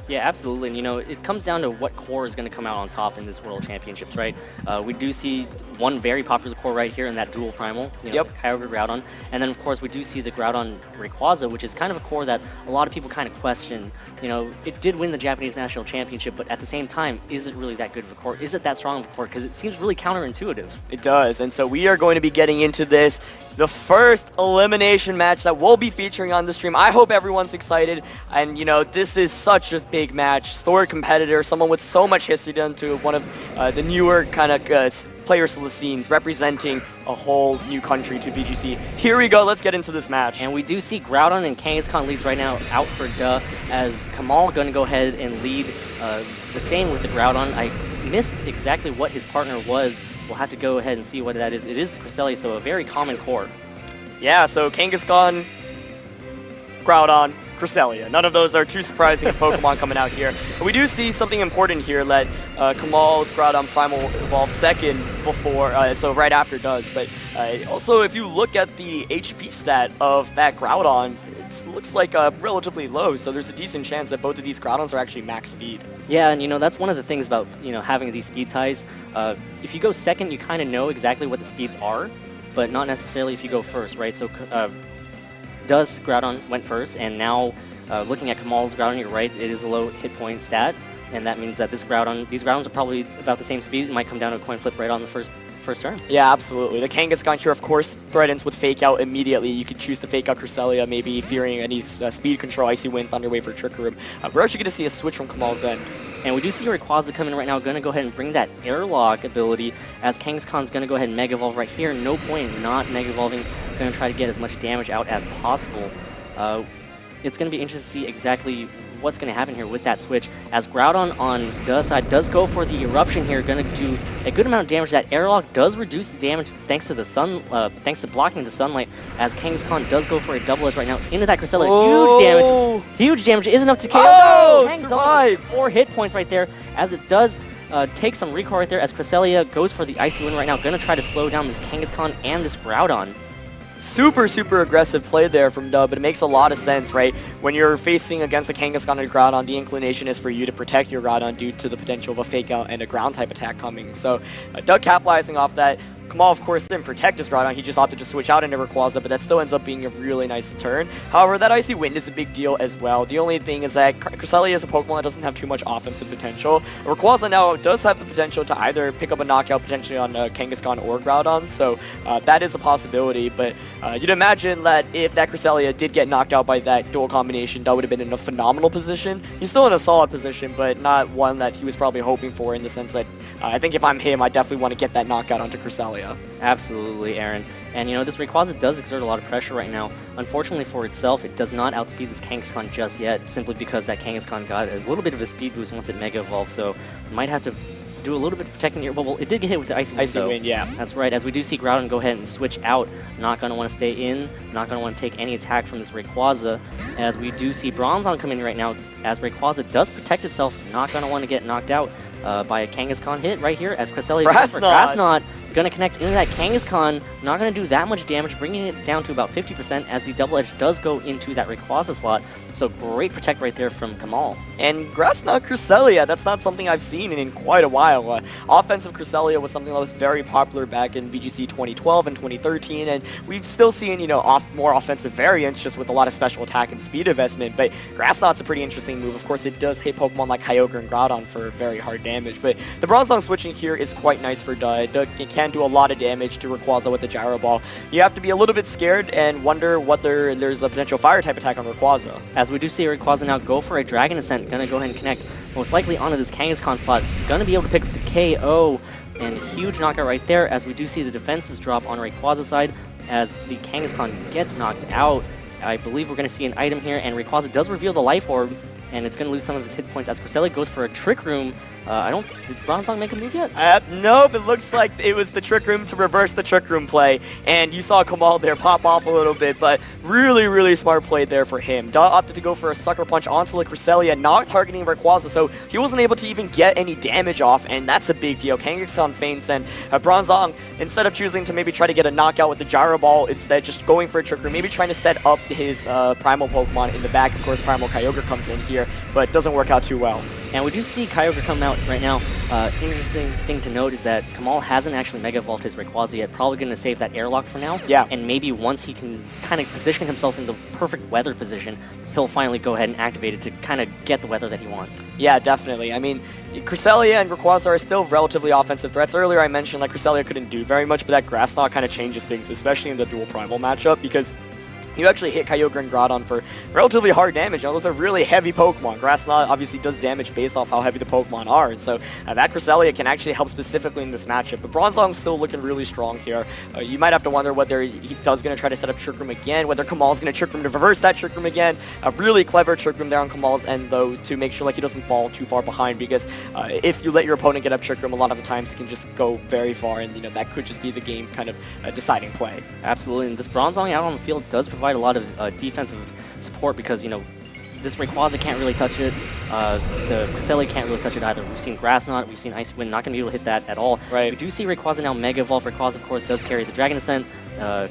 Yeah, absolutely. And, you know, it comes down to what core is going to come out on top in this World Championships, right? We do see one very popular core right here in that dual primal, you know, Kyogre, Groudon. And then, of course, we do see the Groudon Rayquaza, which is kind of a core that a lot of people kind of question. You know, it did win the Japanese National Championship, but at the same time, is it really that good of a core? Is it that strong of a core? Because it seems really counterintuitive. It does, and so we are going to be getting into this, the first elimination match that we'll be featuring on the stream. I hope everyone's excited, and you know, this is such a big match. Storied competitor, someone with so much history done to one of the newer kind of players to the scenes, representing a whole new country to VGC. Here we go, let's get into this match. And we do see Groudon and Kangaskhan leads right now out for duh, as Kamal going to go ahead and lead the same with the Groudon. I missed exactly what his partner was. We'll have to go ahead and see what that is. It is the Cresselia, so a very common core. Yeah, so Kangaskhan, Groudon, Cresselia. None of those are too surprising Pokemon coming out here. But we do see something important here that Kamal's Groudon Primal evolved second before, so right after does. But also, if you look at the HP stat of that Groudon, it looks like relatively low, so there's a decent chance that both of these Groudons are actually max speed. Yeah, and you know, that's one of the things about, you know, having these speed ties. If you go second, you kind of know exactly what the speeds are, but not necessarily if you go first, right? So does Groudon went first, and now looking at Kamal's Groudon, you're right, it is a low hit point stat, and that means that these Groudons are probably about the same speed. It might come down to a coin flip right on the first first turn. Yeah, absolutely. The Kangaskhan here, of course, threatens with Fake Out immediately. You could choose to Fake Out Cresselia, maybe fearing any speed control, Icy Wind, Thunder Wave, or Trick Room. We're actually going to see a switch from Kamal's end. And we do see Rayquaza come in right now, going to go ahead and bring that Airlock ability, as Kangaskhan's going to go ahead and Mega Evolve right here. No point in not Mega Evolving. Going to try to get as much damage out as possible. It's going to be interesting to see exactly what's going to happen here with that switch, as Groudon on Duh's side does go for the Eruption here, going to do a good amount of damage. That Airlock does reduce the damage thanks to the thanks to blocking the sunlight, as Kangaskhan does go for a double edge right now into that Cresselia. Huge damage is enough to KO. Oh, Hangs survives. 4 hit points right there, as it does take some recall right there, as Cresselia goes for the Icy Wind right now, going to try to slow down this Kangaskhan and this Groudon. Super aggressive play there from Dub, but it makes a lot of sense, right? When you're facing against a Kangaskhan and a Groudon, the inclination is for you to protect your Groudon due to the potential of a Fake Out and a Ground-type attack coming. So Doug capitalizing off that. Kamal, of course, didn't protect his Groudon. He just opted to switch out into Rayquaza, but that still ends up being a really nice turn. However, that Icy Wind is a big deal as well. The only thing is that Cresselia is a Pokemon that doesn't have too much offensive potential. Rayquaza now does have the potential to either pick up a knockout potentially on Kangaskhan or Groudon, so that is a possibility. But you'd imagine that if that Cresselia did get knocked out by that dual combination, that would have been in a phenomenal position. He's still in a solid position, but not one that he was probably hoping for, in the sense that I think if I'm him, I definitely want to get that knockout onto Cresselia. Absolutely, Aaron. And you know, this Rayquaza does exert a lot of pressure right now. Unfortunately for itself, it does not outspeed this Kangaskhan just yet, simply because that Kangaskhan got a little bit of a speed boost once it Mega Evolved, so might have to do a little bit of protecting here. Well, it did get hit with the Icy Wind. Icy Wind, yeah. That's right, as we do see Groudon go ahead and switch out. Not going to want to stay in, not going to want to take any attack from this Rayquaza, as we do see Bronzong come in right now, as Rayquaza does protect itself, not going to want to get knocked out by a Kangaskhan hit right here, as Cresselia goes for Grassnot. Going to connect into that Kangaskhan, not going to do that much damage, bringing it down to about 50%, as the double edge does go into that Rayquaza slot. So great protect right there from Kamal. And Grassnot Cresselia, that's not something I've seen in quite a while. Offensive Cresselia was something that was very popular back in VGC 2012 and 2013, and we've still seen, you know, more offensive variants just with a lot of special attack and speed investment, but Grassnot's a pretty interesting move. Of course, it does hit Pokemon like Kyogre and Groudon for very hard damage, but the Bronzong switching here is quite nice for Dud. Dud can do a lot of damage to Rayquaza with the Gyro Ball. You have to be a little bit scared and wonder whether there's a potential Fire-type attack on Rayquaza. As we do see Rayquaza now go for a Dragon Ascent, gonna go ahead and connect most likely onto this Kangaskhan slot, gonna be able to pick up the KO, and a huge knockout right there, as we do see the defenses drop on Rayquaza's side, as the Kangaskhan gets knocked out. I believe we're gonna see an item here, and Rayquaza does reveal the Life Orb, and it's gonna lose some of his hit points as Cresselia goes for a Trick Room. Did Bronzong make a move yet? Nope, it looks like it was the Trick Room to reverse the Trick Room play, and you saw Kamal there pop off a little bit, but really smart play there for him. Dot opted to go for a Sucker Punch onto the Cresselia, not targeting Rayquaza, so he wasn't able to even get any damage off, and that's a big deal. Kangaskhan feints, and Bronzong, instead of choosing to maybe try to get a knockout with the Gyro Ball, instead just going for a Trick Room, maybe trying to set up his Primal Pokemon in the back. Of course, Primal Kyogre comes in here, but doesn't work out too well. And we do see Kyogre come out right now. Interesting thing to note is that Kamal hasn't actually Mega Evolved his Rayquaza yet. Probably going to save that Airlock for now. Yeah. And maybe once he can kind of position himself in the perfect weather position, he'll finally go ahead and activate it to kind of get the weather that he wants. Yeah, definitely. I mean, Cresselia and Rayquaza are still relatively offensive threats. Earlier I mentioned that Cresselia couldn't do very much, but that Grass Knot kind of changes things, especially in the dual primal matchup, because you actually hit Kyogre and Groudon for relatively hard damage. Those are really heavy Pokemon. Grass Knot obviously does damage based off how heavy the Pokemon are, so that Cresselia can actually help specifically in this matchup. But Bronzong's still looking really strong here. You might have to wonder whether he does going to try to set up Trick Room again, whether Kamal's going to Trick Room to reverse that Trick Room again. A really clever Trick Room there on Kamal's end, though, to make sure like he doesn't fall too far behind, because if you let your opponent get up Trick Room, a lot of the times it can just go very far, and that could just be the game kind of deciding play. Absolutely, and this Bronzong out on the field does provide a lot of defensive support, because this Rayquaza can't really touch it. The Cresselia can't really touch it either. We've seen Grass Knot, we've seen Icy Wind, not going to be able to hit that at all. Right. We do see Rayquaza now Mega Evolve. Rayquaza, of course, does carry the Dragon Ascent,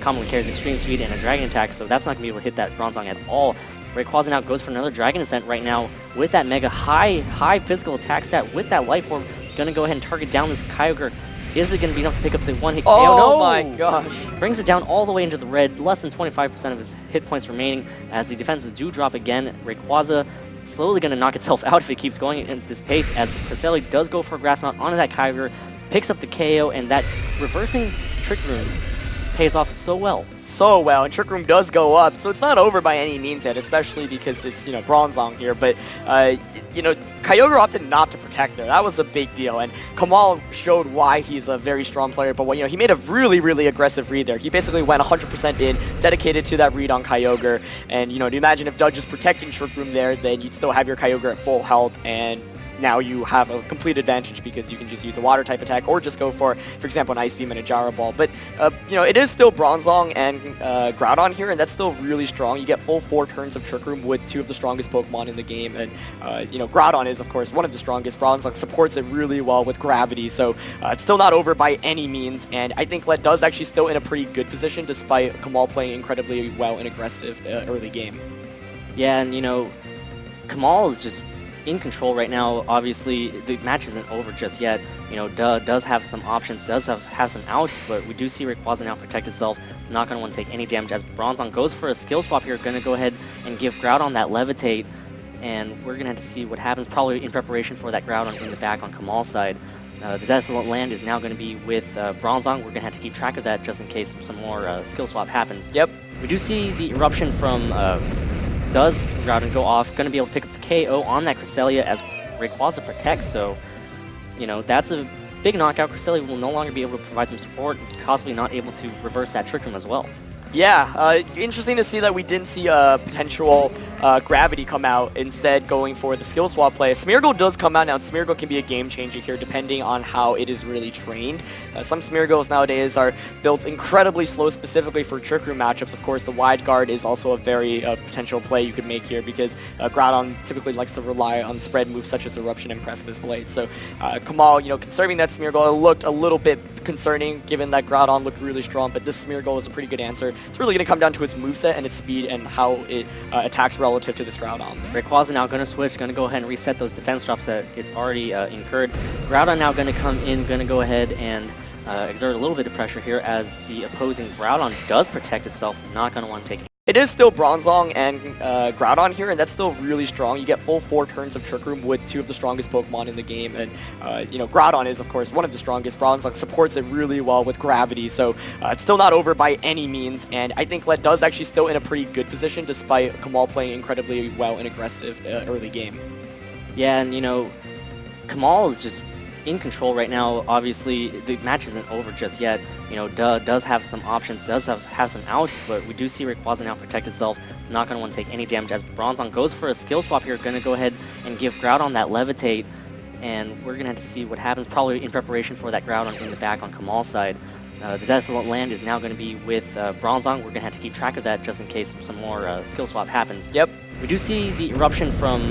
commonly carries Extreme Speed and a Dragon Attack, so that's not going to be able to hit that Bronzong at all. Rayquaza now goes for another Dragon Ascent right now with that Mega high physical attack stat with that Life Orb. Going to go ahead and target down this Kyogre. Is it going to be enough to pick up the one-hit KO? Oh no! My gosh. Brings it down all the way into the red, less than 25% of his hit points remaining, as the defenses do drop again. Rayquaza slowly going to knock itself out if it keeps going at this pace, as Cresselia does go for a Grass Knot onto that Kyogre. picks up the KO, and that reversing Trick Room pays off so well. So well, and Trick Room does go up, so it's not over by any means yet, especially because it's, Bronzong here, but, Kyogre opted not to protect there. That was a big deal, and Kamal showed why he's a very strong player, but, he made a really, really aggressive read there. He basically went 100% in, dedicated to that read on Kyogre, and, to imagine if Dudge is protecting Trick Room there, then you'd still have your Kyogre at full health, and now you have a complete advantage because you can just use a water type attack or just go for example, an Ice Beam and a Gyro Ball. But, it is still Bronzong and Groudon here, and that's still really strong. You get full 4 turns of Trick Room with 2 of the strongest Pokemon in the game. And, Groudon is, of course, one of the strongest. Bronzong supports it really well with Gravity, so it's still not over by any means. And I think Led does actually still in a pretty good position despite Kamal playing incredibly well and aggressive early game. Yeah, and, Kamal is just in control right now. Obviously, the match isn't over just yet. Does have some options, does have some outs, but we do see Rayquaza now protect itself. Not going to want to take any damage as Bronzong goes for a skill swap here. Going to go ahead and give Groudon that Levitate, and we're going to have to see what happens, probably in preparation for that Groudon in the back on Kamal's side. The Desolate Land is now going to be with Bronzong. We're going to have to keep track of that just in case some more skill swap happens. Yep. We do see the Eruption from does Groudon go off. Going to be able to pick up the KO on that Cresselia as Rayquaza protects, so, that's a big knockout. Cresselia will no longer be able to provide some support, possibly not able to reverse that Trick Room as well. Yeah, interesting to see that we didn't see potential Gravity come out, instead going for the skill swap play. Smeargle does come out now, and Smeargle can be a game changer here depending on how it is really trained. Some Smeargles nowadays are built incredibly slow specifically for Trick Room matchups. Of course, the wide guard is also a very potential play you could make here because Groudon typically likes to rely on spread moves such as Eruption and Precipice Blade. So Kamal, conserving that Smeargle, it looked a little bit concerning given that Groudon looked really strong, but this Smeargle is a pretty good answer. It's really going to come down to its moveset and its speed and how it attacks relative to this Groudon. Rayquaza now going to switch, going to go ahead and reset those defense drops that it's already incurred. Groudon now going to come in, going to go ahead and exert a little bit of pressure here as the opposing Groudon does protect itself, not going to want to take. It is still Bronzong and Groudon here, and that's still really strong. You get full 4 turns of Trick Room with 2 of the strongest Pokemon in the game, and Groudon is, of course, one of the strongest. Bronzong supports it really well with Gravity, so it's still not over by any means, and I think Led does actually still in a pretty good position despite Kamal playing incredibly well and aggressive early game. Yeah, and Kamal is just in control right now. Obviously, the match isn't over just yet. Does have some options, does have some outs, but we do see Rayquaza now protect itself. Not going to want to take any damage as Bronzong goes for a skill swap here. Going to go ahead and give Groudon that Levitate, and we're going to have to see what happens, probably in preparation for that Groudon in the back on Kamal's side. The Desolate Land is now going to be with Bronzong. We're going to have to keep track of that just in case some more skill swap happens. Yep. We do see the Eruption from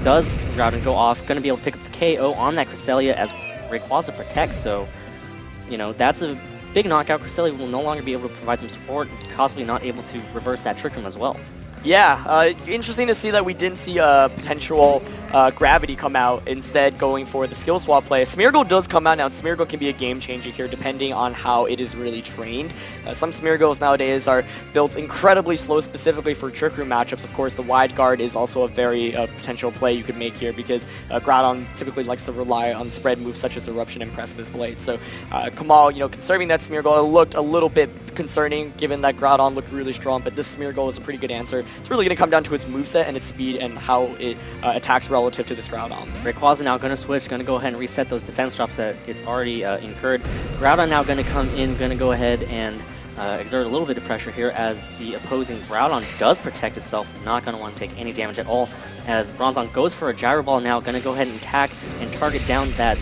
does Groudon go off. Going to be able to pick up the KO on that Cresselia as Rayquaza protects, so, that's a big knockout. Cresselia will no longer be able to provide some support, possibly not able to reverse that Trick Room as well. Yeah, interesting to see that we didn't see potential Gravity come out, instead going for the skill swap play. Smeargle does come out now, and Smeargle can be a game changer here depending on how it is really trained. Some Smeargles nowadays are built incredibly slow specifically for Trick Room matchups. Of course, the wide guard is also a very potential play you could make here because Groudon typically likes to rely on spread moves such as Eruption and Precipice Blade. So Kamal, conserving that Smeargle, it looked a little bit concerning given that Groudon looked really strong, but this Smeargle is a pretty good answer. It's really going to come down to its moveset and its speed and how it attacks relative to this Groudon. Rayquaza now going to switch, going to go ahead and reset those defense drops that it's already incurred. Groudon now going to come in, going to go ahead and exert a little bit of pressure here as the opposing Groudon does protect itself, not going to want to take any damage at all. As Bronzong goes for a Gyro Ball now, going to go ahead and attack and target down that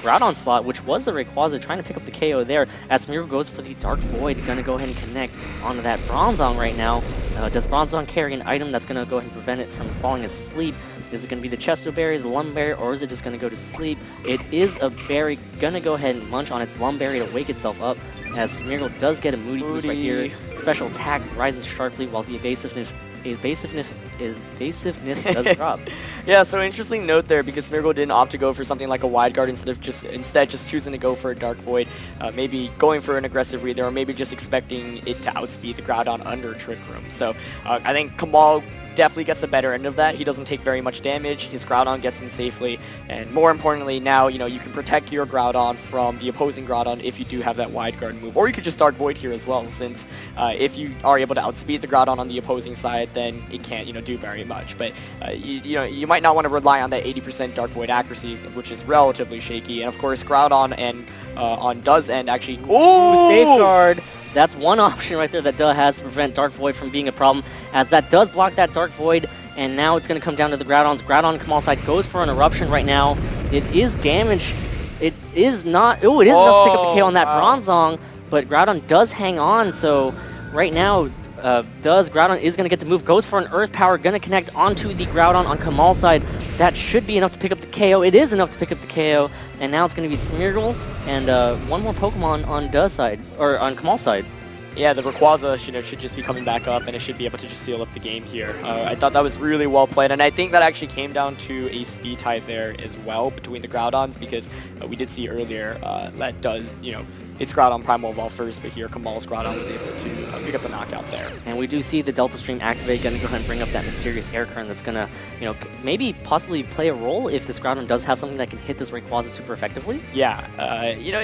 Groudon slot, which was the Rayquaza, trying to pick up the KO there. As Smeargle goes for the Dark Void, going to go ahead and connect onto that Bronzong right now. Does Bronzong carry an item that's going to go ahead and prevent it from falling asleep? Is it going to be the Chesto Berry, the Lum Berry, or is it just going to go to sleep? It is a berry. Going to go ahead and munch on its Lum Berry to wake itself up, as Smeargle does get a Moody boost right here. Special attack rises sharply while the evasiveness does drop. Yeah, so interesting note there because Smeargle didn't opt to go for something like a wide guard instead just choosing to go for a Dark Void, maybe going for an aggressive read there, or maybe just expecting it to outspeed the Groudon under Trick Room. So I think Kamal definitely gets the better end of that. He doesn't take very much damage. His Groudon gets in safely. And more importantly, now, you know, you can protect your Groudon from the opposing Groudon if you do have that Wide Guard move. Or you could just Dark Void here as well, since if you are able to outspeed the Groudon on the opposing side, then it can't, you know, do very much. But, you know, you might not want to rely on that 80% Dark Void accuracy, which is relatively shaky. And of course, Groudon and on Duh's end actually... Ooh, Safeguard. That's one option right there that Duh has to prevent Dark Void from being a problem, as that does block that Dark Void, and now it's going to come down to the Groudons. Groudon Kamal side goes for an Eruption right now. It is damage. It is not... Oh, it is enough to pick up the KO on that Bronzong, but Groudon does hang on, so right now... Groudon is going to get to move, goes for an Earth Power, going to connect onto the Groudon on Kamal's side. That should be enough to pick up the KO. It is enough to pick up the KO, and now it's going to be Smeargle and one more Pokemon on Duh's side, or on Kamal's side. Yeah, the Rayquaza should just be coming back up, and it should be able to just seal up the game here. I thought that was really well played, and I think that actually came down to a speed tie there as well between the Groudons, because we did see earlier that does, you know, it's Groudon Primal Evolve first, but here Kamal's Groudon was able to pick up the knockout there. And we do see the Delta Stream activate, going to go ahead and bring up that mysterious air current that's going to, you know, maybe possibly play a role if this Groudon does have something that can hit this Rayquaza super effectively. Yeah, you know,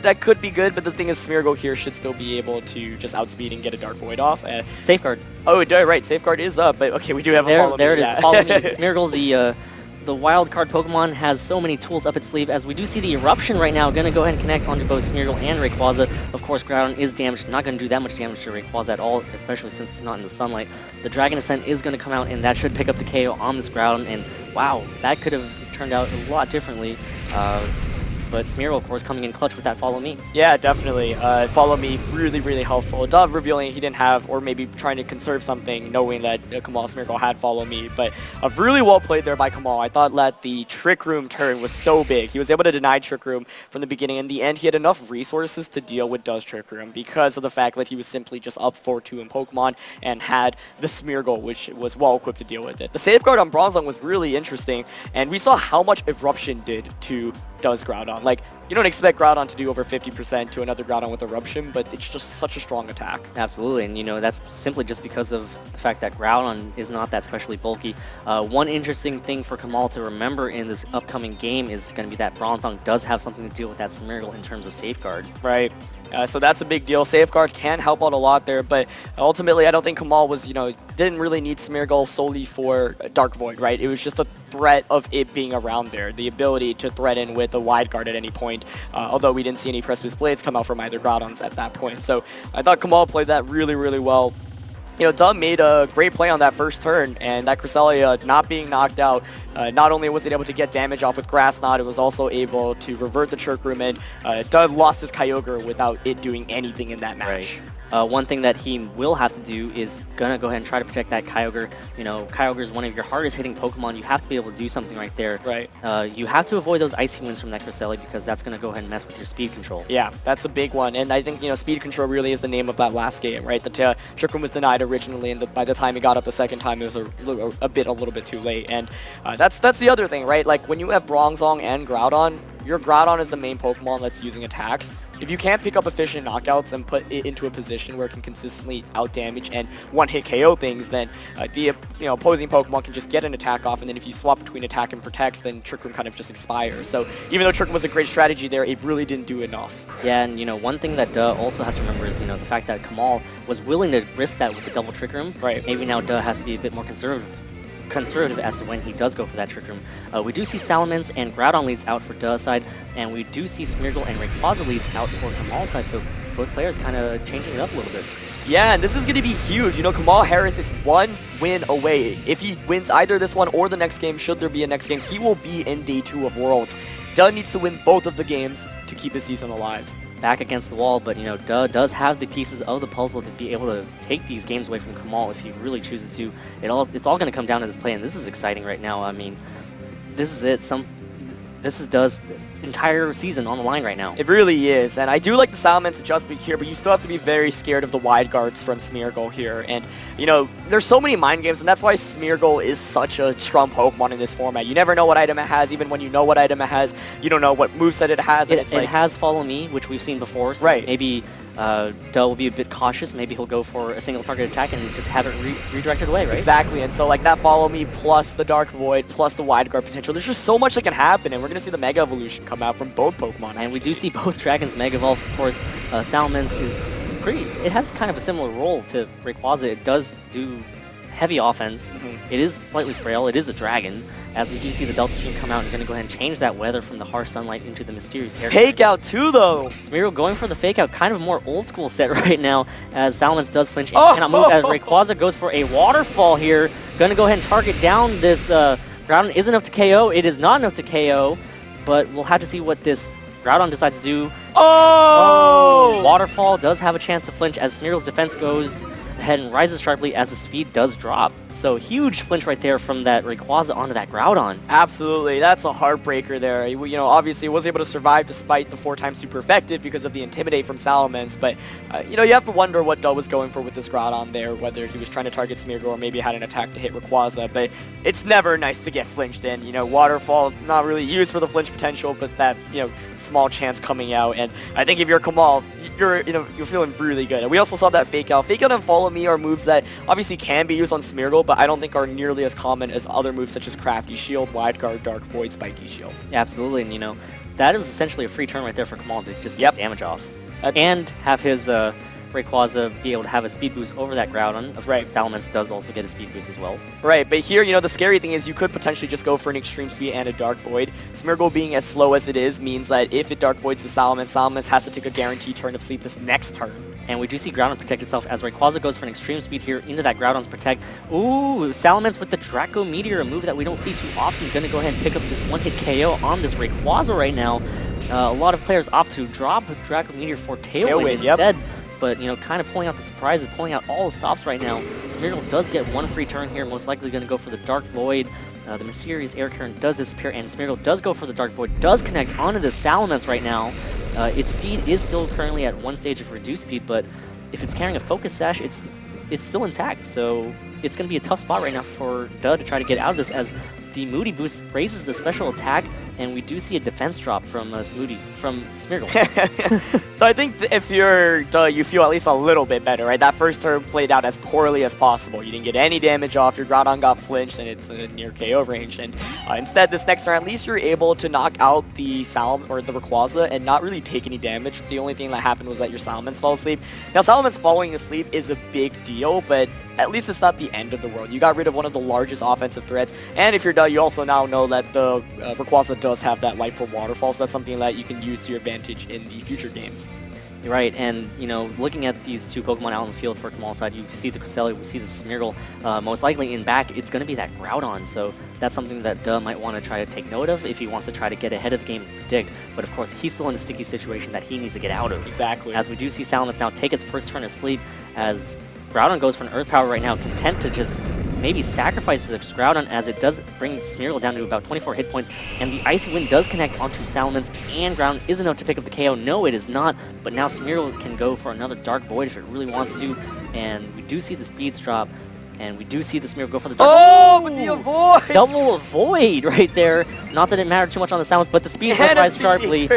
that could be good, but the thing is Smeargle here should still be able to just outspeed and get a Dark Void off. Safeguard. Oh, right, Safeguard is up, but okay, we do have a follow me. There it is, follow me. Smeargle, the wild card Pokemon, has so many tools up its sleeve, as we do see the Eruption right now, going to go ahead and connect onto both Smeargle and Rayquaza. Of course, Groudon is damaged, not going to do that much damage to Rayquaza at all, especially since it's not in the sunlight. The Dragon Ascent is going to come out, and that should pick up the KO on this Groudon, and wow, that could have turned out a lot differently. But Smeargle, of course, coming in clutch with that Follow Me. Yeah, definitely. Follow Me, really, really helpful. Dove revealing he didn't have, or maybe trying to conserve something, knowing that Kamal Smeargle had Follow Me. But really well played there by Kamal. I thought that the Trick Room turn was so big. He was able to deny Trick Room from the beginning. In the end, he had enough resources to deal with Dove's Trick Room because of the fact that he was simply just up 4-2 in Pokemon and had the Smeargle, which was well equipped to deal with it. The Safeguard on Bronzong was really interesting, and we saw how much Eruption did to Does Groudon. Like, you don't expect Groudon to do over 50% to another Groudon with Eruption, but it's just such a strong attack. Absolutely, and you know, that's simply just because of the fact that Groudon is not that especially bulky. One interesting thing for Kamal to remember in this upcoming game is going to be that Bronzong does have something to deal with that Smeargle in terms of Safeguard. Right. So that's a big deal. Safeguard can help out a lot there, but ultimately I don't think Kamal was, you know, didn't really need Smeargle solely for Dark Void, right? It was just a threat of it being around there, the ability to threaten with a Wide Guard at any point, although we didn't see any Precipice Blades come out from either Groudons at that point. So I thought Kamal played that really, really well. You know, Duh made a great play on that first turn, and that Cresselia not being knocked out, not only was it able to get damage off with Grass Knot, it was also able to revert the Trick Room, and Duh lost his Kyogre without it doing anything in that match. Right. One thing that he will have to do is gonna go ahead and try to protect that Kyogre. You know, Kyogre is one of your hardest hitting Pokemon. You have to be able to do something right there. Right. You have to avoid those Icy Winds from that Cresselia, because that's gonna go ahead and mess with your speed control. Yeah, that's a big one, and I think, you know, speed control really is the name of that last game, right? The Trick Room was denied originally, and by the time it got up the second time, it was a little bit too late. And that's the other thing, right? Like, when you have Bronzong and Groudon, your Groudon is the main Pokemon that's using attacks. If you can't pick up efficient knockouts and put it into a position where it can consistently outdamage and one-hit KO things, then the opposing Pokemon can just get an attack off, and then if you swap between attack and protects, then Trick Room kind of just expires. So even though Trick Room was a great strategy there, it really didn't do enough. Yeah, and you know, one thing that Duh also has to remember is, you know, the fact that Kamal was willing to risk that with the double Trick Room. Right. Maybe now Duh has to be a bit more conservative as to when he does go for that Trick Room. We do see Salamence and Groudon leads out for Duh's side, and we do see Smeargle and Rayquaza leads out for Kamal's side, so both players kind of changing it up a little bit. Yeah, and this is going to be huge. You know, Kamal Harris is one win away. If he wins either this one or the next game, should there be a next game, he will be in Day 2 of Worlds. Duh needs to win both of the games to keep his season alive. Back against the wall, but you know, Duh does have the pieces of the puzzle to be able to take these games away from Kamal if he really chooses to. It's all going to come down to this play, and this is exciting right now. I mean, this is it. this is Does entire season on the line right now. It really is, and I do like the Salamence adjustment here, but you still have to be very scared of the wide guards from Smeargle here. And, you know, there's so many mind games, and that's why Smeargle is such a strong Pokemon in this format. You never know what item it has. Even when you know what item it has, you don't know what moveset it has. And It has Follow Me, which we've seen before, so Right. maybe Duh will be a bit cautious. Maybe he'll go for a single target attack and just have it redirected away, right? Exactly, and so like that Follow Me plus the Dark Void plus the Wide Guard potential, there's just so much that can happen, and we're going to see the Mega Evolution come out from both Pokemon. And we do see both dragons Mega Evolve. Of course, Salamence is it has kind of a similar role to Rayquaza. It does do heavy offense. It is slightly frail. It is a dragon. As we do see the Delta Stream come out and going to go ahead and change that weather from the harsh sunlight into the mysterious air. Fake out too, though. Smeargle going for the fake out, kind of a more old school set right now, as Salamence does flinch and Oh! cannot move, as Rayquaza goes for a waterfall here. Going to go ahead and target down this Groudon. Is enough to KO. It is not enough to KO, but we'll have to see what this Groudon decides to do. Oh! Waterfall does have a chance to flinch as Smeargle's defense goes ahead and rises sharply as the speed does drop. So huge flinch right there from that Rayquaza onto that Groudon. Absolutely, that's a heartbreaker there. You know, obviously was able to survive despite the 4-time super effective because of the Intimidate from Salamence, but you know, you have to wonder what Duh was going for with this Groudon there, whether he was trying to target Smeargle or maybe had an attack to hit Rayquaza, but it's never nice to get flinched in. You know, Waterfall not really used for the flinch potential, but that, you know, small chance coming out, and I think if you're Kamal, you're feeling really good. And we also saw that Fake Out. Fake Out and Follow Me are moves that obviously can be used on Smeargle, but I don't think are nearly as common as other moves such as Crafty Shield, Wide Guard, Dark Void, Spiky Shield. Yeah, absolutely, and you know, that was essentially a free turn right there for Kamal to just get damage off. And have his Rayquaza be able to have a speed boost over that Groudon. Of course, Salamence does also get a speed boost as well. Right, but here, you know, the scary thing is you could potentially just go for an Extreme Speed and a Dark Void. Smeargle being as slow as it is means that if it Dark Voids the Salamence, Salamence has to take a guaranteed turn of sleep this next turn. And we do see Groudon protect itself as Rayquaza goes for an Extreme Speed here into that Groudon's Protect. Ooh, Salamence with the Draco Meteor, a move that we don't see too often. Going to go ahead and pick up this one-hit KO on this Rayquaza right now. A lot of players opt to drop Draco Meteor for Tailwind instead. But, you know, kind of pulling out the surprises, pulling out all the stops right now. Smeargle does get one free turn here, most likely going to go for the Dark Void. The Mysterious Air Current does disappear, and Smeargle does go for the Dark Void, does connect onto the Salamence right now. Its speed is still currently at one stage of reduced speed, but if it's carrying a Focus Sash, it's still intact. So it's going to be a tough spot right now for Duh to try to get out of this, as the Moody Boost raises the special attack, and we do see a defense drop from Smeargle. So I think if you're Duh, you feel at least a little bit better, right? That first turn played out as poorly as possible. You didn't get any damage off, your Groudon got flinched, and it's near KO range. And instead, this next turn, at least you're able to knock out the Rayquaza and not really take any damage. The only thing that happened was that your Salamence fell asleep. Now, Salamence falling asleep is a big deal, but at least it's not the end of the world. You got rid of one of the largest offensive threats, and if you're Duh, you also now know that the Rayquaza does have that Life for Waterfall, so that's something that you can use to your advantage in the future games. You're right, and you know, looking at these two Pokemon out on the field for Kamal's side, you see the Cresselia, we see the Smeargle. Most likely in back, it's going to be that Groudon, so that's something that Duh might want to try to take note of if he wants to try to get ahead of the game and predict. But of course, he's still in a sticky situation that he needs to get out of. Exactly. As we do see Salamence now take its first turn of sleep, as Groudon goes for an Earth Power right now, content to just maybe sacrifice the Groudon, as it does bring Smeargle down to about 24 hit points, and the Icy Wind does connect onto Salamence, and Groudon is enough to pick up the KO. No, it is not, but now Smeargle can go for another Dark Void if it really wants to, and we do see the speeds drop, and we do see the Smeargle go for the Dark Oh, with the Avoid! Double Avoid right there. Not that it mattered too much on the Salamence, but the speed does rise sharply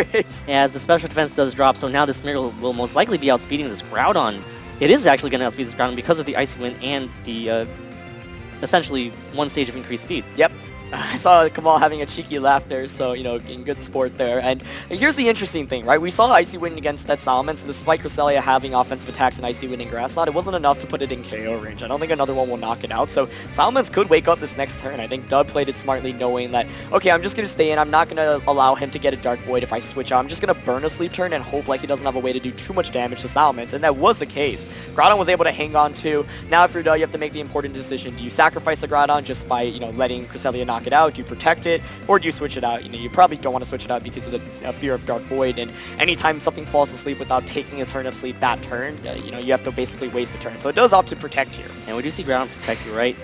as the special defense does drop, so now the Smeargle will most likely be outspeeding this Groudon. It is actually going to outspeed this Groudon because of the Icy Wind and the essentially one stage of increased speed. Yep. I saw Kamal having a cheeky laugh there, so, you know, in good sport there. And here's the interesting thing, right? We saw Icy Wind against that Salamence, and despite Cresselia having offensive attacks and Icy Wind and Grass Knot, it wasn't enough to put it in KO range. I don't think another one will knock it out, so Salamence could wake up this next turn. I think Duh played it smartly, knowing that, okay, I'm just going to stay in, I'm not going to allow him to get a Dark Void if I switch out. I'm just going to burn a Sleep Turn and hope like he doesn't have a way to do too much damage to Salamence, and that was the case. Groudon was able to hang on too. Now if you're Duh, you have to make the important decision. Do you sacrifice the Groudon just by, you know, letting Cresselia knock it out? Do you protect it, or do you switch it out? You know, you probably don't want to switch it out because of the fear of Dark Void, and anytime something falls asleep without taking a turn of sleep that turn, you know, you have to basically waste a turn. So it does opt to protect here. And we do see Groudon protect, you're right.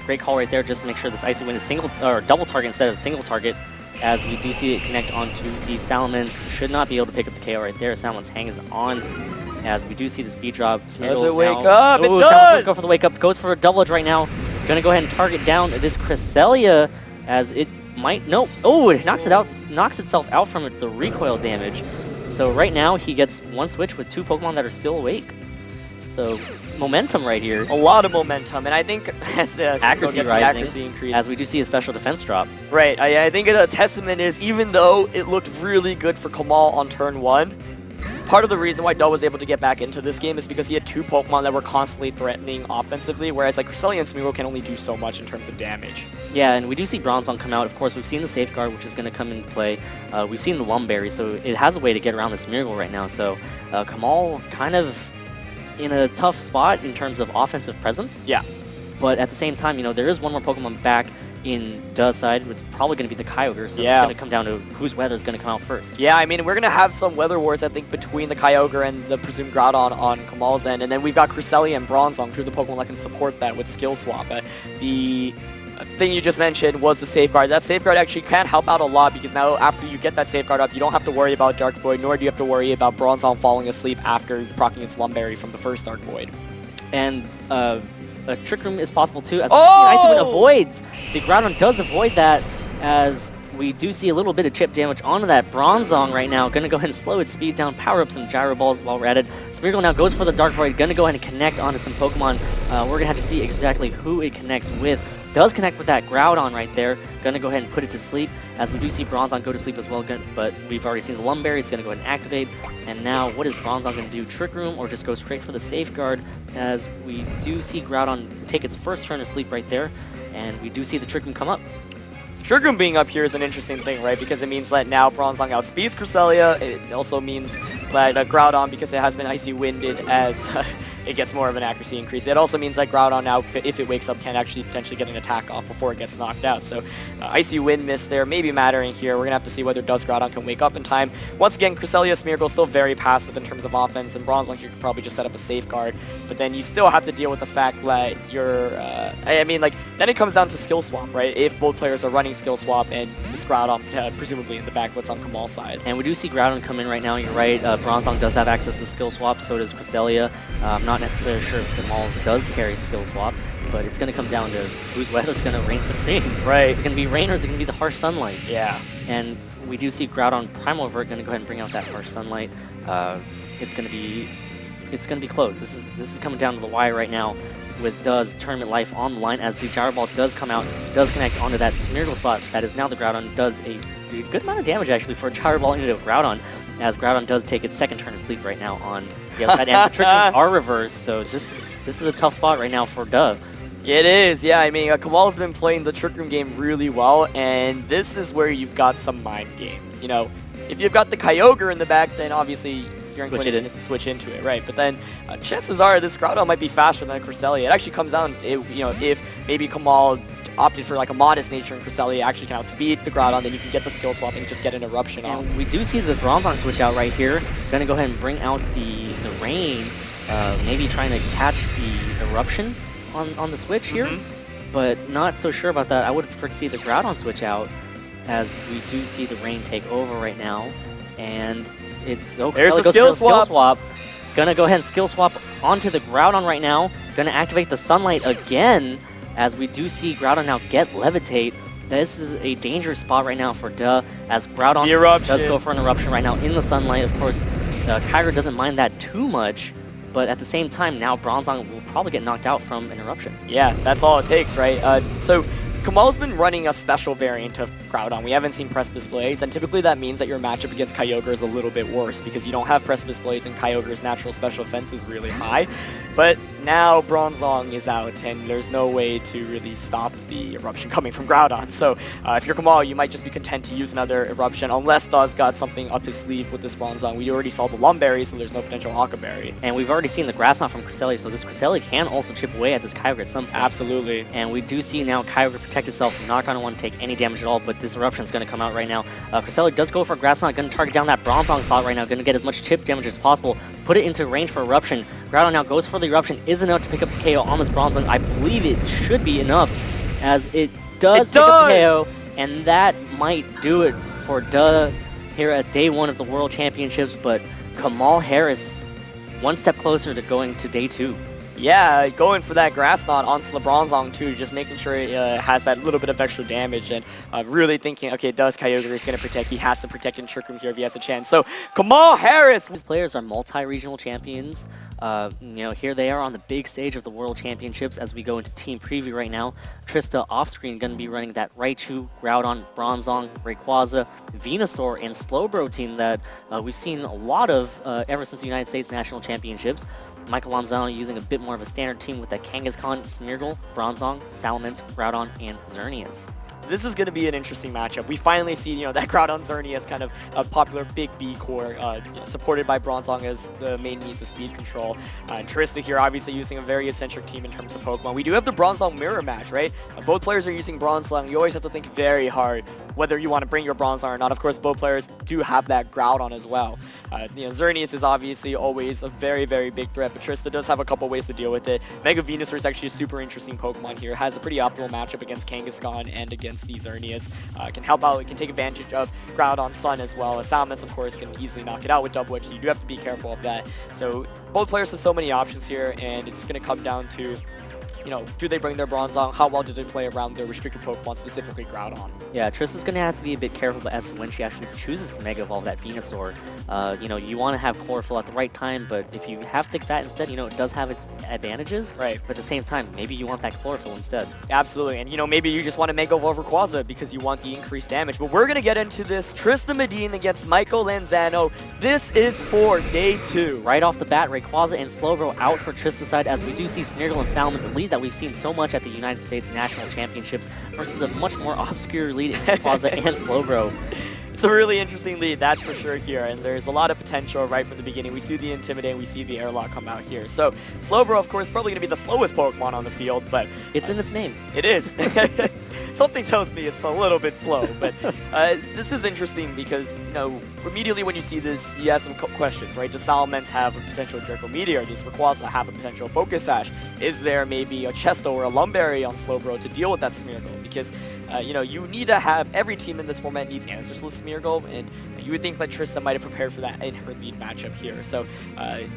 Great call right there, just to make sure this Icy Wind is double target instead of single target, as we do see it connect onto the Salamence. Should not be able to pick up the KO right there. Salamence hangs on as we do see the speed drop. Smeargle Does it wake now, up? It Salamence does! does go for the wake up. Goes for a double edge right now. Gonna go ahead and target down this Cresselia as it might, nope. Oh, it knocks itself out from it, the recoil damage. So right now he gets one switch with 2 Pokemon that are still awake. So momentum right here. A lot of momentum, and I think as Accuracy gets the rising, accuracy increase. as we do see a special defense drop. Right, I think a testament is, even though it looked really good for Kamal on turn 1, part of the reason why Duh was able to get back into this game is because he had 2 Pokemon that were constantly threatening offensively, whereas like Cresselia and Smeargle can only do so much in terms of damage. Yeah, and we do see Bronzong come out. Of course, we've seen the Safeguard, which is going to come into play. We've seen the Lumberry, so it has a way to get around the Smeargle right now. So Kamal kind of in a tough spot in terms of offensive presence. Yeah. But at the same time, you know, there is one more Pokemon back in Duh's side. It's probably going to be the Kyogre, so Yeah. it's going to come down to whose weather is going to come out first. Yeah, I mean, we're going to have some weather wars, I think, between the Kyogre and the presumed Groudon on Kamal's end. And then we've got Cresselia and Bronzong, two of the Pokemon that can support that with Skill Swap. The thing you just mentioned was the Safeguard. That Safeguard actually can help out a lot, because now after you get that Safeguard up, you don't have to worry about Dark Void, nor do you have to worry about Bronzong falling asleep after proccing its Lumberry from the first Dark Void. And a Trick Room is possible too, as Icy Wind avoids. The Groudon does avoid that, as we do see a little bit of chip damage onto that Bronzong right now. Gonna go ahead and slow its speed down, power up some Gyro Balls while we're at it. Smeargle now goes for the Dark Void, gonna go ahead and connect onto some Pokemon. We're gonna have to see exactly who it connects with. Does connect with that Groudon right there. Gonna go ahead and put it to sleep, as we do see Bronzong go to sleep as well, but we've already seen the Lumberry. It's gonna go ahead and activate. And now what is Bronzong gonna do? Trick Room or just go straight for the Safeguard, as we do see Groudon take its first turn of sleep right there, and we do see the Trick Room come up. Trick Room being up here is an interesting thing, right? Because it means that now Bronzong outspeeds Cresselia. It also means that Groudon, because it has been Icy Winded, as it gets more of an accuracy increase. It also means that Groudon now, if it wakes up, can actually potentially get an attack off before it gets knocked out. So Icy Wind miss there may be mattering here. We're going to have to see whether Dusk Groudon can wake up in time. Once again, Cresselia Smeargle still very passive in terms of offense, and Bronzong here could probably just set up a Safeguard. But then you still have to deal with the fact that you're, I mean, like, then it comes down to Skill Swap, right? If both players are running Skill Swap and this Groudon presumably in the back, what's on Kamal's side. And we do see Groudon come in right now. You're right. Bronzong does have access to Skill Swap, so does Cresselia. I'm not necessarily sure if Kamal does carry Skill Swap, but it's going to come down to whose weather's going to reign supreme. Right. Is it going to be rain, or is it going to be the harsh sunlight? Yeah. And we do see Groudon Primal Vert going to go ahead and bring out that harsh sunlight. It's going to be close. This is coming down to the wire right now, with Duh's Tournament Life on the line, as the Gyro Ball does come out, does connect onto that Smeargle slot that is now the Groudon. Does a good amount of damage actually for a Gyro Ball into a Groudon, as Groudon does take its second turn of sleep right now on the other side. And the Trick Rooms are reversed, so this is a tough spot right now for Duh. It is, yeah. I mean, Kamal's been playing the Trick Room game really well, and this is where you've got some mind games. You know, if you've got the Kyogre in the back, then obviously your inclination is to switch into it, right? But then chances are this Groudon might be faster than Cresselia. It actually comes down, if maybe Kamal opted for like a modest nature and Cresselia actually can outspeed the Groudon, then you can get the Skill Swap and just get an Eruption off. And we do see the Bronzong switch out right here. Gonna go ahead and bring out the rain, maybe trying to catch the Eruption on the switch here, but not so sure about that. I would prefer to see the Groudon switch out, as we do see the rain take over right now, and it's there's a skill swap. Gonna go ahead and Skill Swap onto the Groudon right now. Gonna activate the Sunlight again, as we do see Groudon now get Levitate. This is a dangerous spot right now for Duh, as Groudon does go for an Eruption right now in the Sunlight. Of course, Kyogre doesn't mind that too much, but at the same time, now Bronzong will probably get knocked out from an Eruption. Yeah, that's all it takes, right? So Kamal's been running a special variant of Groudon. We haven't seen Precipice Blades, and typically that means that your matchup against Kyogre is a little bit worse, because you don't have Precipice Blades and Kyogre's natural special defense is really high. But now Bronzong is out, and there's no way to really stop the Eruption coming from Groudon. So if you're Kamal, you might just be content to use another Eruption, unless Duh's got something up his sleeve with this Bronzong. We already saw the Lumberry, so there's no potential Huckleberry. And we've already seen the Grass Knot from Cresselia, so this Cresselia can also chip away at this Kyogre at some point. Absolutely. And we do see now Kyogre protect itself, not going to want to take any damage at all, but this Eruption is going to come out right now. Cresselia does go for a Grass Knot, going to target down that Bronzong slot right now, going to get as much chip damage as possible, put it into range for Eruption. Groudon now goes for the Eruption, is enough to pick up the KO on this Bronzong. I believe it should be enough, as it does pick up the KO, And that might do it for Duh here at day 1 of the World Championships, but Kamal Harris one step closer to going to day 2. Yeah, going for that grass knot onto the Bronzong too, just making sure it has that little bit of extra damage, and really thinking, okay, does Kyogre is going to protect? He has to protect in Trick Room here if he has a chance. So Kamal Harris! These players are multi-regional champions. Here they are on the big stage of the World Championships as we go into team preview right now. Trista off-screen going to be running that Raichu, Groudon, Bronzong, Rayquaza, Venusaur, and Slowbro team that we've seen a lot of ever since the United States National Championships. Michael Lanzano using a bit more of a standard team with that Kangaskhan, Smeargle, Bronzong, Salamence, Groudon, and Xerneas. This is going to be an interesting matchup. We finally see, that Groudon Xerneas kind of a popular big B core, supported by Bronzong as the main means of speed control. And Trista here obviously using a very eccentric team in terms of Pokemon. We do have the Bronzong mirror match, right? Both players are using Bronzong. You always have to think very hard whether you want to bring your Bronzong or not. Of course, both players do have that Groudon as well. Xerneas is obviously always a very, very big threat, but Trista does have a couple ways to deal with it. Mega Venusaur is actually a super interesting Pokemon here. Has a pretty optimal matchup against Kangaskhan and against the Xerneas. Can help out, can take advantage of Groudon Sun as well. Salamence, of course, can easily knock it out with Double Edge, so you do have to be careful of that. So both players have so many options here, and it's going to come down to, do they bring their Bronzong? How well do they play around their restricted Pokemon, specifically Groudon? Yeah, Trista's going to have to be a bit careful as to when she actually chooses to Mega Evolve that Venusaur. You want to have Chlorophyll at the right time, but if you have Thick Fat instead, it does have its advantages. Right. But at the same time, maybe you want that Chlorophyll instead. Absolutely, and maybe you just want to Mega Evolve Rayquaza because you want the increased damage. But we're going to get into this. Trista Medine against Michael Lanzano. This is for day 2. Right off the bat, Rayquaza and Slowbro out for Trista's side as we do see Smeargle and Salamence, a lead that we've seen so much at the United States National Championships versus a much more obscure lead in Rayquaza and Slowbro. It's a really interesting lead, that's for sure here, and there's a lot of potential right from the beginning. We see the Intimidate, and we see the Airlock come out here. So Slowbro, of course, probably going to be the slowest Pokemon on the field, but it's in its name. It is. Something tells me it's a little bit slow, but this is interesting because, immediately when you see this, you have some questions, right? Does Salamence have a potential Draco Meteor? Does Rayquaza have a potential Focus Sash? Is there maybe a Chesto or a Lumberry on Slowbro to deal with that Smeargle? Because you need to have, every team in this format needs answers to Smeargle, and you would think that Trista might have prepared for that in her lead matchup here. So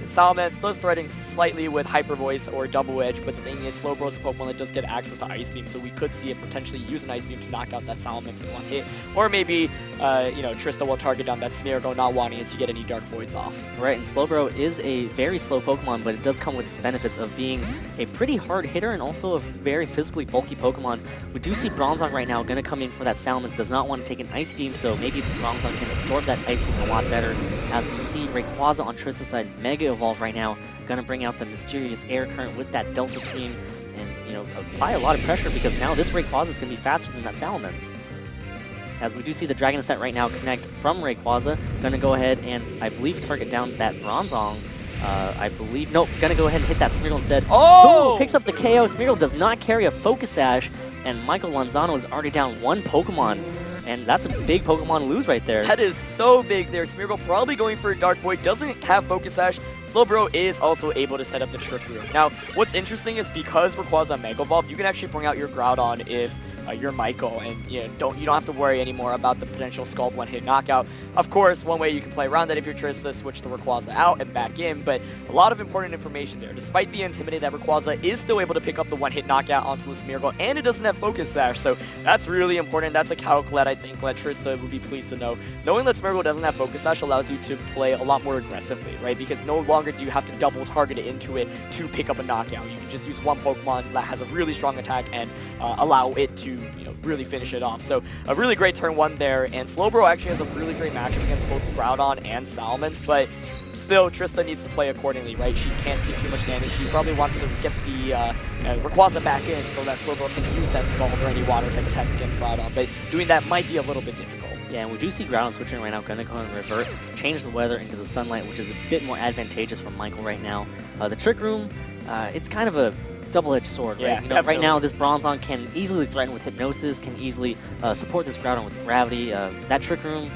Salamence does threaten slightly with Hyper Voice or Double Edge, but the thing is Slowbro is a Pokemon that does get access to Ice Beam, so we could see it potentially use an Ice Beam to knock out that Salamence in one hit. Or maybe, Trista will target down that Smeargle, not wanting it to get any Dark Voids off. Right, and Slowbro is a very slow Pokemon, but it does come with its benefits of being a pretty hard hitter and also a very physically bulky Pokemon. We do see Bronzong right now going to come in for that Salamence, does not want to take an Ice Beam, so maybe this Bronzong can absorb that Ice Beam a lot better. As we see Rayquaza on Trista's side Mega Evolve right now, going to bring out the mysterious Air Current with that Delta Scream and, apply a lot of pressure because now this Rayquaza is going to be faster than that Salamence. As we do see the Dragon Ascent right now connect from Rayquaza, going to go ahead and, I believe, target down that Bronzong. Nope, going to go ahead and hit that Smeargle instead. Oh! Ooh, picks up the KO. Smeargle does not carry a Focus Sash, and Michael Lanzano is already down 1 Pokemon. And that's a big Pokemon to lose right there. That is so big there. Smeargle probably going for a Dark Void, doesn't have Focus Sash. Slowbro is also able to set up the Trick Room. Now, what's interesting is because Rayquaza Mega Evolve, you can actually bring out your Groudon if you're Michael, and you don't have to worry anymore about the potential Scald one-hit knockout. Of course, one way you can play around that if you're Trista, switch the Rayquaza out and back in, but a lot of important information there. Despite the Intimidate, that Rayquaza is still able to pick up the one-hit knockout onto the Smeargle, and it doesn't have Focus Sash, so that's really important. That's a calc that I think that Trista would be pleased to know. Knowing that Smeargle doesn't have Focus Sash allows you to play a lot more aggressively, right? Because no longer do you have to double target it into it to pick up a knockout. You can just use one Pokemon that has a really strong attack and allow it to, really finish it off. So a really great turn 1 there, and Slowbro actually has a really great matchup against both Groudon and Salamence, but still Trista needs to play accordingly, right? She can't take too much damage. She probably wants to get the Rayquaza back in so that Slowbro can use that Scald or any water type attack against Groudon, but doing that might be a little bit difficult. Yeah, and we do see Groudon switching right now, going to go and revert, change the weather into the sunlight, which is a bit more advantageous for Michael right now. The Trick Room, it's kind of a double-edged sword, right? Yeah, Right now, this Bronzong can easily threaten with Hypnosis, can easily support this Groudon with Gravity. That Trick Room,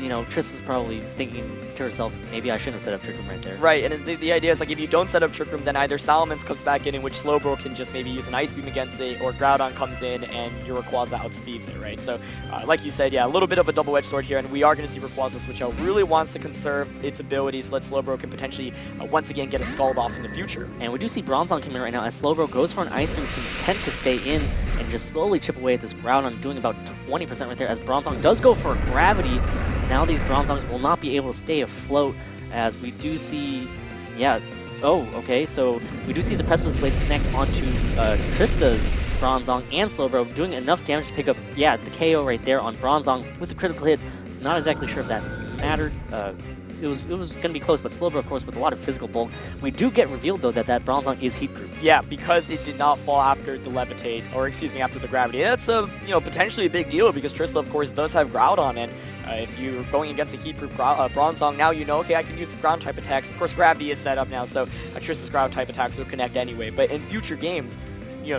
you know, Trista's probably thinking to herself, maybe I shouldn't have set up Trick Room right there. Right, and the idea is like if you don't set up Trick Room, then either Salamence comes back in which Slowbro can just maybe use an Ice Beam against it, or Groudon comes in and your Rayquaza outspeeds it, right? So, like you said, yeah, a little bit of a double-edged sword here, and we are going to see Rayquaza switch out. Really wants to conserve its abilities so that Slowbro can potentially once again get a Scald off in the future. And we do see Bronzong come in right now as Slowbro goes for an Ice Beam, content to stay in and just slowly chip away at this Groudon, doing about 20% right there as Bronzong does go for a Gravity. Now these Bronzongs will not be able to stay afloat as we do see, yeah, oh, okay, so we do see the Precipice Blades connect onto Trista's Bronzong and Slowbro, doing enough damage to pick up, yeah, the KO right there on Bronzong with a critical hit. Not exactly sure if that mattered. It was going to be close, but Slowbro, of course, with a lot of physical bulk. We do get revealed, though, that Bronzong is heat-proof. Yeah, because it did not fall after the Levitate, or excuse me, after the Gravity. That's a, potentially a big deal because Trista, of course, does have Groudon, and if you're going against a heat-proof Bronzong, now you know, okay, I can use ground-type attacks. Of course, Gravity is set up now, so Trista's ground-type attacks will connect anyway. But in future games,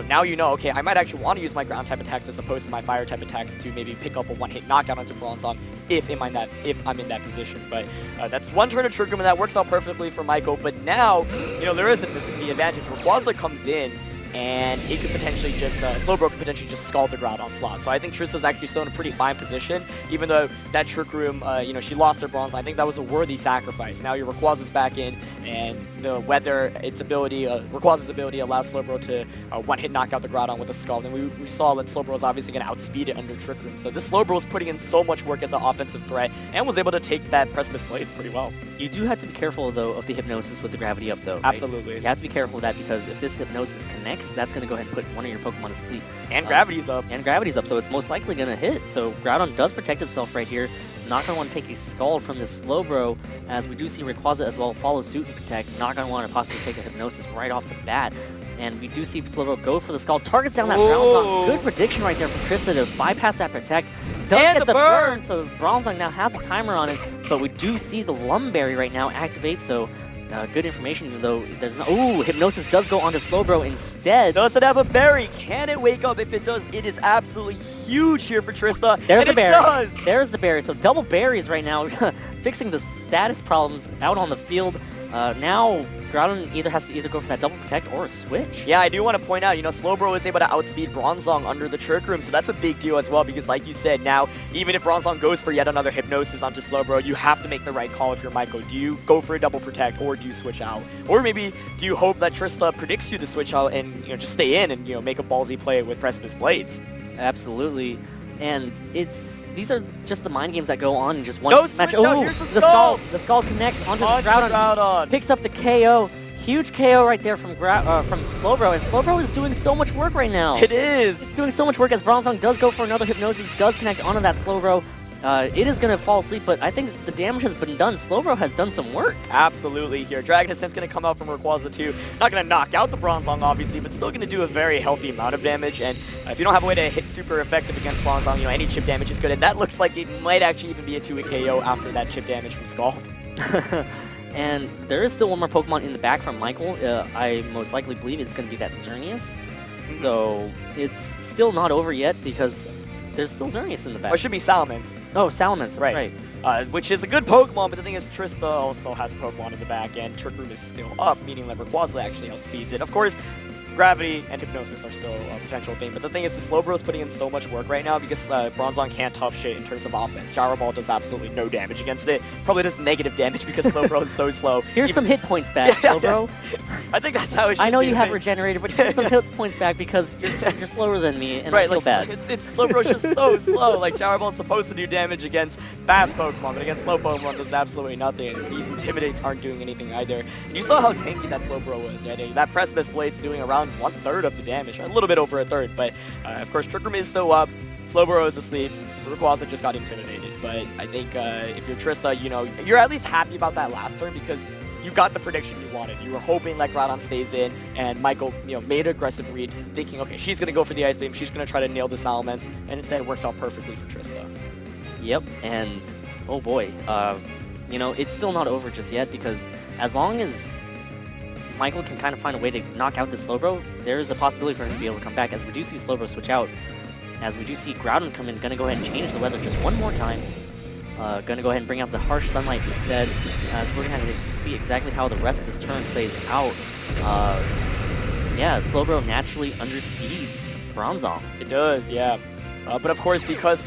now you know, okay, I might actually want to use my ground-type attacks as opposed to my fire-type attacks to maybe pick up a one-hit knockout onto Bronzong if I'm in that position. But that's one turn of Trick Room, and that works out perfectly for Michael. But now, there is the advantage. Rayquaza comes in, and it could potentially just, Slowbro could potentially just Scald the Groudon slot. So I think Trista's actually still in a pretty fine position, even though that Trick Room, she lost her Bronze. I think that was a worthy sacrifice. Now your Rayquaza's back in, and the weather, its ability, Rayquaza's ability allows Slowbro to one-hit knock out the Groudon with a Scald. And we saw that Slowbro was obviously going to outspeed it under Trick Room. So this Slowbro was putting in so much work as an offensive threat, and was able to take that Precipice Blades pretty well. You do have to be careful, though, of the Hypnosis with the Gravity up, though. Right? Absolutely. You have to be careful of that because if this Hypnosis connects, that's going to go ahead and put one of your Pokemon to sleep. And Gravity's up. And Gravity's up, so it's most likely going to hit. So Groudon does protect itself right here. Not going to want to take a Scald from this Slowbro, as we do see Rayquaza as well follow suit and protect. Not going to want to possibly take a Hypnosis right off the bat. And we do see Slowbro go for the Scald. Targets down that Bronzong. Good prediction right there from Trista to bypass that protect. Does and get the burn, so Bronzong now has a timer on it. But we do see the Lumberry right now activate, so good information, even though there's no... Ooh, Hypnosis does go onto Slowbro instead. Does it have a berry? Can it wake up? If it does, it is absolutely huge here for Trista. There's the berry. Does. There's the berry. So double berries right now, fixing the status problems out on the field. Now, Groudon has to either go for that double protect or a switch. Yeah, I do want to point out, Slowbro was able to outspeed Bronzong under the Trick Room, so that's a big deal as well, because like you said, now, even if Bronzong goes for yet another Hypnosis onto Slowbro, you have to make the right call if you're Michael. Do you go for a double protect, or do you switch out? Or maybe, do you hope that Trista predicts you to switch out and, just stay in and, make a ballsy play with Precipice Blades? Absolutely. And these are just the mind games that go on in just one match. Oh, the Scald! The Scald connects onto the Groudon. Picks up the KO. Huge KO right there from Slowbro, and Slowbro is doing so much work right now. It is! It's doing so much work as Bronzong does go for another Hypnosis, does connect onto that Slowbro. It is going to fall asleep, but I think the damage has been done. Slowbro has done some work. Absolutely here. Dragon Ascent's going to come out from Rayquaza too. Not going to knock out the Bronzong, obviously, but still going to do a very healthy amount of damage. And if you don't have a way to hit super effective against Bronzong, any chip damage is good. And that looks like it might actually even be a 2-hit KO after that chip damage from Scald. And there is still one more Pokemon in the back from Michael. I most likely believe it's going to be that Xerneas. So it's still not over yet because there's still Xerneas in the back. Or it should be Salamence. Oh, Salamence, that's right. Which is a good Pokemon, but the thing is Trista also has a Pokemon in the back, and Trick Room is still up, meaning that Rayquaza actually outspeeds it. Of course, Gravity and Hypnosis are still a potential thing, but the thing is, the Slowbro is putting in so much work right now because Bronzong can't tough shit in terms of offense. Gyro Ball does absolutely no damage against it. Probably does negative damage because Slowbro is so slow. Here's some hit points back, Slowbro. I think that's how it should be. I know you have Regenerator, but here's some hit points back because you're slower than me, and I feel bad. Slowbro's just so slow. Like, Gyro Ball's supposed to do damage against fast Pokemon, but against slow Pokemon does absolutely nothing. And these Intimidates aren't doing anything either. And you saw how tanky that Slowbro was, right? That Precipice Blade's doing around 1/3 of the damage, a little bit over 1/3, but of course Trick Room is still up, Slowbro is asleep, Rayquaza just got intimidated, but I think if you're Trista, you're at least happy about that last turn because you got the prediction you wanted. You were hoping that Groudon stays in, and Michael, made an aggressive read, thinking, okay, she's going to go for the Ice Beam, she's going to try to nail the Salamence, and instead it works out perfectly for Trista. Yep, and oh boy, it's still not over just yet because as long as Michael can kind of find a way to knock out this Slowbro, there is a possibility for him to be able to come back, as we do see Slowbro switch out. As we do see Groudon come in, going to go ahead and change the weather just one more time. Going to go ahead and bring out the Harsh Sunlight instead. So we're going to see exactly how the rest of this turn plays out. Yeah, Slowbro naturally underspeeds Bronzong. It does, yeah. But of course, because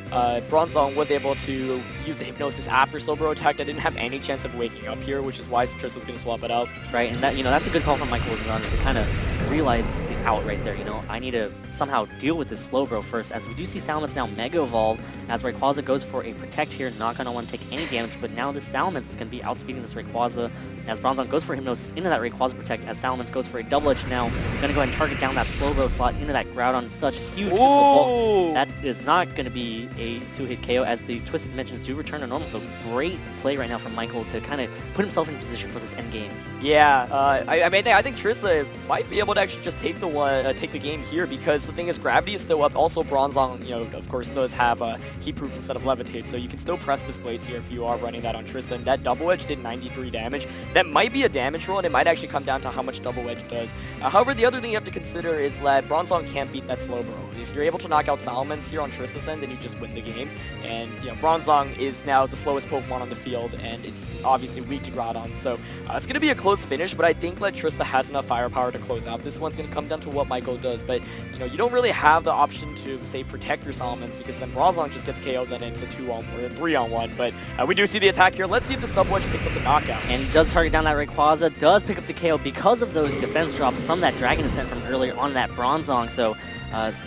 Bronzong was able to use the Hypnosis after Slowbro attacked, I didn't have any chance of waking up here, which is why Trista's going to swap it out. Right, and that that's a good call from Michael to kind of realize the out right there. I need to somehow deal with this Slowbro first, as we do see Salamence now Mega Evolve, as Rayquaza goes for a Protect here, not going to want to take any damage, but now this Salamence is going to be outspeeding this Rayquaza, as Bronzong goes for Hypnosis into that Rayquaza Protect, as Salamence goes for a Double Edge now, going to go ahead and target down that Slowbro slot into that Groudon, such huge physical bulk. That is not going to be a 2-hit KO, as the Twisted Dimensions do return to normal, so great play right now from Michael to kind of put himself in position for this end game. Yeah, I mean, I think Trista might be able to actually just take the game here, because the thing is, Gravity is still up. Also, Bronzong, of course, does have Heat Proof instead of Levitate, so you can still Precipice Blades here if you are running that on Trista. And that Double Edge did 93 damage. That might be a damage roll, and it might actually come down to how much Double Edge does. However, the other thing you have to consider is that Bronzong can't beat that Slowbro. If you're able to knock out Salamence here on Trista's end, then you just win the game. And Bronzong is now the slowest Pokemon on the field, and it's obviously weak to Groudon. So it's going to be a close finish, but I think that Trista has enough firepower to close out. This one's going to come down to what Michael does, but you don't really have the option to, say, protect your Salamence, because then Bronzong just gets KO'd, then it's a 2-on-1 or a 3-on-1. But we do see the attack here. Let's see if this Double Edge picks up the knockout. And does target down that Rayquaza, does pick up the KO because of those defense drops from that Dragon Ascent from earlier on that Bronzong. So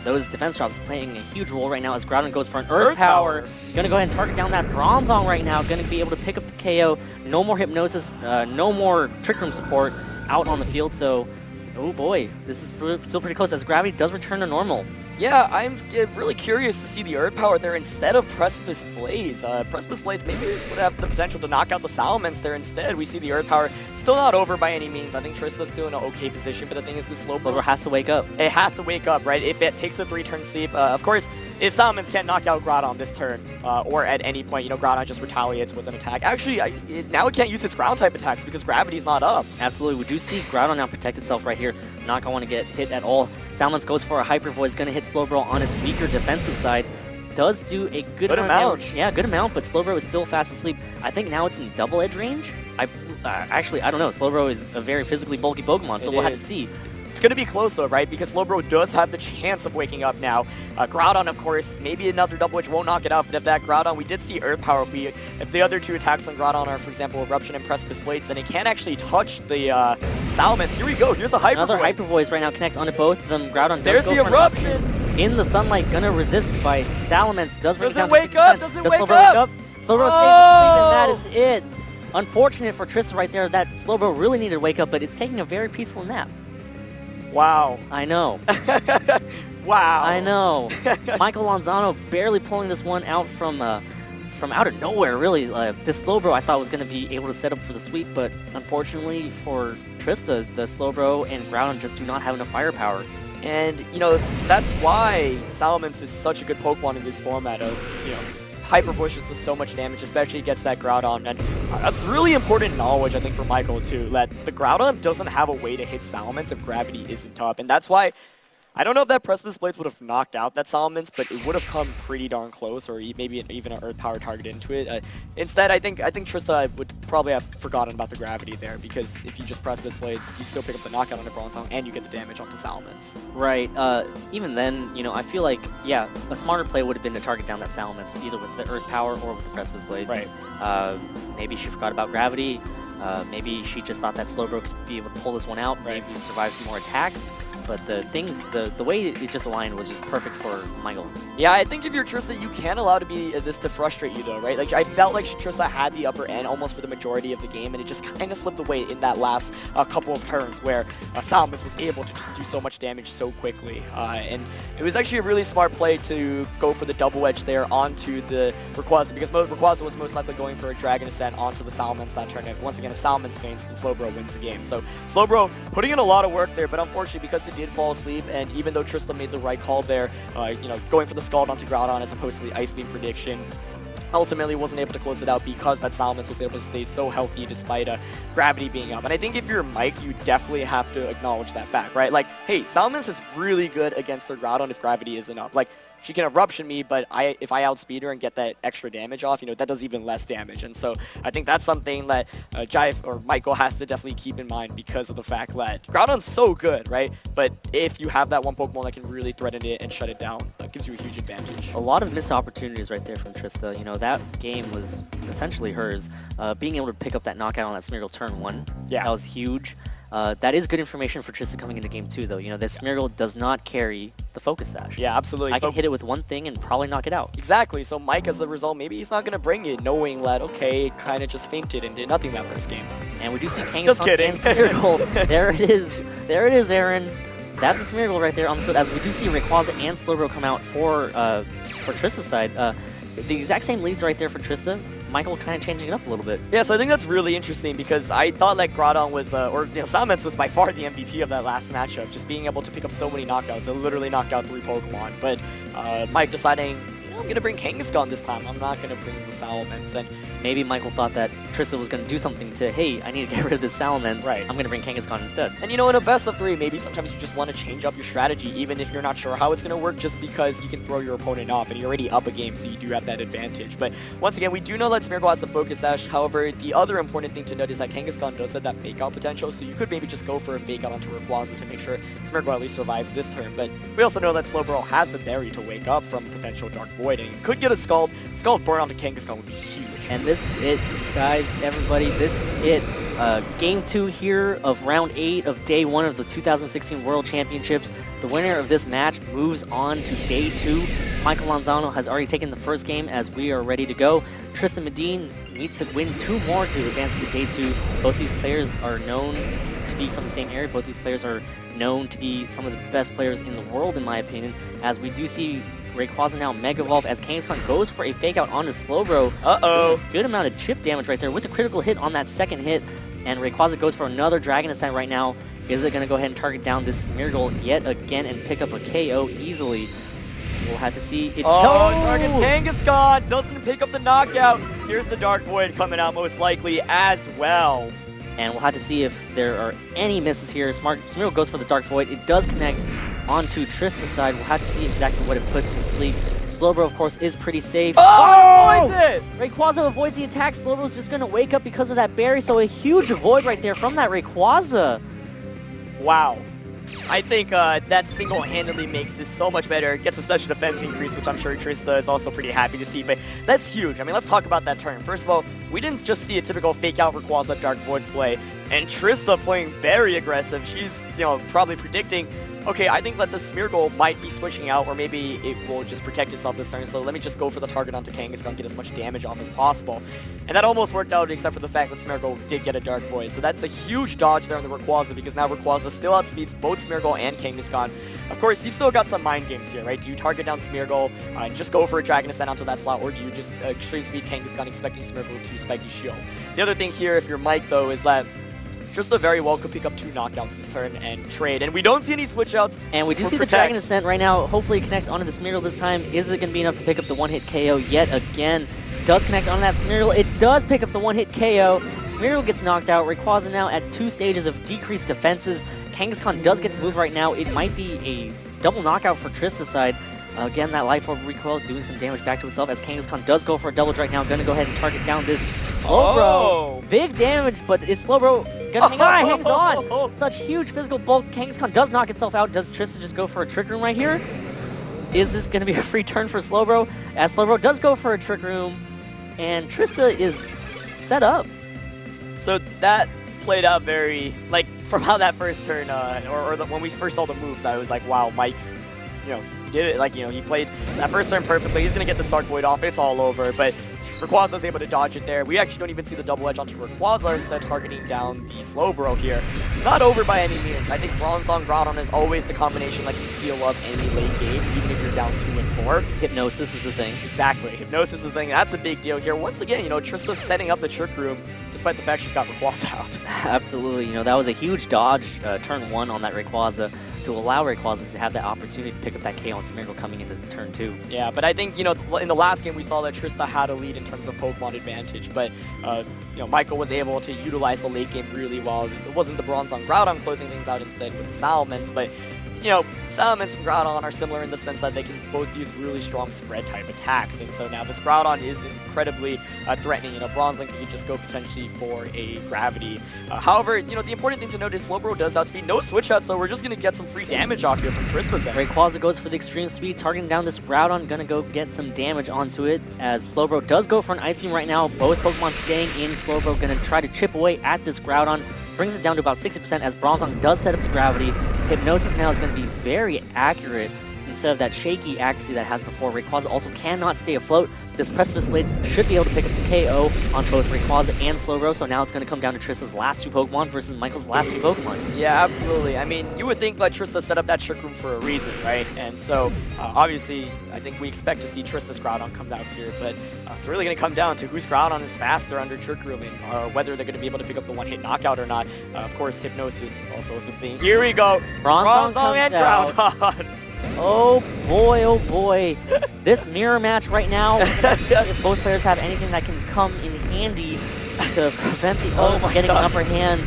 those defense drops playing a huge role right now, as Groudon goes for an Earth Power. Going to go ahead and target down that Bronzong right now. Going to be able to pick up the KO. No more Hypnosis, no more Trick Room support out on the field. So, oh boy, this is still pretty close, as Gravity does return to normal. Yeah, I'm really curious to see the Earth Power there instead of Precipice Blades. Precipice Blades maybe would have the potential to knock out the Salamence there instead. We see the Earth Power still not over by any means. I think Trista's still in an okay position, but the thing is, the Slowbro has to wake up. It has to wake up, right? If it takes a 3-turn sleep, of course, if Salamence can't knock out Groudon this turn, or at any point, Groudon just retaliates with an attack. Actually, now it can't use its ground-type attacks because Gravity's not up. Absolutely. We do see Groudon now protect itself right here. Not going to want to get hit at all. Salamence goes for a Hyper Voice, going to hit Slowbro on its weaker defensive side. Does do a good amount of damage. Yeah, good amount, but Slowbro is still fast asleep. I think now it's in Double Edge range. Actually, I don't know. Slowbro is a very physically bulky Pokemon, so we'll have to see. It's going to be close though, right? Because Slowbro does have the chance of waking up now. Groudon, of course, maybe another Double Edge won't knock it out, but if that Groudon, we did see Earth Power. If the other two attacks on Groudon are, for example, Eruption and Precipice Blades, then it can't actually touch the Salamence. Here we go. Here's a Hyper Another Voice. Hyper Voice right now connects onto both of them. Groudon There's does the go for Eruption. In the sunlight, gonna resist by Salamence. Does bring it down Doesn't wake up. Doesn't wake up. Slowbro stays asleep, and that is it. Unfortunate for Trista right there. That Slowbro really needed to wake up, but it's taking a very peaceful nap. Wow. I know. Wow. I know. Michael Lozano barely pulling this one out from out of nowhere, really. This Slowbro I thought was going to be able to set up for the sweep, but unfortunately for Trista, the Slowbro and Groudon just do not have enough firepower. And, that's why Salamence is such a good Pokemon in this format of, Hyper Voice does so much damage, especially against that Groudon. And that's really important knowledge, I think, for Michael, too, that the Groudon doesn't have a way to hit Salamence if Gravity isn't up. And that's why, I don't know if that Precipice Blades would have knocked out that Salamence, but it would have come pretty darn close, or maybe even an Earth Power target into it. Instead, I think Trista would probably have forgotten about the Gravity there, because if you just Precipice Blades, you still pick up the knockout on the Bronzong, and you get the damage onto Salamence. Right. Even then, I feel like, yeah, a smarter play would have been to target down that Salamence, either with the Earth Power or with the Precipice Blades. Right. Maybe she forgot about Gravity. Maybe she just thought that Slowbro could be able to pull this one out, Right. maybe survive some more attacks. But the way it just aligned was just perfect for Michael. Yeah, I think if you're Trista, you can allow this to frustrate you, though, right? Like, I felt like Trista had the upper end almost for the majority of the game, and it just kind of slipped away in that last couple of turns where Salamence was able to just do so much damage so quickly. And it was actually a really smart play to go for the Double Edge there onto the Rayquaza, because Rayquaza was most likely going for a Dragon Ascent onto the Salamence that turn. And once again, if Salamence faints, then Slowbro wins the game. So Slowbro putting in a lot of work there, but unfortunately, because they did fall asleep, and even though Trista made the right call there, going for the Scald onto Groudon as opposed to the Ice Beam prediction, ultimately wasn't able to close it out because that Salamence was able to stay so healthy despite Gravity being up. And I think if you're Mike, you definitely have to acknowledge that fact, right? Like, hey, Salamence is really good against their Groudon if Gravity isn't up. Like, she can Eruption me, but if I outspeed her and get that extra damage off, that does even less damage. And so I think that's something that Jive or Michael has to definitely keep in mind because of the fact that Groudon's so good, right? But if you have that one Pokemon that can really threaten it and shut it down, that gives you a huge advantage. A lot of missed opportunities right there from Trista. That game was essentially hers. Being able to pick up that knockout on that Smeargle turn 1, yeah, that was huge. That is good information for Trista coming into game 2, though. That Smeargle does not carry the Focus Sash. Yeah, absolutely. I can hit it with one thing and probably knock it out. Exactly. So Mike, as a result, maybe he's not going to bring it, knowing that, okay, it kind of just fainted and did nothing that first game. And we do see Kangaskhan Just kidding. and Smeargle. There it is. There it is, Aaron. That's a Smeargle right there on the foot, as we do see Rayquaza and Slowbro come out for Trista's side. The exact same leads right there for Trista. Michael kind of changing it up a little bit. Yeah, so I think that's really interesting because I thought like Groudon was, Salamence was by far the MVP of that last matchup, just being able to pick up so many knockouts. It literally knocked out 3 Pokemon. But Mike deciding, I'm going to bring Kangaskhan this time. I'm not going to bring the Salamence. And maybe Michael thought that Trista was going to do something to, hey, I need to get rid of this Salamence. Right. I'm going to bring Kangaskhan instead. And in a best of 3, maybe sometimes you just want to change up your strategy, even if you're not sure how it's going to work, just because you can throw your opponent off and you're already up a game, so you do have that advantage. But once again, we do know that Smeargle has the Focus Sash. However, the other important thing to note is that Kangaskhan does have that Fake Out potential, so you could maybe just go for a Fake Out onto Rayquaza to make sure Smeargle at least survives this turn. But we also know that Slowbro has the Berry to wake up from potential Dark Void, and he could get a Scald. Scald Burn onto Kangaskhan would be huge. And this is it, guys, everybody. This is it. Game 2 here of Round 8 of Day 1 of the 2016 World Championships. The winner of this match moves on to Day 2. Michael Lanzano has already taken the first game as we are ready to go. Tristan Medine needs to win 2 more to advance to Day 2. Both these players are known to be from the same area. Both these players are known to be some of the best players in the world, in my opinion, as we do see Rayquaza now Mega Evolve as Kangaskhan goes for a Fake Out onto Slowbro. Uh-oh. Good amount of chip damage right there with a critical hit on that second hit. And Rayquaza goes for another Dragon Ascent right now. Is it going to go ahead and target down this Smeargle yet again and pick up a KO easily? We'll have to see. Targets Kangaskhan, doesn't pick up the knockout. Here's the Dark Void coming out most likely as well. And we'll have to see if there are any misses here. Smeargle goes for the Dark Void. It does connect onto Trista's side. We'll have to see exactly what it puts to sleep. Slowbro, of course, is pretty safe. Oh! Avoids it! Rayquaza avoids the attack. Slowbro's just going to wake up because of that berry, so a huge avoid right there from that Rayquaza. Wow. I think that single-handedly makes this so much better. Gets a special defense increase, which I'm sure Trista is also pretty happy to see. But that's huge. I mean, let's talk about that turn. First of all, we didn't just see a typical fake-out Rayquaza Dark Void play. And Trista playing very aggressive. She's, probably predicting, okay, I think that the Smeargle might be switching out, or maybe it will just protect itself this turn, so let me just go for the target onto Kangaskhan and get as much damage off as possible. And that almost worked out, except for the fact that Smeargle did get a Dark Void. So that's a huge dodge there on the Rayquaza, because now Rayquaza still outspeeds both Smeargle and Kangaskhan. Of course, you've still got some mind games here, right? Do you target down Smeargle and just go for a Dragon Ascent onto that slot, or do you just extreme speed Kangaskhan expecting Smeargle to Spiky Shield? The other thing here, if you're Mike, though, is that Trista very well could pick up 2 knockouts this turn and trade. And we don't see any switch outs. And we do see the Dragon Ascent right now. Hopefully it connects onto the Smeargle this time. Is it going to be enough to pick up the one-hit KO yet again? Does connect on that Smeargle. It does pick up the one-hit KO. Smeargle gets knocked out. Rayquaza now at 2 stages of decreased defenses. Kangaskhan does get to move right now. It might be a double knockout for Trista's side. Again, that Life Orb recoil doing some damage back to itself as Kangaskhan does go for a double right now. Going to go ahead and target down this Slowbro. Oh. Big damage, but is Slowbro gonna hang on? Hangs on. Such huge physical bulk. Kangaskhan does knock itself out. Does Trista just go for a Trick Room right here? Is this gonna be a free turn for Slowbro? As Slowbro does go for a Trick Room, and Trista is set up. So that played out very, from how that first turn, when we first saw the moves, I was like, wow, Mike, did it. He played that first turn perfectly. He's going to get the Dark Void off. It's all over. But Rayquaza was able to dodge it there. We actually don't even see the double edge onto Rayquaza, instead targeting down the Slowbro here. Not over by any means. I think Bronzong Groudon is always the combination that can seal up any late game, even if you're down 2 and 4. Hypnosis is the thing. Exactly. Hypnosis is the thing. That's a big deal here. Once again, Trista's setting up the Trick Room, despite the fact she's got Rayquaza out. Absolutely. That was a huge dodge, turn 1 on that Rayquaza, to allow Rayquaza to have that opportunity to pick up that KO on Smeargle coming into the turn 2. Yeah, but I think, in the last game we saw that Trista had a lead in terms of Pokemon advantage, but, Michael was able to utilize the late game really well. It wasn't the Bronzong Groudon closing things out instead with the Salamence, but you know, Salamence and Groudon are similar in the sense that they can both use really strong spread type attacks, and so now this Groudon is incredibly threatening. You know, Bronzong can just go potentially for a Gravity. However, you know, the important thing to note is Slowbro does outspeed, no switch out, so we're just going to get some free damage off here from Trista's end. Rayquaza goes for the extreme speed, targeting down this Groudon, gonna go get some damage onto it, as Slowbro does go for an Ice Beam right now. Both Pokemon staying in. Slowbro gonna try to chip away at this Groudon, brings it down to about 60% as Bronzong does set up the Gravity. Hypnosis now is gonna be very accurate instead of that shaky accuracy that it has before. Rayquaza also cannot stay afloat. This Precipice Blades should be able to pick up the KO on both Rayquaza and Slowbro, so now it's going to come down to Trista's last 2 Pokemon versus Michael's last 2 Pokemon. Yeah, absolutely. I mean, you would think like Trista set up that Trick Room for a reason, right? And so, obviously, I think we expect to see Trista's Groudon come out here, but it's really going to come down to whose Groudon is faster under Trick Room and whether they're going to be able to pick up the one-hit knockout or not. Of course, Hypnosis also is the thing. Here we go! Bronzong and out. Groudon! Oh boy, this mirror match right now, if both players have anything that can come in handy to prevent the other from getting an upper hand.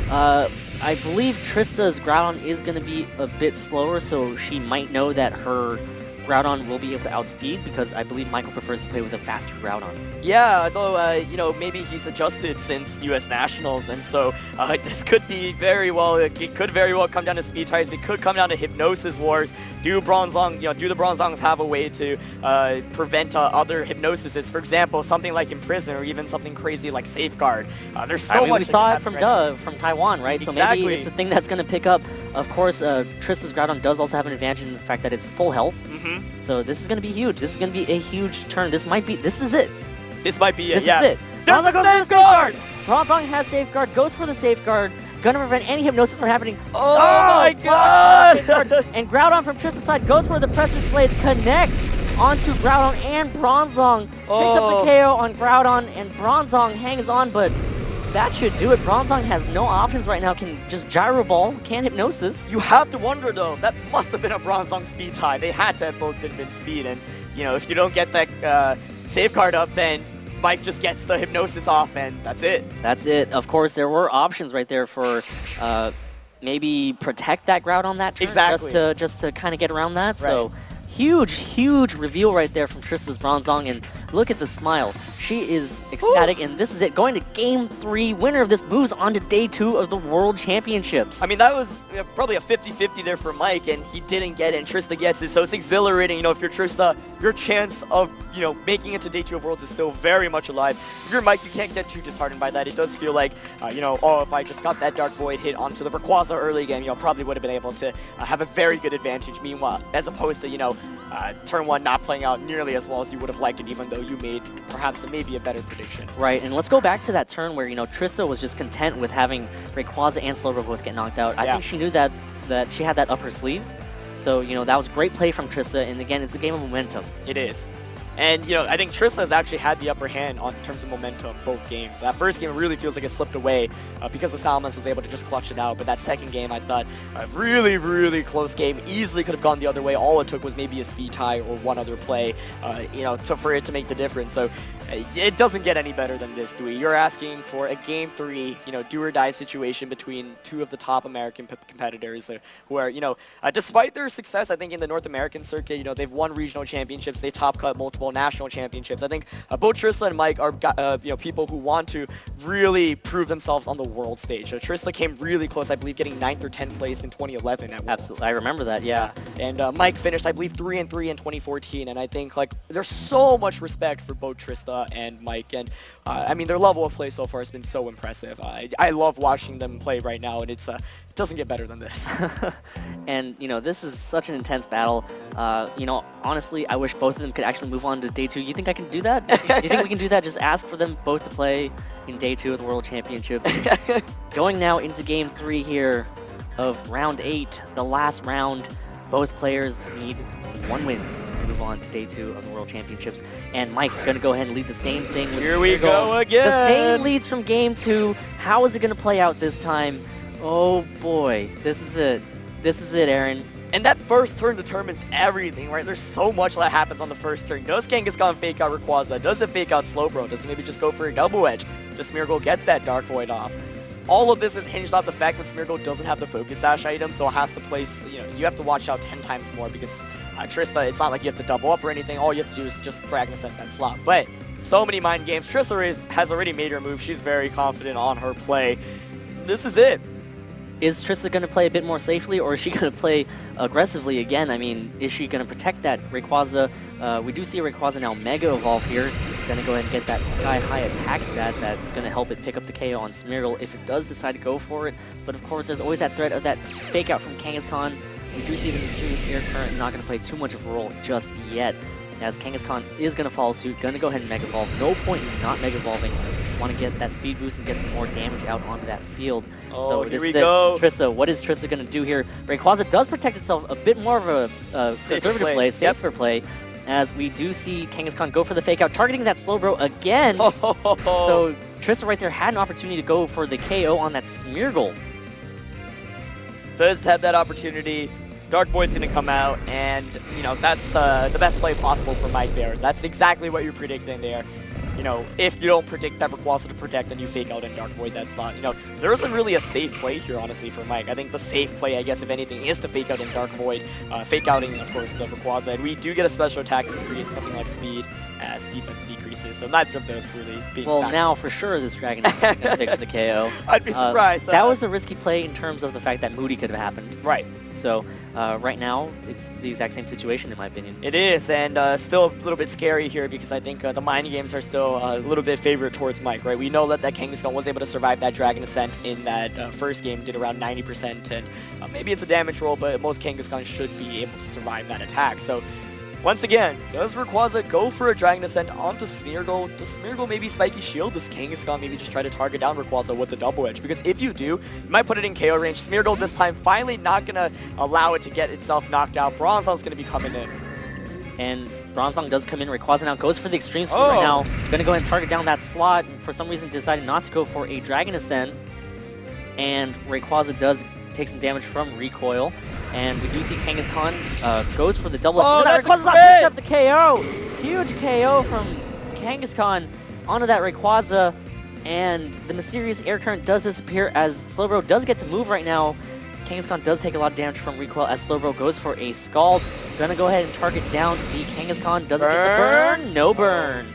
I believe Trista's Groudon is going to be a bit slower, so she might know that her Groudon will be able to outspeed, because I believe Michael prefers to play with a faster Groudon. Yeah, though, you know, maybe he's adjusted since U.S. Nationals, and so this could be very well, it could very well come down to speed ties, it could come down to Hypnosis wars. Do Bronzong, you know, do the Bronzongs have a way to prevent other Hypnosises? For example, something like Imprison, or even something crazy like Safeguard. There's so much. We saw it from from Taiwan, right? Exactly. So maybe it's a thing that's going to pick up. Of course, Trista's Groudon does also have an advantage in the fact that it's full health. So this is going to be huge. This is going to be a huge turn. This might be. This is it. This might be it. This yeah. is it. There's Bronzong a goes for the Safeguard! Bronzong has Safeguard. Goes for the Safeguard. Gonna prevent any Hypnosis from happening. Oh my God! And Groudon from Trista's side goes for the Precipice Blades. Connects onto Groudon and Bronzong. Picks up the KO on Groudon, and Bronzong hangs on, but that should do it. Bronzong has no options right now. Can just Gyro Ball, can't Hypnosis. You have to wonder, though, that must have been a Bronzong speed tie. They had to have both been speed, and, you know, if you don't get that Safeguard up, then Mike just gets the Hypnosis off, and that's it. That's it. Of course, there were options right there for maybe protect that Groudon on that turn. Exactly. Just to kind of get around that. Right. So huge reveal right there from Trista's Bronzong, and look at the smile. She is ecstatic, and this is it. Going to Game 3. Winner of this moves on to Day 2 of the World Championships. I mean, that was probably a 50-50 there for Mike, and he didn't get it, and Trista gets it, so it's exhilarating. You know, if you're Trista, your chance of, you know, making it to Day 2 of Worlds is still very much alive. If you're Mike, you can't get too disheartened by that. It does feel like, you know, oh, if I just got that Dark Void hit onto the Rayquaza early game, you know, probably would have been able to have a very good advantage. Meanwhile, as opposed to, you know, turn 1 not playing out nearly as well as you would have liked it, even though you made perhaps maybe a better prediction. Right, and let's go back to that turn where, you know, Trista was just content with having Rayquaza and Slowbro both get knocked out. I think she knew that she had that up her sleeve. So, you know, that was great play from Trista, and again, it's a game of momentum. It is. And, you know, I think Trista has actually had the upper hand in terms of momentum both games. That first game, it really feels like it slipped away because the Salamence was able to just clutch it out. But that second game, I thought, a really close game. Easily could have gone the other way. All it took was maybe a speed tie or one other play, you know, for it to make the difference. So it doesn't get any better than this, Dewey. You're asking for a Game 3, you know, do-or-die situation between 2 of the top American competitors who are, you know, despite their success, I think, in the North American circuit, you know, they've won regional championships. They top-cut multiple national championships. I think both Trista and Mike are you know, people who want to really prove themselves on the world stage. Trista came really close, I believe, getting 9th or 10th place in 2011 at Worlds. Absolutely, I remember that. Yeah. And Mike finished, I believe, 3-3 in 2014. And I think, like, there's so much respect for both Trista and Mike. And I mean, their level of play so far has been so impressive. I love watching them play right now, and it's it doesn't get better than this. And, you know, this is such an intense battle. You know, honestly, I wish both of them could actually move on to Day 2. You think I can do that? You think we can do that? Just ask for them both to play in Day 2 of the World Championship. Going now into Game 3 here of Round 8, the last round. Both players need 1 win to move on to Day 2 of the World Championships. And Mike going to go ahead and lead the same thing. Here we go again. The same leads from Game 2. How is it going to play out this time? Oh boy, this is it. This is it, Aaron. And that first turn determines everything, right? There's so much that happens on the first turn. Does Kangaskhan fake out Rayquaza? Does it fake out Slowbro? Does it maybe just go for a double edge? Does Smeargle get that Dark Void off? all of this is hinged on the fact that Smeargle doesn't have the Focus Sash item, so it has to place, you have to watch out 10 times more because Trista, it's not like you have to double up or anything. All you have to do is just Dragon Ascent that slot. But so many mind games. Trista has already made her move. She's very confident on her play. This is it. Is Trista going to play a bit more safely, or is she going to play aggressively again? I mean, is she going to protect that Rayquaza? We do see Rayquaza now Mega Evolve here. Going to go ahead and get that sky-high attack stat that's going to help it pick up the KO on Smeargle if it does decide to go for it. But of course, there's always that threat of that fake out from Kangaskhan. We do see the Mysterious Air Current not going to play too much of a role just yet, as Kangaskhan is going to follow suit, going to go ahead and Mega Evolve. No point in not Mega Evolving. Just want to get that speed boost and get some more damage out onto that field. Oh, so here we go. Trista, what is Trista going to do here? Rayquaza does protect itself a bit more of a conservative play, safer play, as we do see Kangaskhan go for the fake out, targeting that Slowbro again. So Trista right there had an opportunity to go for the KO on that Smeargle. Does have that opportunity. Dark Void's going to come out, and, that's the best play possible for Mike there. That's exactly what you're predicting there. If you don't predict that Rayquaza to protect, then you fake out in Dark Void. That's not, there isn't really a safe play here, honestly, for Mike. I think the safe play, I guess, if anything, is to fake out in Dark Void. Fake outing, of course, the Rayquaza. And we do get a special attack increase, nothing like speed, as defense decreases. So neither of those really being Well, factored. now for sure this Dragon is going to pick up the KO. I'd be surprised. That was a risky play in terms of the fact that Moody could have happened. Right. So right now, it's the exact same situation in my opinion. It is, and still a little bit scary here because I think the mind games are still a little bit favored towards Mike, right? We know that Kangaskhan was able to survive that Dragon Ascent in that first game, did around 90%, and maybe it's a damage roll, but most Kangaskhan should be able to survive that attack. So once again, does Rayquaza go for a Dragon Ascent onto Smeargle? Does Smeargle maybe Spiky Shield? Does Kangaskhan maybe just try to target down Rayquaza with the Double Edge? Because if you do, you might put it in KO range. Smeargle this time finally not going to allow it to get itself knocked out. Bronzong's going to be coming in. And Bronzong does come in. Rayquaza now goes for the Extreme Speed right now. Going to go ahead and target down that slot. For some reason decided not to go for a Dragon Ascent. And Rayquaza does take some damage from Recoil. And we do see Kangaskhan goes for the double. That's Rayquaza's not picking up the KO. Huge KO from Kangaskhan onto that Rayquaza. And the Mysterious Air Current does disappear as Slowbro does get to move right now. Kangaskhan does take a lot of damage from Recoil as Slowbro goes for a Scald. Gonna go ahead and target down the Kangaskhan. Doesn't get the burn. No burn.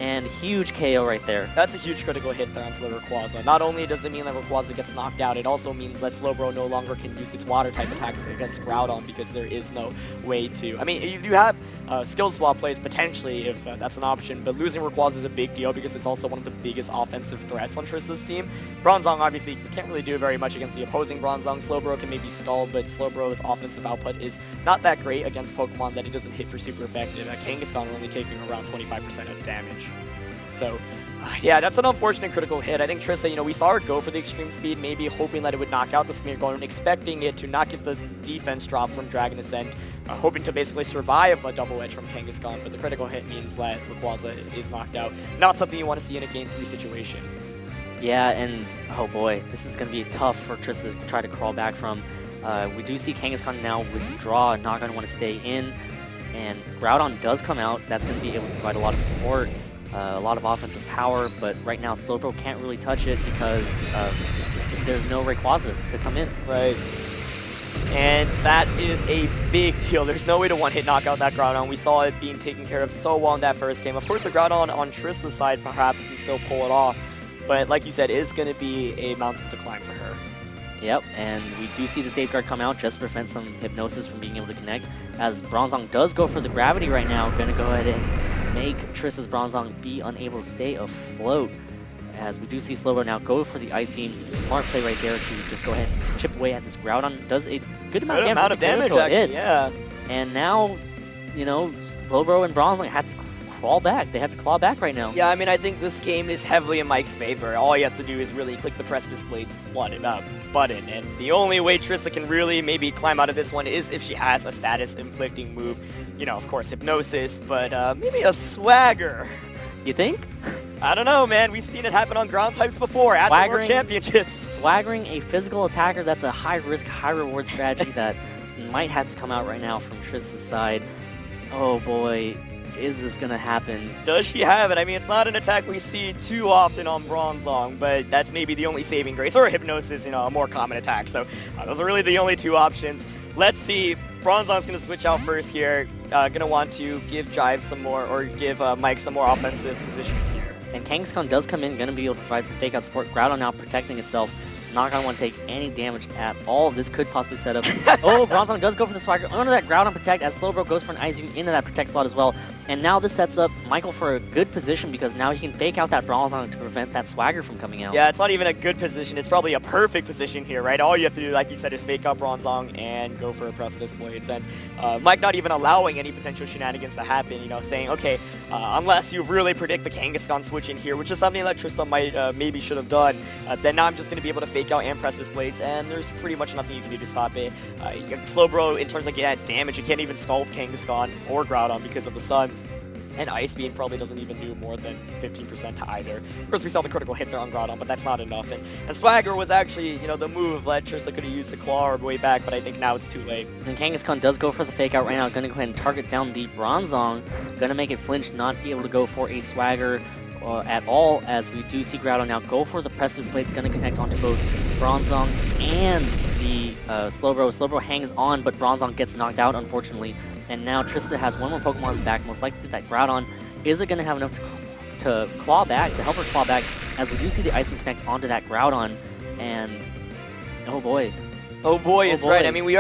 And huge KO right there. That's a huge critical hit there onto the Rayquaza. Not only does it mean that Rayquaza gets knocked out, it also means that Slowbro no longer can use its water type attacks against Groudon because there is no way to... I mean, you have skill swap plays potentially if that's an option, but losing Rayquaza is a big deal because it's also one of the biggest offensive threats on Trista's team. Bronzong obviously can't really do very much against the opposing Bronzong. Slowbro can maybe stall, but Slowbro's offensive output is not that great against Pokemon that he doesn't hit for super effective. Kangaskhan only taking around 25% of damage. So, yeah, that's an unfortunate critical hit. I think Trista, we saw her go for the Extreme Speed, maybe hoping that it would knock out the Smeargle and expecting it to not get the defense drop from Dragon Ascent, hoping to basically survive a Double Edge from Kangaskhan, but the critical hit means that Rayquaza is knocked out. Not something you want to see in a Game 3 situation. Yeah, and oh boy, this is going to be tough for Trista to try to crawl back from. We do see Kangaskhan now withdraw, not going to want to stay in, and Groudon does come out. That's going to be able to provide a lot of support. A lot of offensive power, but right now Slowbro can't really touch it because there's no Rayquaza to come in. Right. And that is a big deal. There's no way to one-hit knock out that Groudon. We saw it being taken care of so well in that first game. Of course, the Groudon on Trista's side perhaps can still pull it off, but like you said, it's going to be a mountain to climb for her. Yep, and we do see the Safeguard come out just to prevent some Hypnosis from being able to connect, as Bronzong does go for the Gravity right now. Going to go ahead and make Trista's Bronzong be unable to stay afloat, as we do see Slowbro now go for the Ice Beam. Smart play right there to just go ahead and chip away at this Groudon. Does a good amount of damage actually, yeah. And now, Slowbro and Bronzong had to crawl back. They have to claw back right now. Yeah, I mean, I think this game is heavily in Mike's favor. All he has to do is really click the Precipice Blades button, and the only way Trista can really maybe climb out of this one is if she has a status-inflicting move. Of course, Hypnosis, but maybe a Swagger. You think? I don't know, man. We've seen it happen on ground types before at the World Championships. Swaggering a physical attacker, that's a high-risk, high-reward strategy that might have to come out right now from Trista's side. Oh boy. Is this going to happen? Does she have it? I mean, it's not an attack we see too often on Bronzong, but that's maybe the only saving grace, or Hypnosis, a more common attack. So those are really the only two options. Let's see. Bronzong's going to switch out first here. Going to want to give Jive some more, or give Mike some more offensive position here. And Kangaskhan does come in, going to be able to provide some fake out support. Groudon now protecting itself. Not going to want to take any damage at all. This could possibly set up... Oh, Bronzong does go for the Swagger under that Groudon Protect as Slowbro goes for an Ice Beam into that Protect slot as well. And now this sets up Michael for a good position because now he can fake out that Bronzong to prevent that Swagger from coming out. Yeah, it's not even a good position. It's probably a perfect position here, right? All you have to do, like you said, is fake out Bronzong and go for a Precipice Blades. And Mike not even allowing any potential shenanigans to happen, saying, okay, unless you really predict the Kangaskhan switch in here, which is something that Trista might maybe should have done, then now I'm just going to be able to fake out and Precipice Blades, and there's pretty much nothing you can do to stop it. Slowbro, in terms of damage, you can't even Scald Kangaskhan or Groudon because of the Sun. And Ice Beam probably doesn't even do more than 15% to either. Of course, we saw the critical hit there on Groudon, but that's not enough. And Swagger was actually, the move that Trista could have used the Claw Orb way back, but I think now it's too late. And Kangaskhan does go for the fake out right now. Going to go ahead and target down the Bronzong. Going to make it flinch, not be able to go for a Swagger at all, as we do see Groudon now go for the Precipice Blade. It's going to connect onto both Bronzong and the Slowbro. Slowbro hangs on, but Bronzong gets knocked out, unfortunately. And now Trista has one more Pokemon in the back, most likely that Groudon. Is it going to have enough to claw back, to help her claw back, as we do see the Ice Beam connect onto that Groudon, and oh boy. Oh boy is right. I mean, we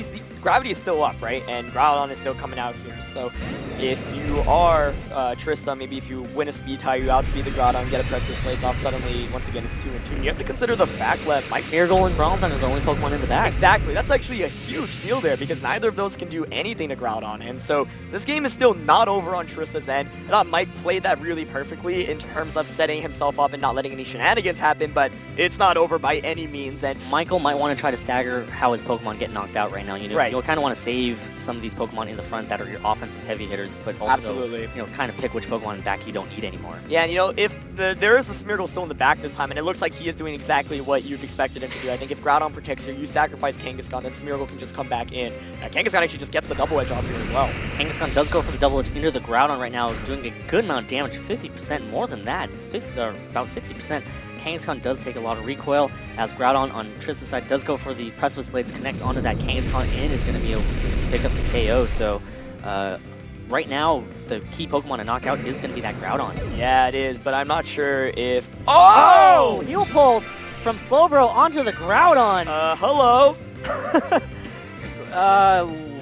see gravity is still up, right? And Groudon is still coming out here. So if you are Trista, maybe if you win a speed tie, you outspeed the Groudon, get a Precipice Blades off, suddenly, once again, it's 2-2. You have to consider the fact that Mike's Smeargle and Bronzong are the only Pokemon in the back. Exactly. That's actually a huge deal there because neither of those can do anything to Groudon. And so this game is still not over on Trista's end. I thought Mike played that really perfectly in terms of setting himself up and not letting any shenanigans happen, but it's not over by any means. And Michael might want to try to stagger how his Pokemon get knocked out right now. Right. You'll kind of want to save some of these Pokemon in the front that are your offensive heavy hitters, but also, absolutely, kind of pick which Pokemon in the back you don't need anymore. Yeah, and if there is a Smeargle still in the back this time, and it looks like he is doing exactly what you've expected him to do. I think if Groudon protects you, you sacrifice Kangaskhan, then Smeargle can just come back in. Now, Kangaskhan actually just gets the double edge off here as well. Kangaskhan does go for the double edge into the Groudon right now, doing a good amount of damage, 50% more than that, about 60%. Kangaskhan does take a lot of recoil, as Groudon on Trista's side does go for the Precipice Blades, connects onto that Kangaskhan, and is going to be able to pick up the KO. So right now, the key Pokemon to knock out is going to be that Groudon. Yeah, it is, but I'm not sure if... Oh! Heel pull from Slowbro onto the Groudon. Hello?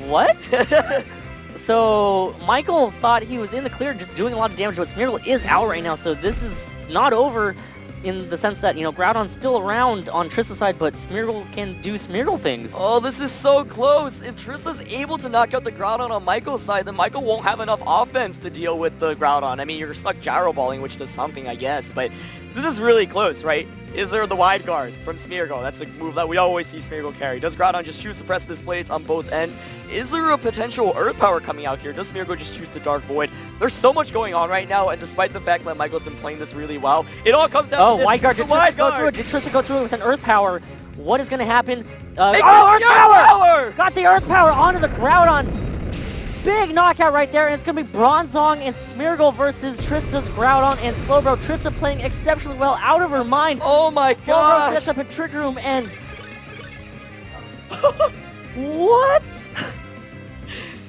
What? So Michael thought he was in the clear, just doing a lot of damage, but Smeargle is out right now, so this is not over in the sense that, Groudon's still around on Trista's side, but Smeargle can do Smeargle things. Oh, this is so close. If Trista's able to knock out the Groudon on Michael's side, then Michael won't have enough offense to deal with the Groudon. I mean, you're stuck Gyro Balling, which does something, I guess, but this is really close, right? Is there the Wide Guard from Smeargle? That's a move that we always see Smeargle carry. Does Groudon just choose the Precipice Blades on both ends? Is there a potential Earth Power coming out here? Does Smeargle just choose the Dark Void? There's so much going on right now, and despite the fact that Michael's been playing this really well, it all comes down to this. Wide Guard. Did Trista go through it? Did Trista go through it with an Earth Power? What is going to happen? Earth Power! Got the Earth Power onto the Groudon. Big knockout right there, and it's going to be Bronzong and Smeargle versus Trista's Groudon and Slowbro. Trista playing exceptionally well, out of her mind. Oh my god! Slowbro sets up a Trick Room, and... What?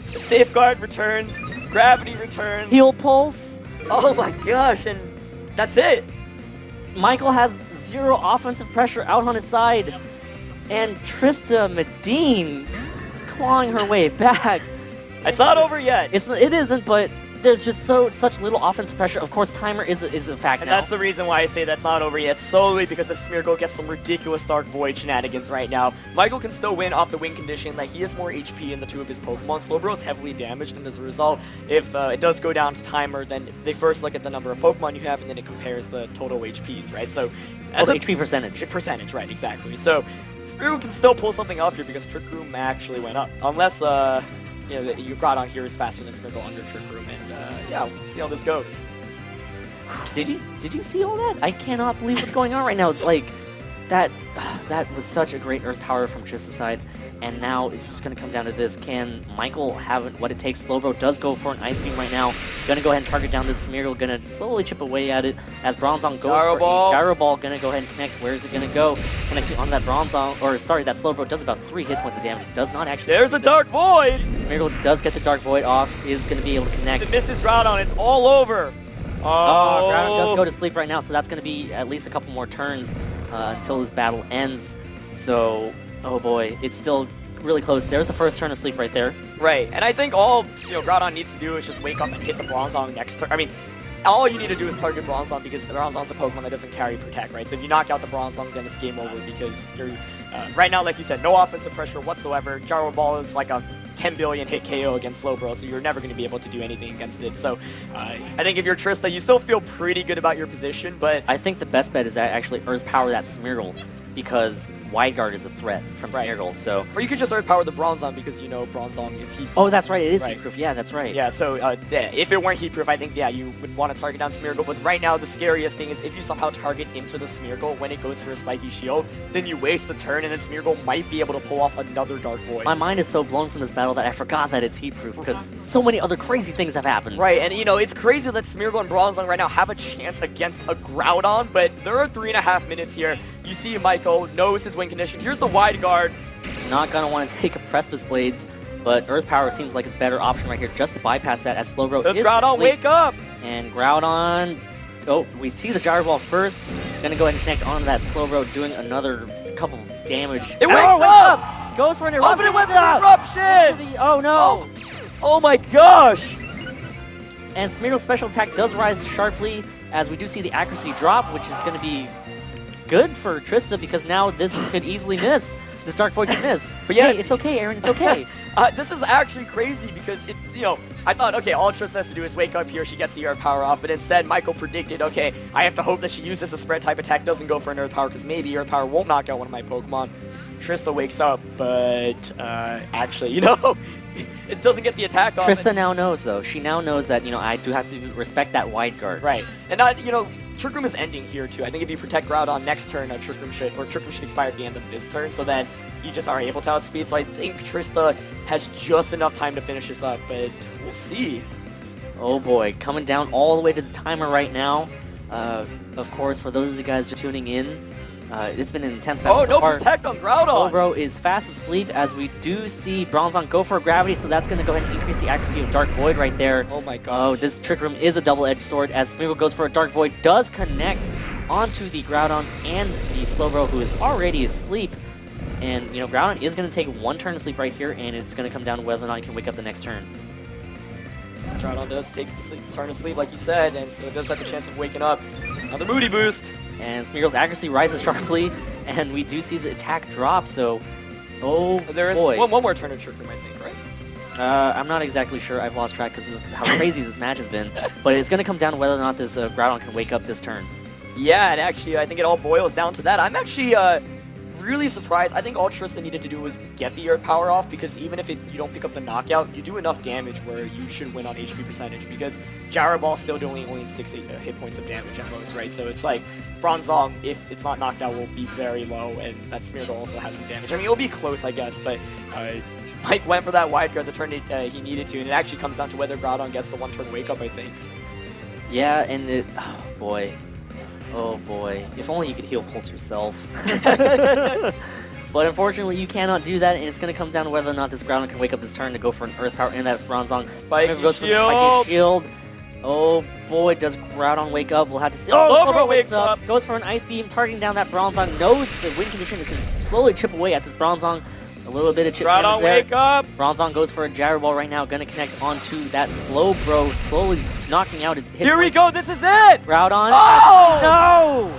Safeguard returns, Gravity returns. Heel Pulse. Oh my gosh, and that's it. Michael has zero offensive pressure out on his side, and Trista Medine clawing her way back. It's not over yet. It isn't, but there's just such little offensive pressure. Of course, timer is a fact and now. That's the reason why I say that's not over yet, solely because if Smeargle gets some ridiculous Dark Void shenanigans right now, Michael can still win off the win condition. Like, he has more HP in the two of his Pokemon. Slowbro is heavily damaged, and as a result, if it does go down to timer, then they first look at the number of Pokemon you have, and then it compares the total HPs, right? So, as HP percentage. Percentage, right, exactly. So, Smeargle can still pull something off here because Trick Room actually went up. Unless, your Groudon here is faster than Smeargle under Trick Room, and yeah, we'll see how this goes. Did you see all that? I cannot believe what's going on right now. Like, that was such a great Earth Power from Trista's side, and now it's just going to come down to this. Can Michael have what it takes? Slowbro does go for an Ice Beam right now. Going to go ahead and target down this Smeargle, going to slowly chip away at it as Bronzong goes Gyro for Ball. a Gyro Ball. Going to go ahead and connect. Where is it going to go? Connecting on that Bronzong, or sorry, that Slowbro does about 3 hit points of damage. Does not actually. There's a Dark Void! Smeargle does get the Dark Void off, is going to be able to connect. If it misses Groudon, it's all over. Oh, Groudon does go to sleep right now, so that's going to be at least a couple more turns until this battle ends. So, oh boy, it's still really close. There's the first turn of sleep right there. Right, and I think all Groudon needs to do is just wake up and hit the Bronzong next turn. I mean, all you need to do is target Bronzong because the Bronzong's a Pokemon that doesn't carry Protect, right? So if you knock out the Bronzong, then it's game over because you're, right now, like you said, no offensive pressure whatsoever. Gyro Ball is like a 10 billion hit KO against Slowbro, so you're never going to be able to do anything against it. So I think if you're Trista, you still feel pretty good about your position, but I think the best bet is that actually Earth Power that Smeargle, because Wide Guard is a threat from Right. Smeargle. So, or you could just Earth Power the Bronzong because you know Bronzong is heat. oh, that's right, it is Right. heat proof. Yeah, that's right. Yeah, so yeah, if it weren't heat proof, I think, yeah, you would want to target down Smeargle, but right now the scariest thing is if you somehow target into the Smeargle when it goes for a spiky shield, then you waste the turn and then Smeargle might be able to pull off another Dark Void. My mind is so blown from this battle that I forgot that it's heat proof because so many other crazy things have happened. Right, and it's crazy that Smeargle and Bronzong right now have a chance against a Groudon, but there are 3.5 minutes here. You see Michael knows his win condition. Here's the Wide Guard. Not gonna want to take a Precipice Blades, but Earth Power seems like a better option right here just to bypass that as Slowbro Does is Groudon asleep. wake up? And Groudon, oh, we see the Gyro Ball first. Gonna go ahead and connect onto that Slowbro, doing another couple of damage. It wakes wakes up! Goes for an eruption! Open it with an Ah! eruption! Oh no! Oh my gosh! And Smeargle's special attack does rise sharply as we do see the accuracy drop, which is going to be good for Trista because now this could easily miss. This Dark Void could miss. But yeah, hey, it's okay, Aaron, it's okay. This is actually crazy because, I thought, okay, all Trista has to do is wake up here, she gets the Earth Power off, but instead Michael predicted, okay, I have to hope that she uses a spread type attack, doesn't go for an Earth Power because maybe Earth Power won't knock out one of my Pokemon. Trista wakes up, but actually, it doesn't get the attack off. Trista now knows, though. She now knows that, I do have to respect that Wide Guard. Right. And, Trick Room is ending here, too. I think if you protect Groudon next turn, Trick Room should expire at the end of this turn, so then you just are able to outspeed. So I think Trista has just enough time to finish this up, but we'll see. Oh boy, coming down all the way to the timer right now. Of course, for those of you guys just tuning in, it's been an intense battle Oh, so no far. protect on Groudon! Slowbro is fast asleep as we do see Bronzong go for a Gravity, so that's going to go ahead and increase the accuracy of Dark Void right there. Oh my god. Oh, this Trick Room is a double-edged sword as Smeargle goes for a Dark Void, does connect onto the Groudon and the Slowbro who is already asleep. And, Groudon is going to take one turn to sleep right here, and it's going to come down to whether or not he can wake up the next turn. Groudon does take a turn of sleep, like you said, and so it does have a chance of waking up. Another Moody Boost! And Smeargle's accuracy rises sharply, and we do see the attack drop, so... Oh, There is boy. one more turn of Trick Room, I think, right? I'm not exactly sure. I've lost track because of how crazy this match has been. But it's going to come down to whether or not this Groudon can wake up this turn. Yeah, and actually, I think it all boils down to that. I'm actually really surprised. I think all Trista needed to do was get the Earth Power off, because even if you don't pick up the knockout, you do enough damage where you should win on HP percentage, because Gyro Ball still doing only 6 hit points of damage at most, right? So it's like, Bronzong, if it's not knocked out, will be very low, and that Smeargle also has some damage. I mean, it'll be close, I guess, but Mike went for that Wide Guard the turn he needed to, and it actually comes down to whether Groudon gets the one-turn wake-up, I think. Yeah, and it... Oh, boy. Oh, boy. If only you could heal Pulse yourself. But unfortunately, you cannot do that, and it's going to come down to whether or not this Groudon can wake up this turn to go for an Earth Power, and that's Bronzong. Spiky goes for the Shield! Spiky Shield. Oh, boy, does Groudon wake up? We'll have to see. Oh, Slowbro wakes up. Goes for an Ice Beam, targeting down that Bronzong. Knows the win condition is going to slowly chip away at this Bronzong. A little bit of chip Groudon, damage there. wake up! Bronzong goes for a Gyro Ball right now, gonna connect onto that Slowbro, slowly knocking out its hit Here we points. go, this is it! Groudon. Oh! No!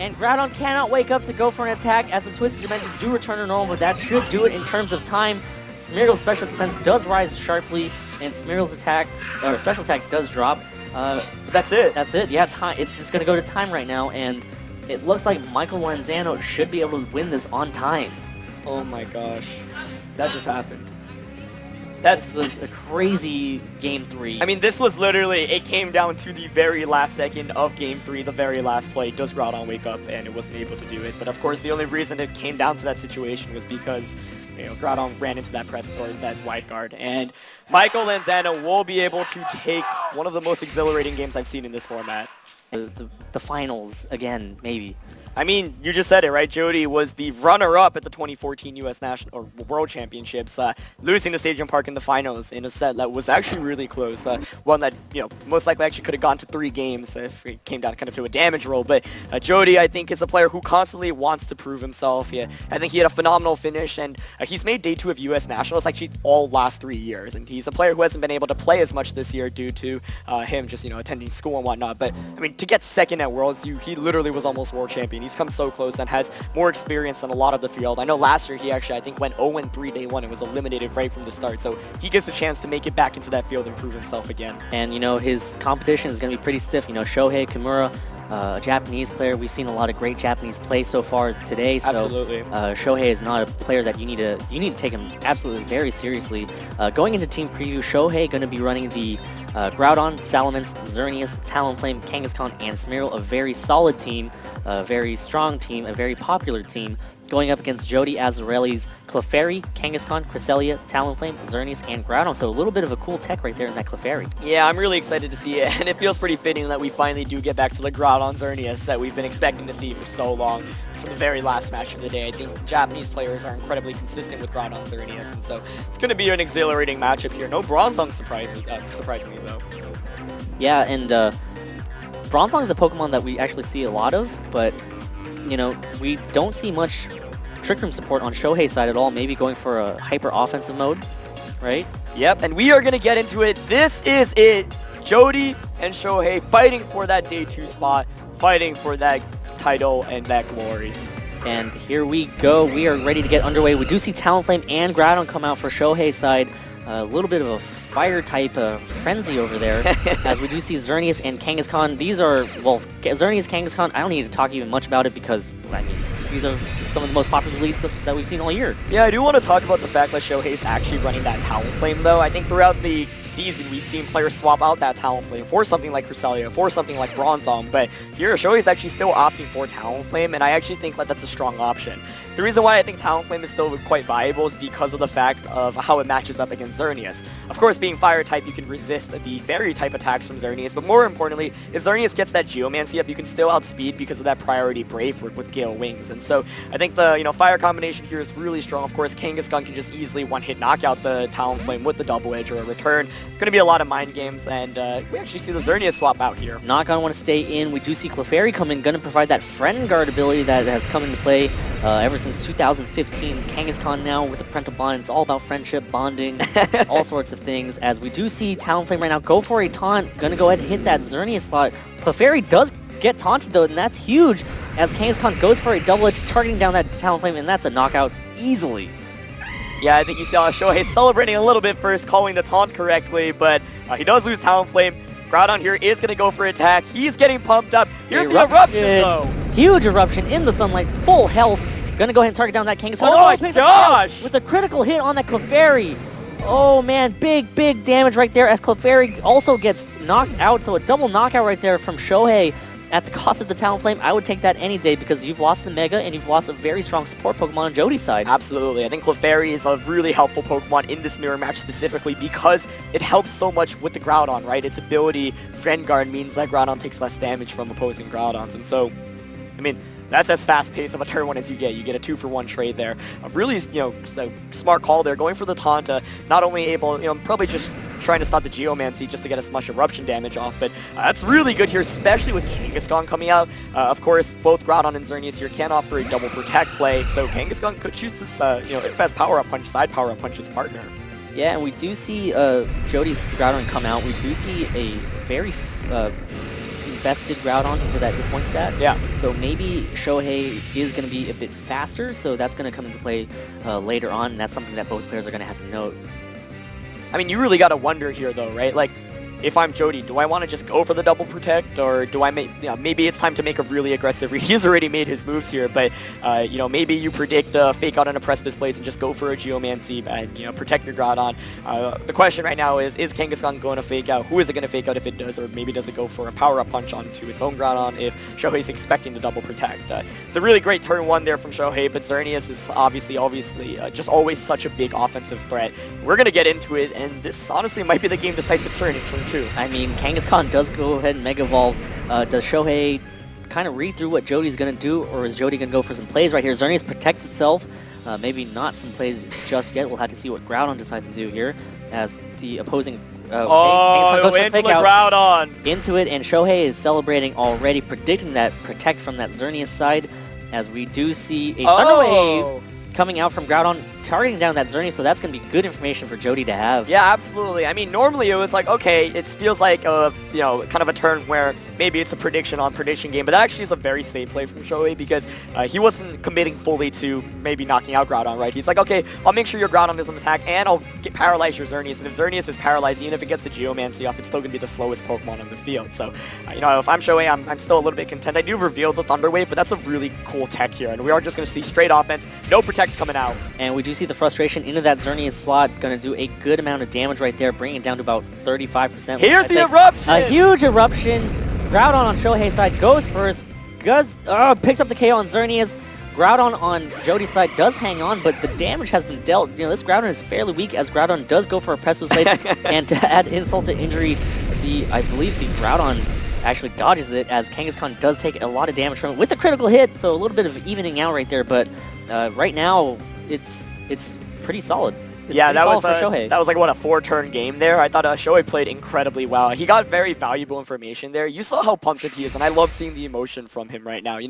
And Groudon cannot wake up to go for an attack as the Twisted Dimensions do return to normal, but that should do it in terms of time. Smeargle's special defense does rise sharply, and Smeargle's attack, or special attack does drop. That's it. That's it. Yeah, time. It's just gonna go to time right now, and it looks like Michael Lanzano should be able to win this on time. Oh my gosh. That just happened. That's was a crazy game 3. I mean, this was literally, it came down to the very last second of Game 3, the very last play. Does Groudon wake up? And it wasn't able to do it. But of course, the only reason it came down to that situation was because, Groudon ran into that press or that wide guard. And Michael Lanzana will be able to take one of the most exhilarating games I've seen in this format. The finals, again, maybe. I mean, you just said it, right? Jody was the runner-up at the 2014 U.S. National or World Championships, losing to Stadium Park in the finals in a set that was actually really close. One that, most likely actually could have gone to 3 games if it came down kind of to a damage roll. But Jody, I think, is a player who constantly wants to prove himself. Yeah, I think he had a phenomenal finish, and he's made Day 2 of U.S. Nationals actually all last 3 years. And he's a player who hasn't been able to play as much this year due to him just, attending school and whatnot. But, I mean, to get second at Worlds, he literally was almost world champion. He's come so close and has more experience than a lot of the field. I know last year he actually, I think, went 0-3 Day 1 and was eliminated right from the start. So he gets a chance to make it back into that field and prove himself again. And, his competition is going to be pretty stiff. Shohei Kimura, a Japanese player. We've seen a lot of great Japanese play so far today. So, absolutely. Shohei is not a player that you need to take him absolutely very seriously. Going into team preview, Shohei going to be running the Groudon, Salamence, Xerneas, Talonflame, Kangaskhan, and Smeargle. A very solid team, a very strong team, a very popular team. Going up against Jody Azzarelli's Clefairy, Kangaskhan, Cresselia, Talonflame, Xerneas, and Groudon. So a little bit of a cool tech right there in that Clefairy. Yeah, I'm really excited to see it, and it feels pretty fitting that we finally do get back to the Groudon Xerneas that we've been expecting to see for so long. For the very last match of the day, I think Japanese players are incredibly consistent with Groudon Xerneas, and so it's going to be an exhilarating matchup here. No Bronzong surprisingly though. Yeah, and Bronzong is a Pokemon that we actually see a lot of, but we don't see much Trick Room support on Shohei's side at all, maybe going for a hyper-offensive mode, right? Yep, and we are going to get into it. This is it. Jody and Shohei fighting for that Day 2 spot, fighting for that title and that glory. And here we go. We are ready to get underway. We do see Talonflame and Groudon come out for Shohei's side. A little bit of a fire-type frenzy over there, as we do see Xerneas and Kangaskhan. These are, well, Xerneas, Kangaskhan, I don't need to talk even much about it because, I mean, these are some of the most popular leads that we've seen all year. Yeah, I do want to talk about the fact that Shohei's actually running that Talonflame, though. I think throughout the season, we've seen players swap out that Talonflame for something like Cresselia, for something like Bronzong, but here, Shohei's actually still opting for Talonflame, and I actually think that that's a strong option. The reason why I think Talonflame is still quite viable is because of the fact of how it matches up against Xerneas. Of course, being Fire-type, you can resist the Fairy-type attacks from Xerneas, but more importantly, if Xerneas gets that Geomancy up, you can still outspeed because of that priority Brave Bird with Gale Wings. And so I think the Fire combination here is really strong. Of course, Kangaskhan can just easily one-hit knock out the Talonflame with the Double Edge or a Return. Going to be a lot of mind games, and we actually see the Xerneas swap out here. Not going to want to stay in. We do see Clefairy come in, going to provide that Friend Guard ability that has come into play ever since 2015. Kangaskhan now with a parental bond. It's all about friendship, bonding, all sorts of things. As we do see Talonflame right now go for a taunt, going to go ahead and hit that Xerneas slot. Clefairy does get taunted though, and that's huge as Kangaskhan goes for a double edge, targeting down that Talonflame, and that's a knockout easily. Yeah, I think you saw Shohei celebrating a little bit first, calling the taunt correctly, but he does lose Talonflame. Groudon here is going to go for attack. He's getting pumped up. Here's the eruption, though. Huge eruption in the sunlight, full health. Going to go ahead and target down that Kangaskhan. Oh my gosh! With a critical hit on that Clefairy. Oh man, big damage right there as Clefairy also gets knocked out. So a double knockout right there from Shohei at the cost of the Talonflame. I would take that any day because you've lost the Mega and you've lost a very strong support Pokemon on Jody's side. Absolutely. I think Clefairy is a really helpful Pokemon in this mirror match specifically because it helps so much with the Groudon, right? Its ability, Friend Guard, means that Groudon takes less damage from opposing Groudons. And so, I mean, that's as fast-paced of a turn one as you get. You get a 2-for-1 trade there. A really, just a smart call there, going for the taunt. Not only able, probably just trying to stop the Geomancy just to get as much eruption damage off, but that's really good here, especially with Kangaskhan coming out. Of course, both Groudon and Xerneas here can offer a double protect play, so Kangaskhan could choose this, fast power-up punch, side power-up punch its partner. Yeah, and we do see Jody's Groudon come out. We do see a very invested Groudon into that hit point stat. Yeah. So maybe Shohei is going to be a bit faster, so that's going to come into play later on, and that's something that both players are going to have to note. I mean, you really got to wonder here, though, right? Like, if I'm Jody, do I want to just go for the double protect, or do I maybe it's time to make a really aggressive read? He's already made his moves here, but maybe you predict a fake out on a Precipice Blaze and just go for a Geomancy and protect your Groudon. The question right now is Kangaskhan going to fake out? Who is it going to fake out if it does, or maybe does it go for a power-up punch onto its own Groudon if Shohei's expecting the double protect? It's a really great turn 1 there from Shohei, but Xerneas is obviously just always such a big offensive threat. We're going to get into it, and this honestly might be the game decisive turn in turn 2. I mean, Kangaskhan does go ahead and Mega Evolve. Does Shohei kind of read through what Jody's going to do, or is Jody going to go for some plays right here? Xerneas protects itself. Maybe not some plays just yet. We'll have to see what Groudon decides to do here as the opposing... Kangaskhan goes for fake out. Groudon! Into it, and Shohei is celebrating already, predicting that protect from that Xerneas side, as we do see a Thunder Wave coming out from Groudon, targeting down that Xerneas, so that's going to be good information for Jody to have. Yeah, absolutely. I mean, normally it was like, okay, it feels like, kind of a turn where maybe it's a prediction on prediction game, but that actually is a very safe play from Shohei because he wasn't committing fully to maybe knocking out Groudon, right? He's like, okay, I'll make sure your Groudon doesn't attack, and I'll paralyze your Xerneas, and if Xerneas is paralyzed, even if it gets the Geomancy off, it's still going to be the slowest Pokemon on the field. So, if I'm Shohei, I'm still a little bit content. I do reveal the Thunder Wave, but that's a really cool tech here, and we are just going to see straight offense, no protects coming out. And we do see the frustration into that Xerneas slot, going to do a good amount of damage right there, bringing it down to about 35%. Here's the eruption! A huge eruption. Groudon on Shohei's side goes first, picks up the KO on Xerneas. Groudon on Jody's side does hang on, but the damage has been dealt. This Groudon is fairly weak, as Groudon does go for a Precipice Blade, and to add insult to injury, I believe the Groudon actually dodges it, as Kangaskhan does take a lot of damage from it with a critical hit, so a little bit of evening out right there, but right now, it's pretty solid. Yeah, that was like, what, a 4-turn game there? I thought Shohei played incredibly well. He got very valuable information there. You saw how pumped up he is, and I love seeing the emotion from him right now.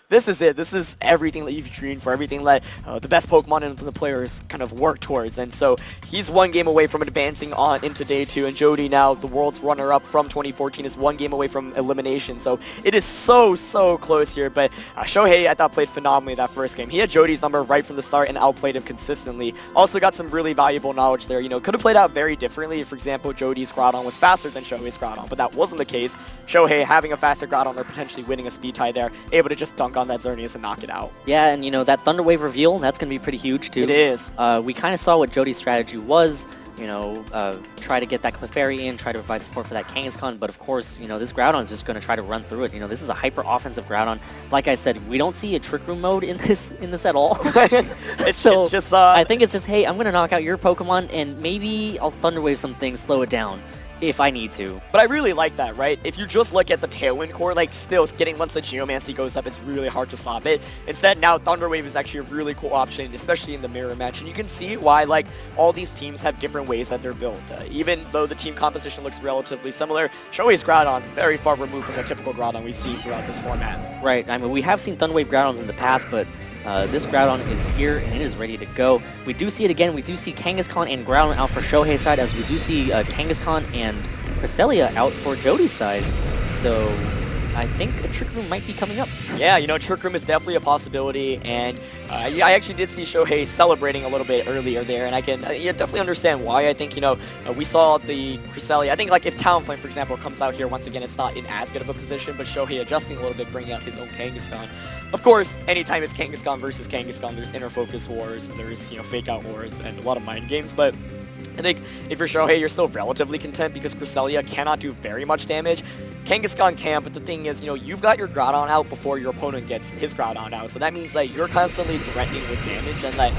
This is it. This is everything that you've dreamed for, everything that the best Pokemon and the players kind of work towards. And so he's 1 game away from advancing on into Day 2, and Jody now, the world's runner-up from 2014, is 1 game away from elimination. So it is so, so close here. But Shohei, I thought, played phenomenally that first game. He had Jody's number right from the start and outplayed him consistently. Also got some really valuable knowledge there. Could have played out very differently. For example, Jody's Groudon was faster than Shohei's Groudon, but that wasn't the case. Shohei having a faster Groudon or potentially winning a speed tie there, able to just dunk on that Xerneas and knock it out. Yeah, and that Thunder Wave reveal, that's going to be pretty huge too. It is. We kind of saw what Jody's strategy was. Try to get that Clefairy in, try to provide support for that Kangaskhan, but of course, this Groudon is just going to try to run through it. This is a hyper-offensive Groudon. Like I said, we don't see a Trick Room mode in this at all. it's just... I think it's just, hey, I'm going to knock out your Pokemon, and maybe I'll Thunder Wave some things, slow it down, if I need to. But I really like that, right? If you just look at the Tailwind core, still getting once the Geomancy goes up, it's really hard to stop it. Instead, now Thunder Wave is actually a really cool option, especially in the mirror match. And you can see why, all these teams have different ways that they're built. Even though the team composition looks relatively similar, Shohei's Groudon, very far removed from the typical Groudon we see throughout this format. Right. I mean, we have seen Thunder Wave Groudons in the past, but this Groudon is here, and it is ready to go. We do see it again. We do see Kangaskhan and Groudon out for Shohei's side, as we do see Kangaskhan and Cresselia out for Jody's side. So I think a Trick Room might be coming up. Yeah, Trick Room is definitely a possibility, and I actually did see Shohei celebrating a little bit earlier there, and I can definitely understand why. I think, we saw the Cresselia. I think, if Talonflame, for example, comes out here, once again, it's not in as good of a position, but Shohei adjusting a little bit, bringing out his own Kangaskhan. Of course, anytime it's Kangaskhan versus Kangaskhan, there's inner focus wars, there's, fake out wars, and a lot of mind games, but I think if you're Shohei, you're still relatively content because Cresselia cannot do very much damage. Kangaskhan can, but the thing is, you've got your Groudon out before your opponent gets his Groudon out, so that means that you're constantly threatening with damage, and that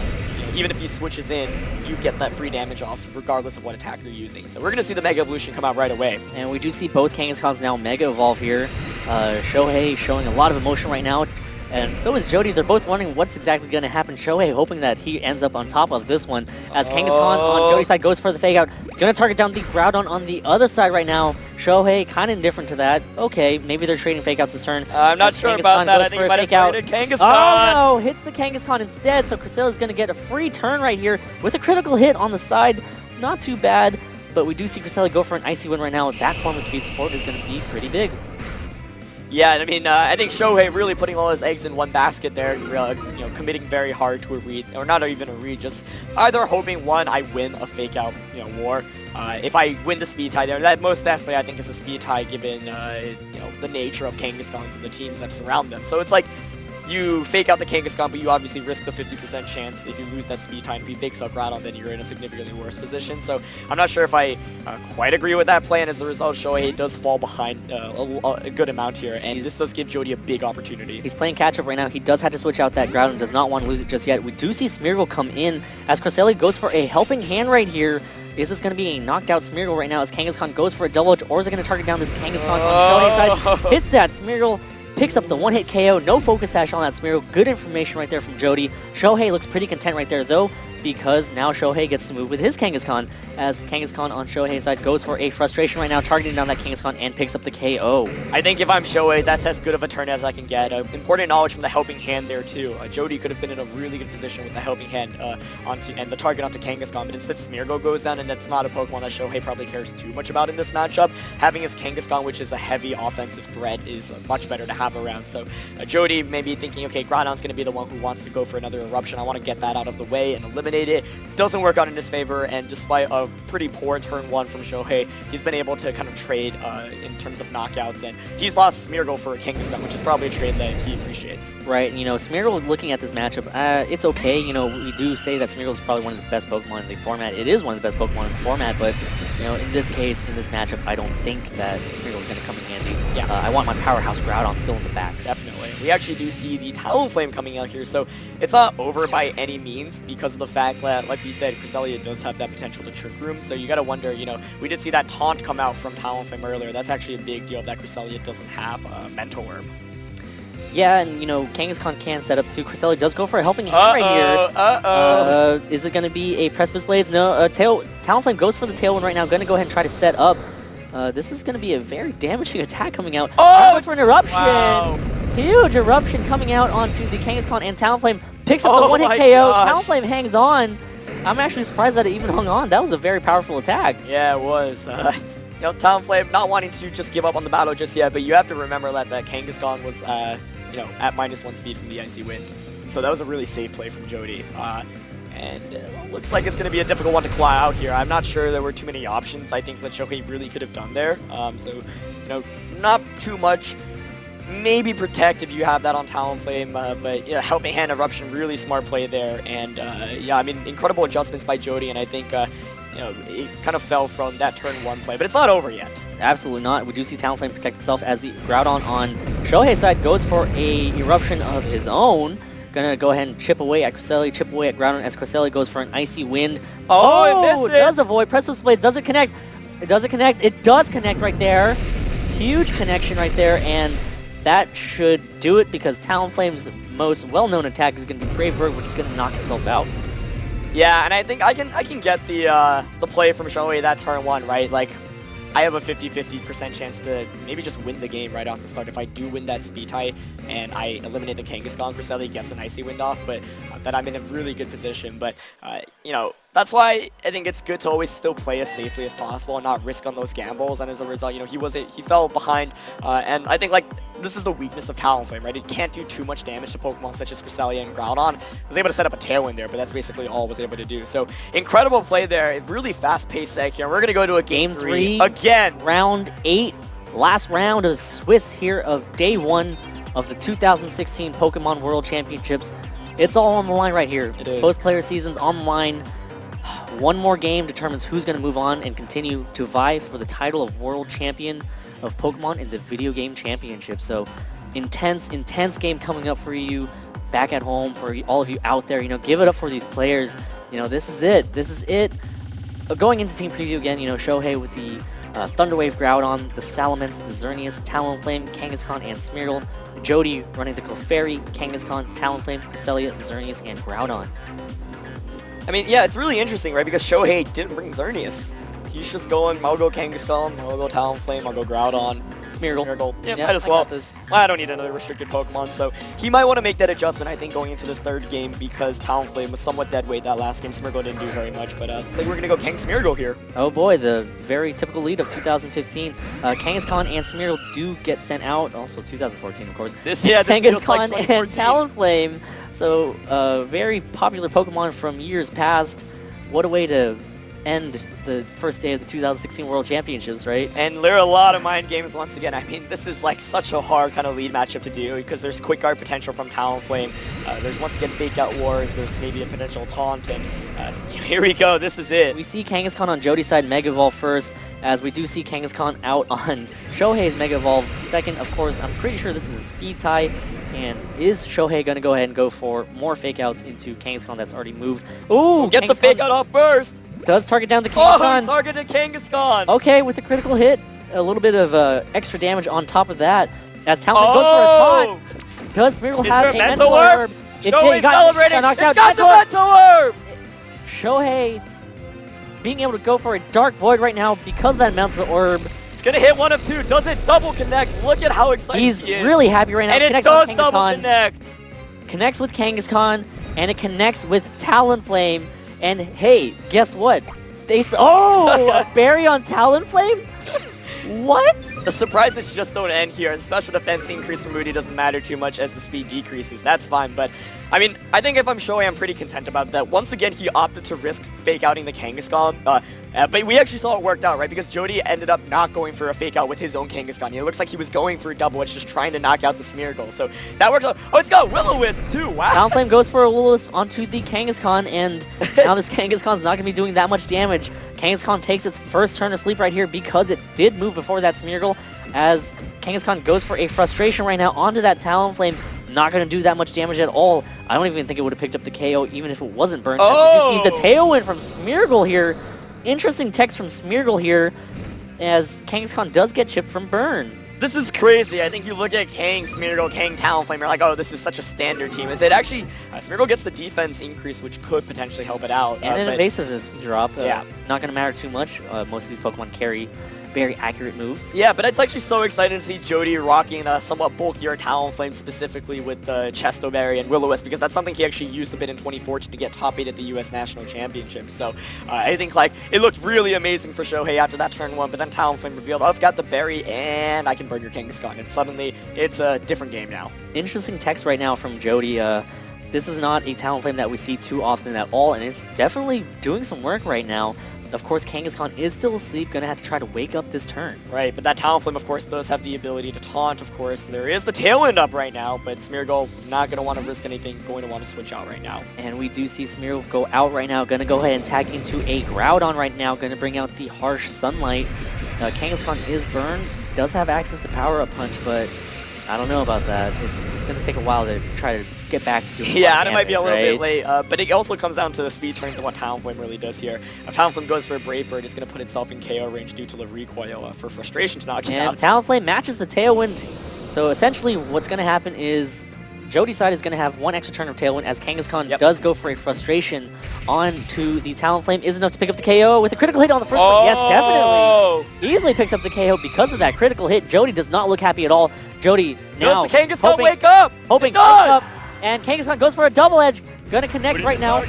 even if he switches in, you get that free damage off regardless of what attack you're using. So we're going to see the Mega Evolution come out right away. And we do see both Kangaskhan's now Mega Evolve here. Shohei showing a lot of emotion right now. And so is Jody. They're both wondering what's exactly going to happen. Shohei hoping that he ends up on top of this one. As Kangaskhan on Jody's side goes for the fake out. Going to target down the Groudon on the other side right now. Shohei kind of indifferent to that. Okay, maybe they're trading fake outs this turn. I'm not sure about that. I think he might have traded Kangaskhan. Oh no, hits the Kangaskhan instead. So Cresselia is going to get a free turn right here with a critical hit on the side. Not too bad, but we do see Cresselia go for an Icy Wind right now. That form of speed support is going to be pretty big. Yeah, I mean, I think Shohei really putting all his eggs in one basket there, you know, committing very hard to a read, or not even a read, just either hoping, one, I win a fake out, you know, war. If I win the speed tie there, that most definitely I think is a speed tie given, you know, the nature of Kangaskhan's and the teams that surround them. So it's like, you fake out the Kangaskhan, but you obviously risk the 50% chance if you lose that speed tie. And if he fakes out Groudon, then you're in a significantly worse position. So I'm not sure if I quite agree with that plan. As a result, Shohei does fall behind a good amount here, and this does give Jody a big opportunity. He's playing catch-up right now. He does have to switch out that Groudon, does not want to lose it just yet. We do see Smeargle come in as Cresselia goes for a helping hand right here. Is this going to be a knocked out Smeargle right now as Kangaskhan goes for a double edge, or is it going to target down this Kangaskhan on Shohei's side? Hits that Smeargle. Picks up the one-hit KO, no focus sash on that Smeargle. Good information right there from Jody. Shohei looks pretty content right there, though, because now Shohei gets to move with his Kangaskhan, as Kangaskhan on Shohei's side goes for a frustration right now, targeting down that Kangaskhan and picks up the KO. I think if I'm Shohei, that's as good of a turn as I can get. Important knowledge from the helping hand there, too. Jody could have been in a really good position with the helping hand and the target onto Kangaskhan, but instead Smeargle goes down, and that's not a Pokemon that Shohei probably cares too much about in this matchup. Having his Kangaskhan, which is a heavy offensive threat, is much better to have around. So Jody may be thinking, okay, Groudon's going to be the one who wants to go for another Eruption. I want to get that out of the way and eliminate it. Doesn't work out in his favor, and despite a pretty poor turn one from Shohei, he's been able to kind of trade in terms of knockouts, and he's lost Smeargle for Kangaskhan, which is probably a trade that he appreciates. Right, you know, Smeargle, looking at this matchup, it's okay. You know, we do say that Smeargle is probably one of the best Pokemon in the format. It is one of the best Pokemon in the format, but, you know, in this case, in this matchup, I don't think that Smeargle is going to come in handy. Yeah. I want my powerhouse Groudon still in the back. Definitely. We actually do see the Talonflame coming out here, so it's not over by any means because of the fact that, like we said, Cresselia does have that potential to Trick Room, so you gotta wonder, you know, we did see that taunt come out from Talonflame earlier. That's actually a big deal that Cresselia doesn't have Mental Orb. Yeah, and, you know, Kangaskhan can set up too. Cresselia does go for a helping hand right here. Is it going to be a Precipice Blades? No, Talonflame goes for the Tailwind right now. Going to go ahead and try to set up. This is going to be a very damaging attack coming out. Oh, it's for an Eruption! Wow. Huge Eruption coming out onto the Kangaskhan, and Talonflame picks up the one-hit KO. Gosh. Talonflame hangs on. I'm actually surprised that it even hung on. That was a very powerful attack. Yeah, it was. You know, Talonflame not wanting to just give up on the battle just yet, but you have to remember that the Kangaskhan was, you know, at -1 speed from the Icy Wind. So that was a really safe play from Jody. And looks like it's going to be a difficult one to claw out here. I'm not sure there were too many options I think that Shohei really could have done there. So, you know, not too much. Maybe protect if you have that on Talonflame, but yeah, helping hand Eruption, really smart play there. And yeah, I mean, incredible adjustments by Jody, and I think you know, it kind of fell from that turn one play, but it's not over yet. Absolutely not. We do see Talonflame protect itself as the Groudon on Shohei's side goes for a Eruption of his own. Gonna go ahead and chip away at Cresselia, chip away at Groudon as Cresselia goes for an Icy Wind. Oh, it missed it! Does avoid. Precipice Blades, does it connect? It doesn't connect. It does connect right there. Huge connection right there, and that should do it because Talonflame's most well-known attack is going to be Brave Bird, which is going to knock itself out. Yeah, and I think I can get the play from Shohei that turn one, right? Like, I have a 50-50% chance to maybe just win the game right off the start if I do win that speed tie and I eliminate the Kangaskhan. Cresselia gets an Icy Wind off, but that I'm in a really good position. But, you know, that's why I think it's good to always still play as safely as possible and not risk on those gambles. And as a result, you know, he fell behind. And I think, like, this is the weakness of Talonflame, right? It can't do too much damage to Pokemon such as Cresselia and Groudon. It was able to set up a Tailwind there, but that's basically all it was able to do. So, incredible play there. Really fast-paced set here. We're going to go to a game 3 again. Round 8. Last round of Swiss here of day 1 of the 2016 Pokemon World Championships. It's all on the line right here. It is. Both player seasons on the line. One more game determines who's going to move on and continue to vie for the title of World Champion of Pokemon in the Video Game Championship. So, intense game coming up for you back at home, for all of you out there. You know, give it up for these players. You know, this is it. This is it. Going into team preview again, you know, Shohei with the Thunderwave Groudon, the Salamence, the Xerneas, Talonflame, Kangaskhan, and Smeargle. Jody running the Clefairy, Kangaskhan, Talonflame, Cresselia, Xerneas, and Groudon. I mean, yeah, it's really interesting, right? Because Shohei didn't bring Xerneas. He's just going, I'll go Kangaskhan, I'll go Talonflame, I'll go Groudon. Smeargle. Yeah, Yeah, might as I well. got this. Well, I don't need another restricted Pokemon, so he might want to make that adjustment, I think, going into this third game because Talonflame was somewhat dead weight that last game. Smeargle didn't do very much, but looks like we're going to go Kang Smeargle here. Oh boy, the very typical lead of 2015. Kangaskhan and Smeargle do get sent out. Also 2014, of course. This feels like Kangaskhan and 2014. Talonflame. So, very popular Pokemon from years past. What a way to end the first day of the 2016 World Championships, right? And there are a lot of mind games once again. I mean, this is like such a hard kind of lead matchup to do because there's quick guard potential from Talonflame. There's once again fake out wars. There's maybe a potential taunt, and here we go. This is it. We see Kangaskhan on Jody's side Mega Evolve first, as we do see Kangaskhan out on Shohei's Mega Evolve second. Of course, I'm pretty sure this is a speed tie. And is Shohei going to go ahead and go for more fake outs into Kangaskhan that's already moved? Ooh, Gets the fake out off first. Does target down the Oh, Kangaskhan. he targeted Kangaskhan. Okay, with a critical hit, a little bit of extra damage on top of that. As Talonflame goes for a taunt. Does Smeargle Is have there a a mental mental orb? orb? Shohei's celebrating. Knocked It's out. got the Mental orb. mental orb. Shohei being able to go for a Dark Void right now because of that mental orb. It's going to hit one of two. Does it double connect? Look at how excited He's he is. really happy right now. And it Connects does with double Kangaskhan. connect. Connects with Kangaskhan, and it connects with Talonflame. And hey, guess what? A berry on Talonflame? What? The surprises just don't end here, and special defense increase for Moody doesn't matter too much as the speed decreases. That's fine, but I mean, I think if I'm Shohei, I'm pretty content about that. Once again, he opted to risk fake outing the Kangaskhan, but we actually saw it worked out, right? Because Jody ended up not going for a fake out with his own Kangaskhan. It looks like he was going for a double edge, just trying to knock out the Smeargle. So that worked out. Oh, it's got Will-O-Wisp too. Wow. Talonflame goes for a Will-O-Wisp onto the Kangaskhan, and now this Kangaskhan's not going to be doing that much damage. Kangaskhan takes its first turn to sleep right here because it did move before that Smeargle, as Kangaskhan goes for a frustration right now onto that Talonflame. Not going to do that much damage at all. I don't even think it would have picked up the KO even if it wasn't burned. As we do see the Tailwind from Smeargle here. Interesting text from Smeargle here, as Kangaskhan does get chipped from burn. This is crazy. I think you look at Kang, Smeargle, Kang, Talonflame, you're like, oh, this is such a standard team. Is it actually, Smeargle gets the defense increase, which could potentially help it out. And an but evasiveness drop. Yeah. Not going to matter too much. Most of these Pokemon carry very accurate moves. Yeah, but it's actually so exciting to see Jody rocking a somewhat bulkier Talonflame, specifically with the Chesto Berry and Will-O-Wisp, because that's something he actually used a bit in 2014 to get top 8 at the U.S. National Championship. So I think like it looked really amazing for Shohei after that turn 1, but then Talonflame revealed, oh, I've got the Berry and I can burn your Kangaskhan, and suddenly it's a different game now. Interesting text right now from Jody. This is not a Talonflame that we see too often at all, and it's definitely doing some work right now. Of course, Kangaskhan is still asleep, going to have to try to wake up this turn. Right, but that Talonflame, of course, does have the ability to taunt, of course. There is the Tailwind up right now, but Smeargle not going to want to risk anything, going to want to switch out right now. And we do see Smeargle go out right now, going to go ahead and tag into a Groudon right now, going to bring out the Harsh Sunlight. Kangaskhan is burned, does have access to Power-Up Punch, but I don't know about that. It's going to take a while to try to get back to doing Yeah, damage, it might be a little right? bit late, but it also comes down to the speed turns and what Talonflame really does here. If Talonflame goes for a Brave Bird, it's going to put itself in KO range due to the recoil for frustration to knock it And out. Talonflame matches the Tailwind. So essentially what's going to happen is Jody's side is going to have one extra turn of Tailwind, as Kangaskhan does go for a frustration onto the Talonflame. Is enough to pick up the KO with a critical hit on the first one. Yes, definitely. Easily picks up the KO because of that critical hit. Jody does not look happy at all. Jody now Does the Kangaskhan wake up? Hoping it does! wakes up. And Kangaskhan goes for a double edge. Gonna connect right now.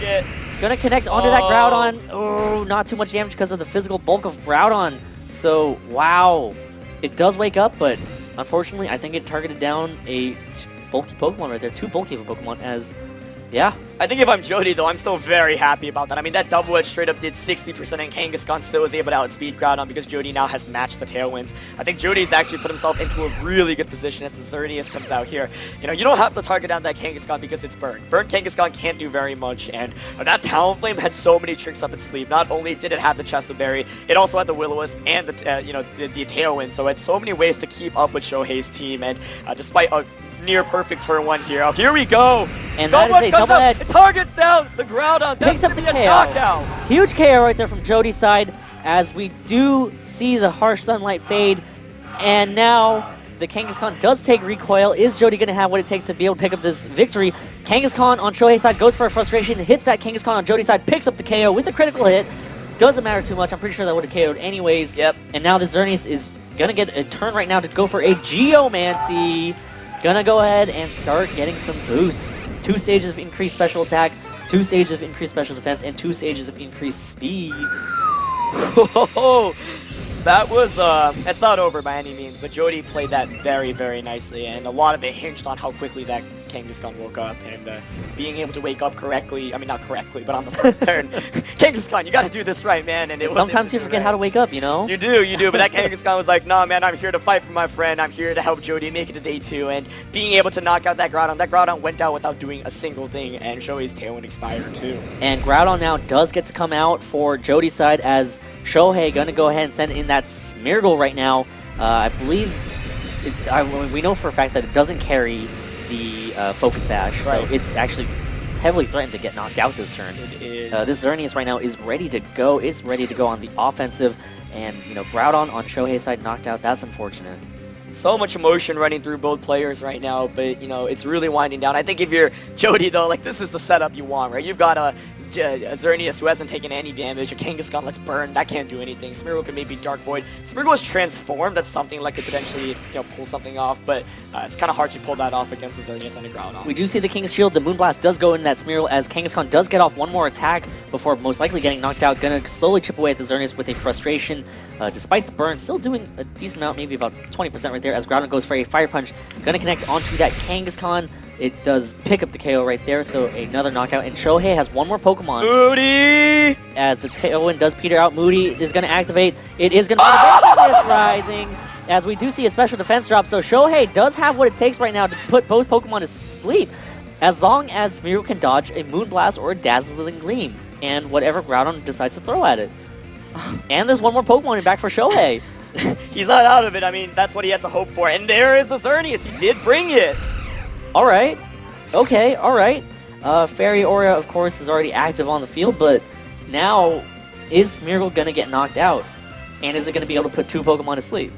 Gonna connect onto that Groudon. Oh, not too much damage because of the physical bulk of Groudon. So, wow. It does wake up, but unfortunately, I think it targeted down a bulky Pokemon right there. Too bulky of a Pokemon as, yeah. I think if I'm Jody, though, I'm still very happy about that. I mean, that double edge straight up did 60%, and Kangaskhan still was able to outspeed Groudon because Jody now has matched the Tailwinds. I think Jody's actually put himself into a really good position as the Xerneas comes out here. You know, you don't have to target down that Kangaskhan because it's burned. Burnt Kangaskhan can't do very much, and that Talonflame had so many tricks up its sleeve. Not only did it have the Chesto Berry, it also had the Will-O-Wisp and the Tailwind, so it had so many ways to keep up with Shohei's team, and despite a near perfect turn 1 here. Oh, here we go. And that is a double edge. It targets down the Groudon. Picks up the KO. Knockout. Huge KO right there from Jody's side, as we do see the Harsh Sunlight fade. And now the Kangaskhan does take recoil. Is Jody going to have what it takes to be able to pick up this victory? Kangaskhan on Shohei's side goes for a frustration, hits that Kangaskhan on Jody's side, picks up the KO with a critical hit. Doesn't matter too much. I'm pretty sure that would have KO'd anyways. Yep. And now the Xerneas is gonna get a turn right now to go for a Geomancy. Gonna go ahead and start getting some boosts. 2 stages of increased special attack, 2 stages of increased special defense, and 2 stages of increased speed. That was, it's not over by any means, but Jody played that very, very nicely, and a lot of it hinged on how quickly that Kangaskhan woke up, and being able to wake up correctly, I mean, not correctly, but on the first turn. Kangaskhan, you gotta do this right, man, and Sometimes you forget how to wake up, you know? You do, but that Kangaskhan was like, nah, man, I'm here to fight for my friend, I'm here to help Jody make it to day 2, and being able to knock out that Groudon went out without doing a single thing, and Shohei's Tailwind expired too. And Groudon now does get to come out for Jody's side as Shohei gonna go ahead and send in that Smeargle right now. I believe we know for a fact that it doesn't carry the Focus Sash, right. So it's actually heavily threatened to get knocked out this turn. It is. This Xerneas right now is ready to go. It's ready to go on the offensive, and Groudon on Shohei's side knocked out. That's unfortunate. So much emotion running through both players right now, but it's really winding down. I think if you're Jody though, like this is the setup you want, right? You've got a Xerneas who hasn't taken any damage, a Kangaskhan let's burn, that can't do anything. Smeargle could maybe Dark Void. Smeargle is transformed, that's something like could potentially pull something off, but it's kind of hard to pull that off against a Xerneas and a Groudon. We do see the King's Shield, the Moonblast does go in that Smeargle as Kangaskhan does get off one more attack before most likely getting knocked out. Gonna slowly chip away at the Xerneas with a frustration, despite the burn, still doing a decent amount, maybe about 20% right there as Groudon goes for a Fire Punch. Gonna connect onto that Kangaskhan. It does pick up the KO right there, so another knockout. And Shohei has one more Pokemon. Moody! As the Tailwind does peter out, Moody is going to activate. It is going to be Evasiveness Rising, as we do see a special defense drop. So Shohei does have what it takes right now to put both Pokemon to sleep, as long as Smeargle can dodge a Moonblast or a Dazzling Gleam, and whatever Groudon decides to throw at it. And there's one more Pokemon in back for Shohei. He's not out of it. I mean, that's what he had to hope for. And there is the Xerneas. He did bring it. Alright. Okay, alright. Fairy Aura, of course, is already active on the field, but now, is Smeargle going to get knocked out? And is it going to be able to put 2 Pokemon to sleep?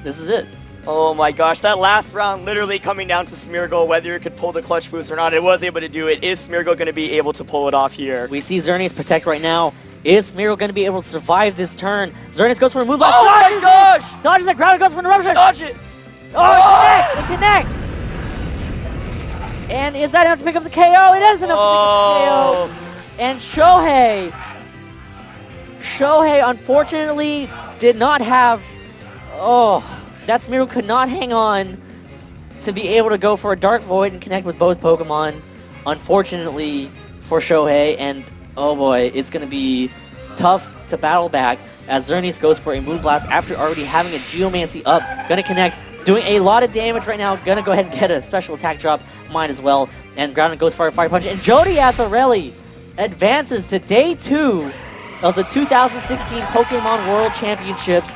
This is it. Oh my gosh, that last round literally coming down to Smeargle, whether it could pull the clutch boost or not. It was able to do it. Is Smeargle going to be able to pull it off here? We see Xerneas protect right now. Is Smeargle going to be able to survive this turn? Xerneas goes for a Moonblast. Oh my gosh! Dodges the Groudon, goes for an Eruption. Dodge it! Oh, it connects! And is that enough to pick up the KO? It is enough to pick up the KO. And Shohei unfortunately did not have, that Smeargle could not hang on to be able to go for a Dark Void and connect with both Pokemon, unfortunately for Shohei, and oh boy, it's going to be tough to battle back as Xerneas goes for a Moonblast after already having a Geomancy up. Going to connect, doing a lot of damage right now. Going to go ahead and get a special attack drop, mine as well, and Groudon goes for a Fire Punch, and Jody Azarelli advances to day 2 of the 2016 Pokemon World Championships